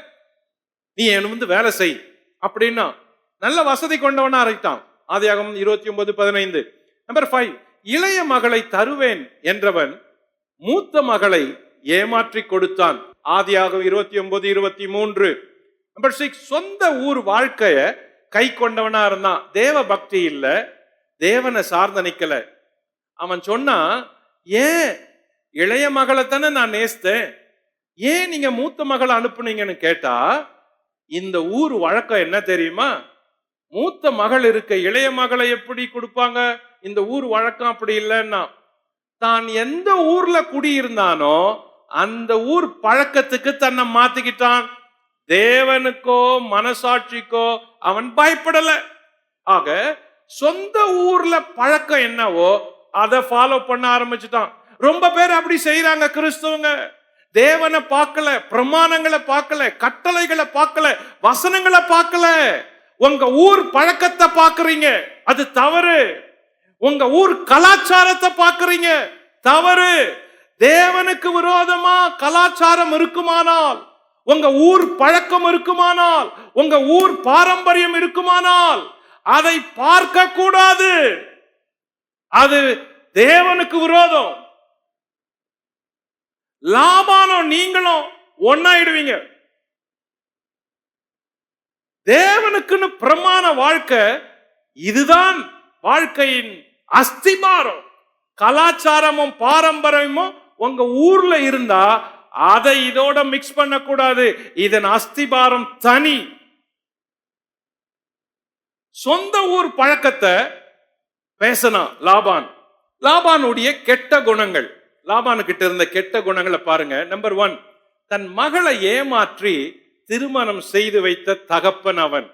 நீ என்ன வேலை செய் அப்படின்னா நல்ல வசதி கொண்டவனா இருக்கான். ஆதியாகமம் 29:15. நம்பர் 5, இளைய மகளை தருவேன் என்றவன் மூத்த மகளை ஏமாற்றி கொடுத்தான். ஆதியாகமம் 29:23. நம்பர் 6, சொந்த ஊர் வாழ்க்கைய கை கொண்டவனா இருந்தான். தேவ பக்தி இல்ல, தேவனை சார்ந்த நிக்கல. அவன் சொன்னா, ஏன் இளைய மகளை தானே நான் நேசித்தேன், ஏன் நீங்க மூத்த மகளை அனுப்புனீங்கன்னு கேட்டா, இந்த ஊர் வழக்கம் என்ன தெரியுமா? மூத்த மகள் இருக்க இளைய மகளை எப்படி கொடுப்பாங்க? இந்த ஊர் வழக்கம் அப்படி இல்லைன்னா, தான் எந்த ஊர்ல குடியிருந்தானோ அந்த ஊர் பழக்கத்துக்கு தன்னை மாத்திக்கிட்டான். தேவனுக்கோ மனசாட்சிக்கோ அவன் பயப்படல. ஆக சொந்த ஊர்ல பழக்கம் என்னவோ அதை ஃபாலோ பண்ண ஆரம்பிச்சுட்டான். ரொம்ப பேர் அப்படி செய்யறாங்க. கிறிஸ்தவங்க தேவனை பார்க்கல, பிரமாணங்களை பார்க்கல, கட்டளைகளை பார்க்கல, வசனங்களை பார்க்கல, உங்க ஊர் பழக்கத்தை பார்க்கறீங்க, அது தவறு. உங்க ஊர் கலாச்சாரத்தை பார்க்கறீங்க, தவறு. தேவனுக்கு விரோதமா கலாச்சாரம் இருக்குமானால், உங்க ஊர் பழக்கம் இருக்குமானால், உங்க ஊர் பாரம்பரியம் இருக்குமானால் அதை பார்க்க கூடாது. அது தேவனுக்கு விரோதம். லாபானும் நீங்களும் ஒன்னாயிடுவீங்க. தேவனுக்குன்னு பிரமாண வாழ்க்கை இதுதான் வாழ்க்கையின் அஸ்திபாரம். கலாச்சாரமும் பாரம்பரியமும் உங்க ஊர்ல இருந்தா அதை இதோட மிக்ஸ் பண்ண கூடாது. இதன் அஸ்திபாரம் தனி. சொந்த ஊர் பழக்கத்தை பேசினா லாபான். லாபானுடைய கெட்ட குணங்கள், லாபானு கிட்ட இருந்த கெட்ட குணங்களை பாருங்க. நம்பர் 1, தன் மகளை ஏமாற்றி திருமணம் செய்து வைத்த தகப்பன் அவன்.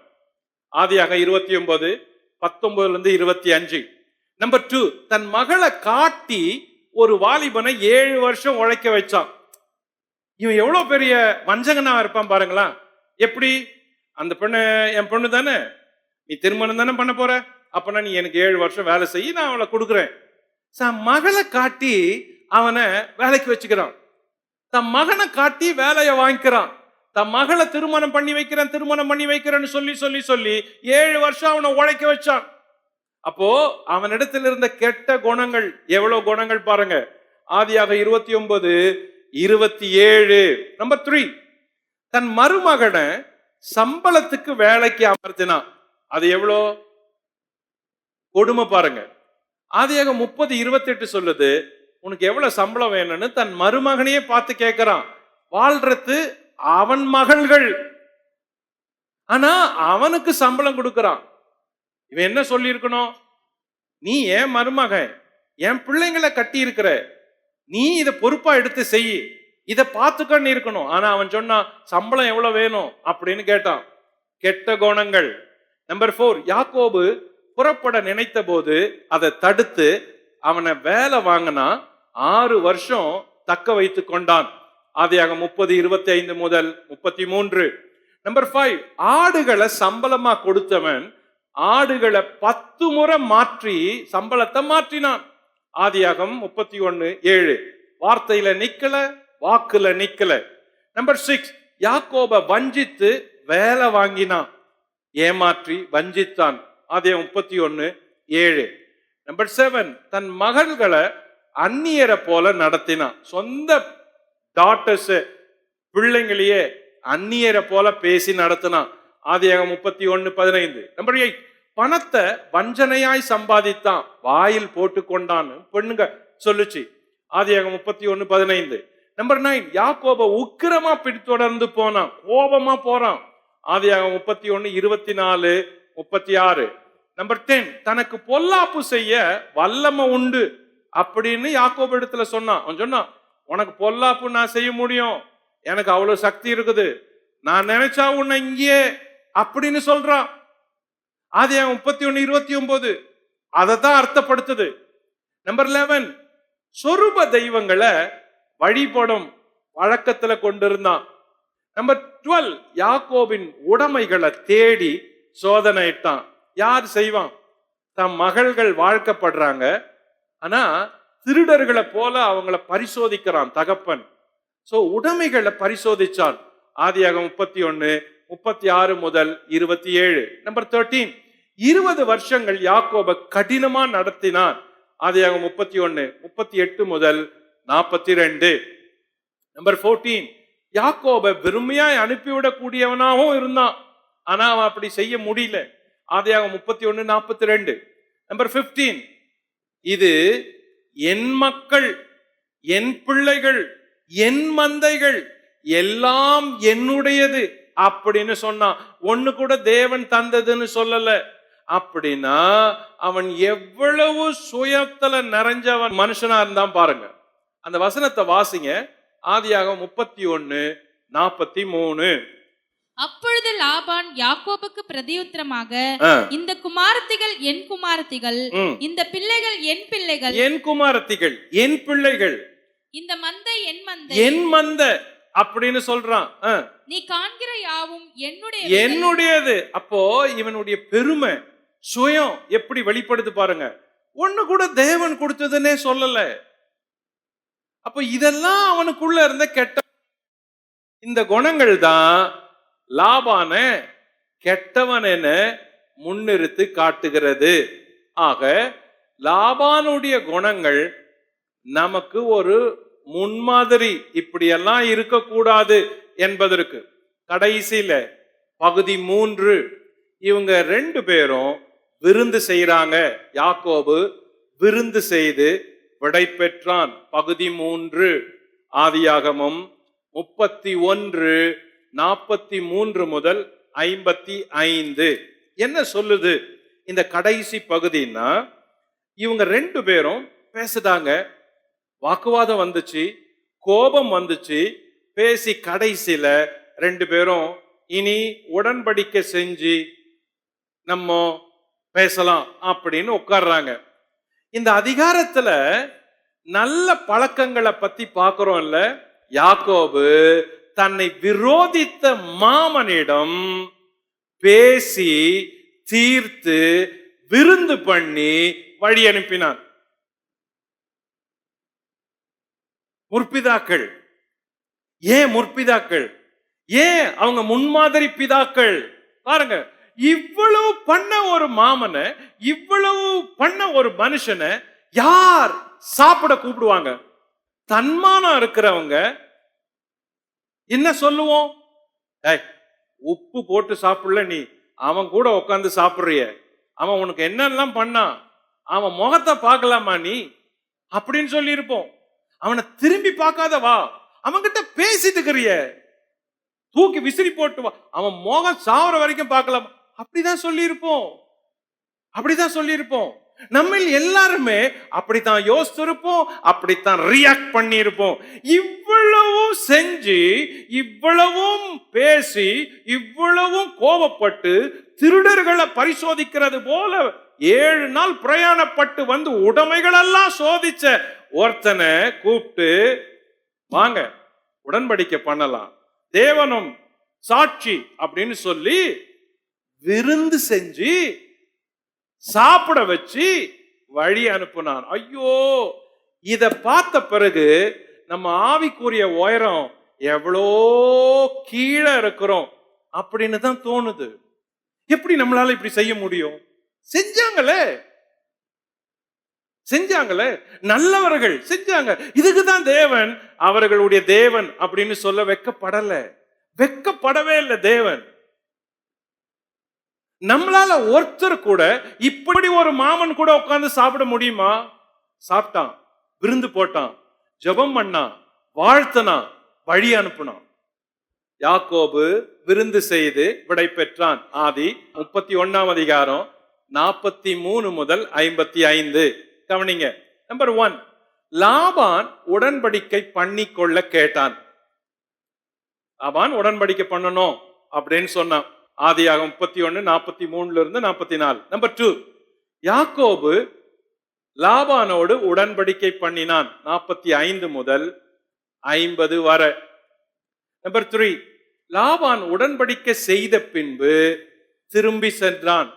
ஆதியாக 29:19-25. நம்பர் 2, தன் மகளை காட்டி ஒரு வாலிபனை 7 வருஷம் உழைக்க வச்சான். இவன் எவ்வளவு பெரிய வஞ்சகனா இருப்பான் பாருங்களா. எப்படி? அந்த பொண்ணு என் பொண்ணு தானே, நீ திருமணம் தானே பண்ண போற, அப்பனா நீ எனக்கு 7 வருஷம் வேலை செய்ய, நான் அவளை கொடுக்குறேன். மகளை காட்டி அவனை வேலைக்கு வச்சுக்கிறான். தன் மகனை காட்டி வேலையை வாங்கிக்கிறான். தன் மகளை திருமணம் பண்ணி வைக்கிறேன்னு சொல்லி 7 வருஷம் அவனை உழைக்க வச்சான். அப்போ அவனிடத்தில் இருந்த கெட்ட குணங்கள் எவ்வளவு குணங்கள் பாருங்க. ஆதியாக 29:27. நம்பர் 3, தன் மருமகனை சம்பளத்துக்கு வேலைக்கு அமர்த்தினான். அது எவ்வளோ கொடுமை பாருங்க. ஆதியாகமம் 30:28 சொல்லுது, உனக்கு எவ்வளவு சம்பளம் வேணும்னு தன் மருமகனையே பார்த்து கேட்கிறான். வாழ்றது அவன் மகள்கள், ஆனா அவனுக்கு சம்பளம் கொடுக்கறான். இவன் என்ன சொல்லி இருக்கணும்? நீ ஏன் மருமகன், என் பிள்ளைங்களை கட்டி இருக்கிற, நீ இதை பொறுப்பா எடுத்து செய், இதை பார்த்துக்கன்னு இருக்கணும். ஆனா அவன் சொன்னா சம்பளம் எவ்வளவு வேணும் அப்படின்னு கேட்டான். கெட்ட குணங்கள். நம்பர் 4, யாக்கோபு புறப்பட நினைத்த போது அதை தடுத்து அவனை வேலை வாங்கினா 6 வருஷம் தக்க வைத்து கொண்டான். ஆதியாகமம் 30:25-33. நம்பர் 5, ஆடுகளை சம்பளமா கொடுத்தவன் ஆடுகளை 10 முறை மாற்றி சம்பளத்தை மாற்றினான். ஆதியாகமம் 31:7. வார்த்தையில நிக்கல, வாக்குல நிக்கல. நம்பர் 6, யாக்கோப வஞ்சித்து வேலை வாங்கினான், ஏமாற்றி வஞ்சித்தான். ஆதியாகமம் 31:7. நம்பர் 7, தன் மகள்களை அந்நியரை போல நடத்தினான். சொந்த டாட்டர்ஸ் பிள்ளைங்களையே அந்நியரை போல பேசி நடத்தினான். ஆதியாகமம் 31:15. நம்பர் 8, பணத்தை வஞ்சனையாய் சம்பாதித்தான், வாயில் போட்டு கொண்டான்னு பெண்ணுங்க சொல்லுச்சு. ஆதியாகமம் 31:15. நம்பர் 9, யாக்கோப உக்கிரமா பின்தொடர்ந்து போனான், கோபமா போறான். ஆதியாகமம் 31:24-36. நம்பர் 10, தனக்கு பொல்லாப்பு செய்ய வல்லமை உண்டு அப்படின்னு யாக்கோபு இடத்துல சொன்னான். அவன் சொன்னான், உனக்கு பொல்லாப்பு நான் செய்ய முடியும், எனக்கு அவ்வளவு சக்தி இருக்குது, நான் நினைச்சா உன்னை இங்கே அப்படின்னு சொல்றான். ஆதியாகமம் 31:29 அதைத்தான் அர்த்தப்படுத்துது. நம்பர் 11, சொரூப தெய்வங்களை வழிபடும் வழக்கத்துல கொண்டிருந்தான். நம்பர் 12, யாக்கோபின் உடைமைகளை தேடி சோதனையிட்டான். யார் செய்வான்? தம் மகள்கள் வாழ்க்கப்படுறாங்க, ஆனா திருடர்களை போல அவங்கள பரிசோதிக்கிறான் தகப்பன். சோ உடைமைகளை பரிசோதிச்சான். ஆதியாகமம் 31:36-27. நம்பர் 13, 20 வருஷங்கள் யாக்கோப கடினமா நடத்தினான். ஆதியாகமம் 31:38-42. நம்பர் 14, யாக்கோப வெறுமையாய் அனுப்பிவிடக் கூடியவனாகவும் இருந்தான், ஆனா அவன் அப்படி செய்ய முடியல. ஆதியாகமம் 31:42. நம்பர் 15, இது என் மக்கள், என் பிள்ளைகள், என் மந்தைகள் எல்லாம் என்னுடையது அப்படின்னு சொன்னான். ஒண்ணு கூட தேவன் தந்ததுன்னு சொல்லல. அப்படின்னா அவன் எவ்வளவு சுயத்துல நிறைஞ்சவன் மனுஷனா இருந்தான் பாருங்க. அந்த வசனத்தை வாசிங்க. ஆதியாகமம் 31:43. அப்பொழுது லாபான் யாக்கோபுக்கு பிரதியுத்தரமாக, இந்த குமாரத்திகள் என் குமாரத்திகள், இந்த பிள்ளைகள் என் பிள்ளைகள். என் குமாரத்திகள், என் பிள்ளைகள், இந்த மந்தை என் மந்தை, என் மந்தை அப்படின்னு சொல்றான். நீ காண்கிற யாவும் என்னுடையது. அப்போ இவனுடைய பெருமை, சுயம் எப்படி வெளிப்படுது பாருங்க. ஒண்ணு கூட தேவன் கொடுத்ததுன்னே சொல்லல. அப்ப இதெல்லாம் அவனுக்குள்ள இருந்த கெட்ட இந்த குணங்கள் தான் லாபான கெட்டவன் என முன்னிறுத்து காட்டுகிறது. ஆக லாபானுடைய குணங்கள் நமக்கு ஒரு முன்மாதிரி, இப்படியெல்லாம் இருக்கக்கூடாது என்பதற்கு. கடைசியில பகுதி 3, இவங்க 2 பேரும் விருந்து செய்யறாங்க. யாக்கோபு விருந்து செய்து விடை பெற்றான். பகுதி 3, ஆதியாகமம் 31:43-55. என்ன சொல்லுது இந்த கடைசி பகுதின்னா, இவங்க 2 பேரும் பேசுதாங்க, வாக்குவாதம் வந்துச்சு, கோபம் வந்துச்சு, பேசி கடைசியில 2 பேரும் இனி உடன்படிக்கை செஞ்சு நம்ம பேசலாம் அப்படின்னு உட்கார்றாங்க. இந்த அதிகாரத்துல நல்ல பழக்கங்களை பத்தி பார்க்கிறோம் இல்ல. யாக்கோபு தன்னை விரோதித்த மாமனிடம் பேசி தீர்த்து விருந்து பண்ணி வழி அனுப்பினான். முற்பிதாக்கள் ஏன் முற்பிதாக்கள், ஏன் அவங்க முன்மாதிரி பிதாக்கள் பாருங்க. இவ்வளவு பண்ண ஒரு மாமனை, இவ்வளவு பண்ண ஒரு மனுஷனை யார் சாப்பிட கூப்பிடுவாங்க? தன்மானம் இருக்கிறவங்க என்ன சொல்லுவோம்? உப்பு போட்டு சாப்பிடல, நீ அவன் கூட உட்காந்து சாப்பிடுறிய, அவன் உனக்கு என்னெல்லாம் பண்ணா, அவன் முகத்தை பார்க்கலாமா நீ அப்படின்னு சொல்லி இருப்போம். அவனை திரும்பி பார்க்காத வா, அவன்கிட்ட பேசிட்டு இருக்கிறிய, தூக்கி விசிறி போட்டு வா, அவன் முகம் சாவர வரைக்கும் பார்க்கலாம், அப்படிதான் சொல்லி இருப்போம். அப்படிதான் சொல்லி இருப்போம். நம்ம எல்லாருமே அப்படித்தான் யோசிச்சிருப்போம், அப்படித்தான் ரியாக்ட் பண்ணி இருப்போம். இவ்வளவும் செஞ்சு, இவ்வளவும் பேசி, இவ்வளவும் கோபப்பட்டு திருடர்களை பரிசோதிக்கிறது போல 7 நாள் பிரயாணப்பட்டு வந்து உடைமைகளெல்லாம் சோதிச்ச ஒருத்தனை கூப்பிட்டு வாங்க உடன்படிக்கை பண்ணலாம், தேவனும் சாட்சி அப்படின்னு சொல்லி விருந்து செஞ்சு சாப்பிட வச்சு வழி அனுப்புனான். ஐயோ, இத பார்த்த பிறகு நம்ம ஆவிக்குரிய உயரம் எவ்வளோ கீழே இருக்கிறோம் அப்படின்னு தான் தோணுது. எப்படி நம்மளால இப்படி செய்ய முடியும்? செஞ்சாங்களே, நல்லவர்கள் செஞ்சாங்க. இதுக்குதான் தேவன் அவர்களுடைய தேவன் அப்படின்னு சொல்ல வைக்கப்படல. வெட்கப்படவே இல்லை தேவன். நம்மளால ஒருத்தர் கூட இப்படி ஒரு மாமன் கூட உட்கார்ந்து சாப்பிட முடியுமா? சாப்பிட்டான், விருந்து போட்டான், ஜெபம் பண்ணான், வாழ்த்தனான், வழி அனுப்பினான். யாக்கோபு விருந்து செய்து விடை பெற்றான். ஆதி 31 அதிகாரம் 43 முதல் 55 கவனிங்க. நம்பர் 1, லாபான் உடன்படிக்கை பண்ணிக்கொள்ள கேட்டான். லாபான் உடன்படிக்கை பண்ணணும் அப்படின்னு சொன்னான். ஆதியாகமம் 31 43 இருந்து 44. நம்பர் 2, யாக்கோபு லாபானோடு உடன்படிக்கை பண்ணினான் 45 முதல் 50 வரை. நம்பர் 3, லாபான் உடன்படிக்கை செய்த பின்பு திரும்பி சென்றான்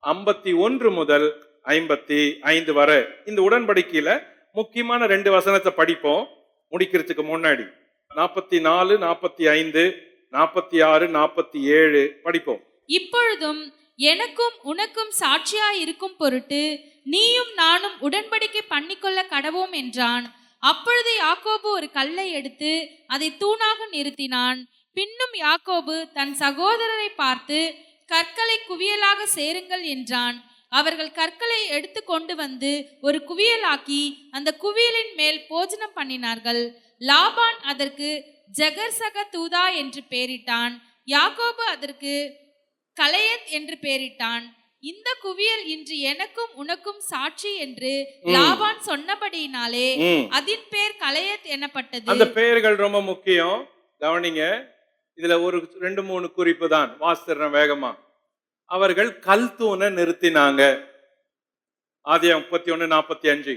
51 முதல் 55 வரை. இந்த உடன்படிக்கையில முக்கியமான 2 வசனத்தை படிப்போம் முடிக்கிறதுக்கு முன்னாடி. 44, 45, 46, 47 படிப்போம். இப்பொழுதும் எனக்கும் உனக்கும் சாட்சியாய் இருக்கும் பொருட்டு நீயும் நானும் உடன்படிக்கை பண்ணிக்கொள்ள கடவோம் என்றான். அப்பொழுது யாக்கோபு ஒரு கல்லை எடுத்து அதை தூணாக நிறுத்தினான். பின்னும் யாக்கோபு தன் சகோதரரை பார்த்து, கற்களை குவியலாக சேருங்கள் என்றான். அவர்கள் கற்களை எடுத்து கொண்டு வந்து ஒரு குவியலாக்கி அந்த குவியலின் மேல் போஜனம் பண்ணினார்கள். லாபான் அதற்கு ஜகர்சக தூதா என்று பெயரிட்டான். யாக்கோபு அதற்கு கலையத் என்று பெயரிட்டான். இந்த குவியல் இன்று எனக்கும் உனக்கும் சாட்சி என்று லாபான் சொன்னபடியினாலே அதன் பேர் கலையத் எனப்பட்டது. அந்த பெயர்கள் ரொம்ப முக்கியம், கவனிங்க. இதுல ஒரு 2-3 குறிப்பு தான் வாசிக்கிறேன் வேகமா. அவர்கள் கல் தூணை நிறுத்தினாங்க, ஆதியாகமம் 31:45.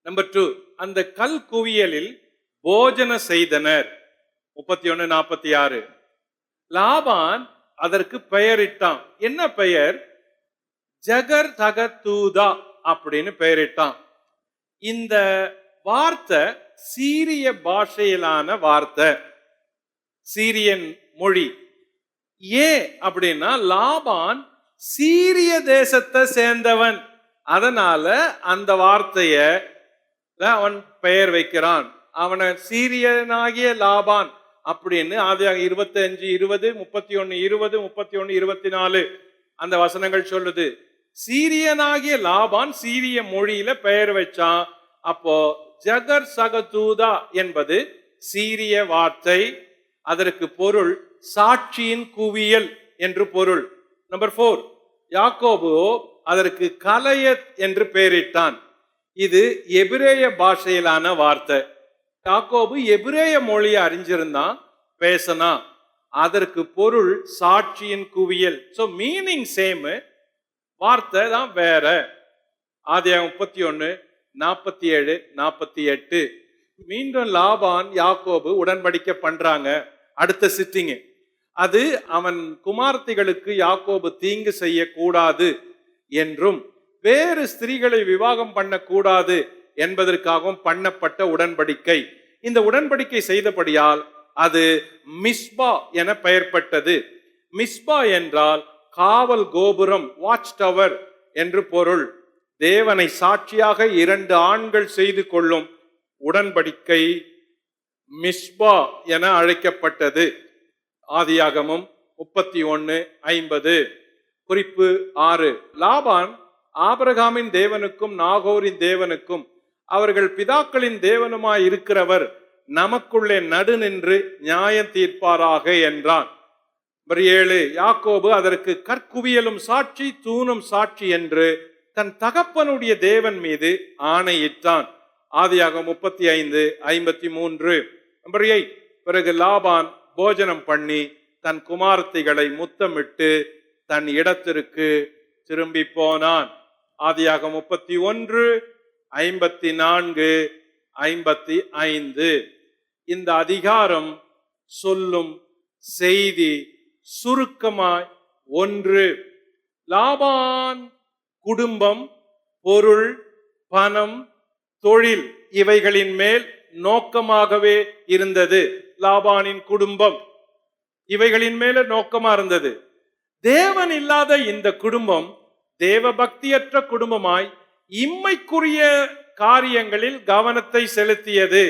நம்பர் 2, அந்த கல் குவியலில் போஜன செய்தனர் 31:46. லாபான் அதற்கு பெயரிட்டான். என்ன பெயர்? ஜகர் தகதூதா அப்படின்னு பெயரிட்டான். இந்த வார்த்தை சீரிய பாஷையிலான வார்த்தை, சீரியன் மொழி. ஏன் அப்படின்னா லாபான் சீரிய தேசத்தை சேர்ந்தவன், அதனால அந்த வார்த்தைய அவன் பெயர் வைக்கிறான். அவனை சீரியனாகிய லாபான் அப்படின்னு ஆதியாகமம் 25, 20, 31, 20, 31, 24 அந்த வசனங்கள் சொல்லுது. சீரியனாகிய லாபான் சீரிய மொழியில பெயர் வச்சான். அப்போ ஜகர் சகதூதா என்பது சீரிய வார்த்தை. அதற்கு பொருள் சாட்சியின் குவியல் என்று பொருள். நம்பர் 4, யாக்கோபு அதற்கு கலையத் என்று பெயரிட்டான். இது எபிரேய பாஷையிலான வார்த்தை. யாக்கோபு எபிரேய மொழியை அறிஞ்சிருந்தான், பேசனா. அதற்கு பொருள் சாட்சியின் குவியல். சோ மீனிங் சேம், வார்த்தை தான் வேற. ஆதியாகமம் 31, 47, 48. மீண்டும் லாபான் யாக்கோபு உடன்படிக்கை பண்றாங்க. அடுத்த சிட்டிங் அது அவன் குமார்த்திகளுக்கு யாக்கோபு தீங்கு செய்யக்கூடாது என்றும் வேறு ஸ்திரீகளை விவாகம் பண்ணக்கூடாது என்பதற்காகவும் பண்ணப்பட்ட உடன்படிக்கை. இந்த உடன்படிக்கை செய்தபடியால் அது மிஸ்பா என பெயர்பட்டது. மிஸ்பா என்றால் காவல் கோபுரம், வாட்ச் டவர் என்று பொருள். தேவனை சாட்சியாக 2 ஆண்கள் செய்து கொள்ளும் உடன்படிக்கை மிஸ்பா என அழைக்கப்பட்டது. ஆதியாகமம் 31:50. குறிப்பு 6, லாபான் ஆபிரகாமின் தேவனுக்கும் நாகோரின் தேவனுக்கும் அவர்கள் பிதாக்களின் தேவனுமாய் இருக்கிறவர் நமக்குள்ளே நடு நின்று நியாயம் தீர்ப்பாராக என்றான். 7, யாக்கோபு அதற்கு கற்குவியலும் சாட்சி தூணும் சாட்சி என்று தன் தகப்பனுடைய தேவன் மீது ஆணையிட்டான். ஆதியாகமம் 35:53. 8, பிறகு லாபான் போஜனம் பண்ணி தன் குமாரத்திகளை முத்தமிட்டு தன் இடத்திற்கு திரும்பி போனான். ஆதியாகமம் 31:54-55. இந்த அதிகாரம் சொல்லும் செய்தி சுருக்கமாய் 1, லாபான் குடும்பம் பொருள், பணம், தொழில் இவைகளின் மேல் நோக்கமாகவே இருந்தது. லாபானின் குடும்பம் இவைகளின் மேல நோக்கமா இருந்தது. தேவன் இல்லாத இந்த குடும்பம் தேவ பக்தியற்ற குடும்பமாய் இம்மைக்குரிய காரியங்களில் கவனத்தை செலுத்தியது.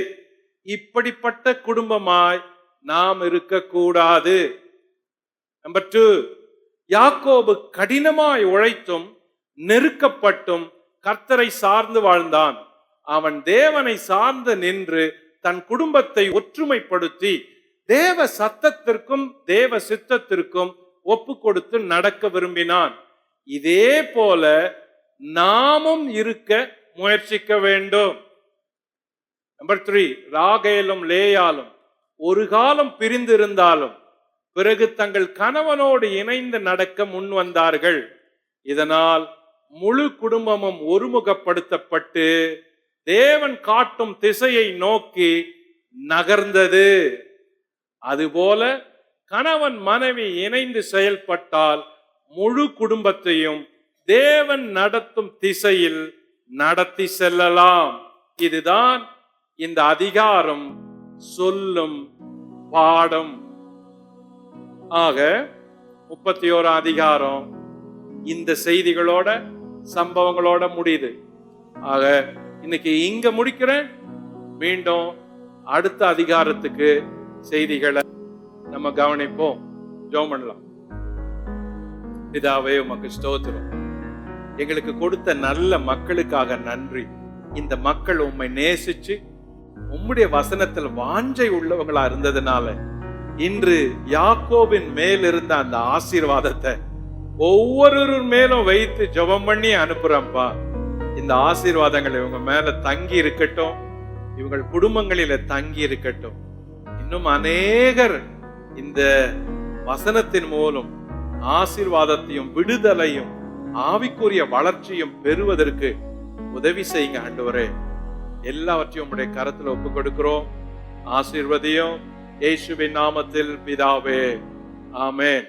இப்படிப்பட்ட குடும்பமாய் நாம் இருக்கக்கூடாது. நம்பர் 2, யாக்கோபு கடினமாய் உழைத்தும் நெருக்கப்பட்டும் கர்த்தரை சார்ந்து வாழ்ந்தான். அவன் தேவனை சார்ந்து நின்று தன் குடும்பத்தை ஒற்றுமைப்படுத்தி தேவ சத்தத்திற்கும் தேவ சித்தத்திற்கும் ஒப்பு கொடுத்து நடக்க விரும்பினான். இதே போல நாமும் இருக்க முயற்சிக்க வேண்டும். நம்பர் 3, ராகேலும் லேயாலும் ஒரு காலம் பிரிந்திருந்தாலும் பிறகு தங்கள் கணவனோடு இணைந்து நடக்க முன் வந்தார்கள். இதனால் முழு குடும்பமும் ஒருமுகப்படுத்தப்பட்டு தேவன் காட்டும் திசையை நோக்கி நகர்ந்தது. அதுபோல கணவன் மனைவி இணைந்து செயல்பட்டால் முழு குடும்பத்தையும் தேவன் நடத்தும் திசையில் நடத்தி செல்லலாம். இதுதான் இந்த அதிகாரம் சொல்லும் பாடம். ஆக 31 அதிகாரம் இந்த செய்திகளோட சம்பவங்களோட முடியுது. ஆக இன்னைக்கு இங்க முடிக்கிறேன். மீண்டும் அடுத்த அதிகாரத்துக்கு செய்திகளை நம்ம கவனிப்போம். ஜெபம் பண்ணலாம். பிதாவே, உமக்கு ஸ்தோத்திரம். எங்களுக்கு கொடுத்த நல்ல மக்களுக்காக நன்றி. இந்த மக்கள் உம்மை நேசிச்சு உம்முடைய வசனத்தில் வாஞ்சை உள்ளவங்களா இருந்ததுனால இன்று யாக்கோபின் மேல் இருந்த அந்த ஆசீர்வாதத்தை ஒவ்வொரு மேலும் வைத்து ஜெபம் பண்ணி அனுப்புறப்பா. இந்த ஆசீர்வாதங்கள் இவங்க மேல தங்கி இருக்கட்டும், இவங்கள் குடும்பங்களில தங்கி இருக்கட்டும். இன்னும் அநேகர் இந்த வசனத்தின் மூலம் ஆசீர்வாதத்தையும் விடுதலையும் ஆவிக்குரிய வளர்ச்சியும் பெறுவதற்கு உதவி செய்யுங்க ஆண்டவரே. எல்லாவற்றையும் உம்முடைய கரத்துல ஒப்பு கொடுக்கிறோம். ஆசீர்வதியும். இயேசுவின் நாமத்தில் பிதாவே, ஆமென்.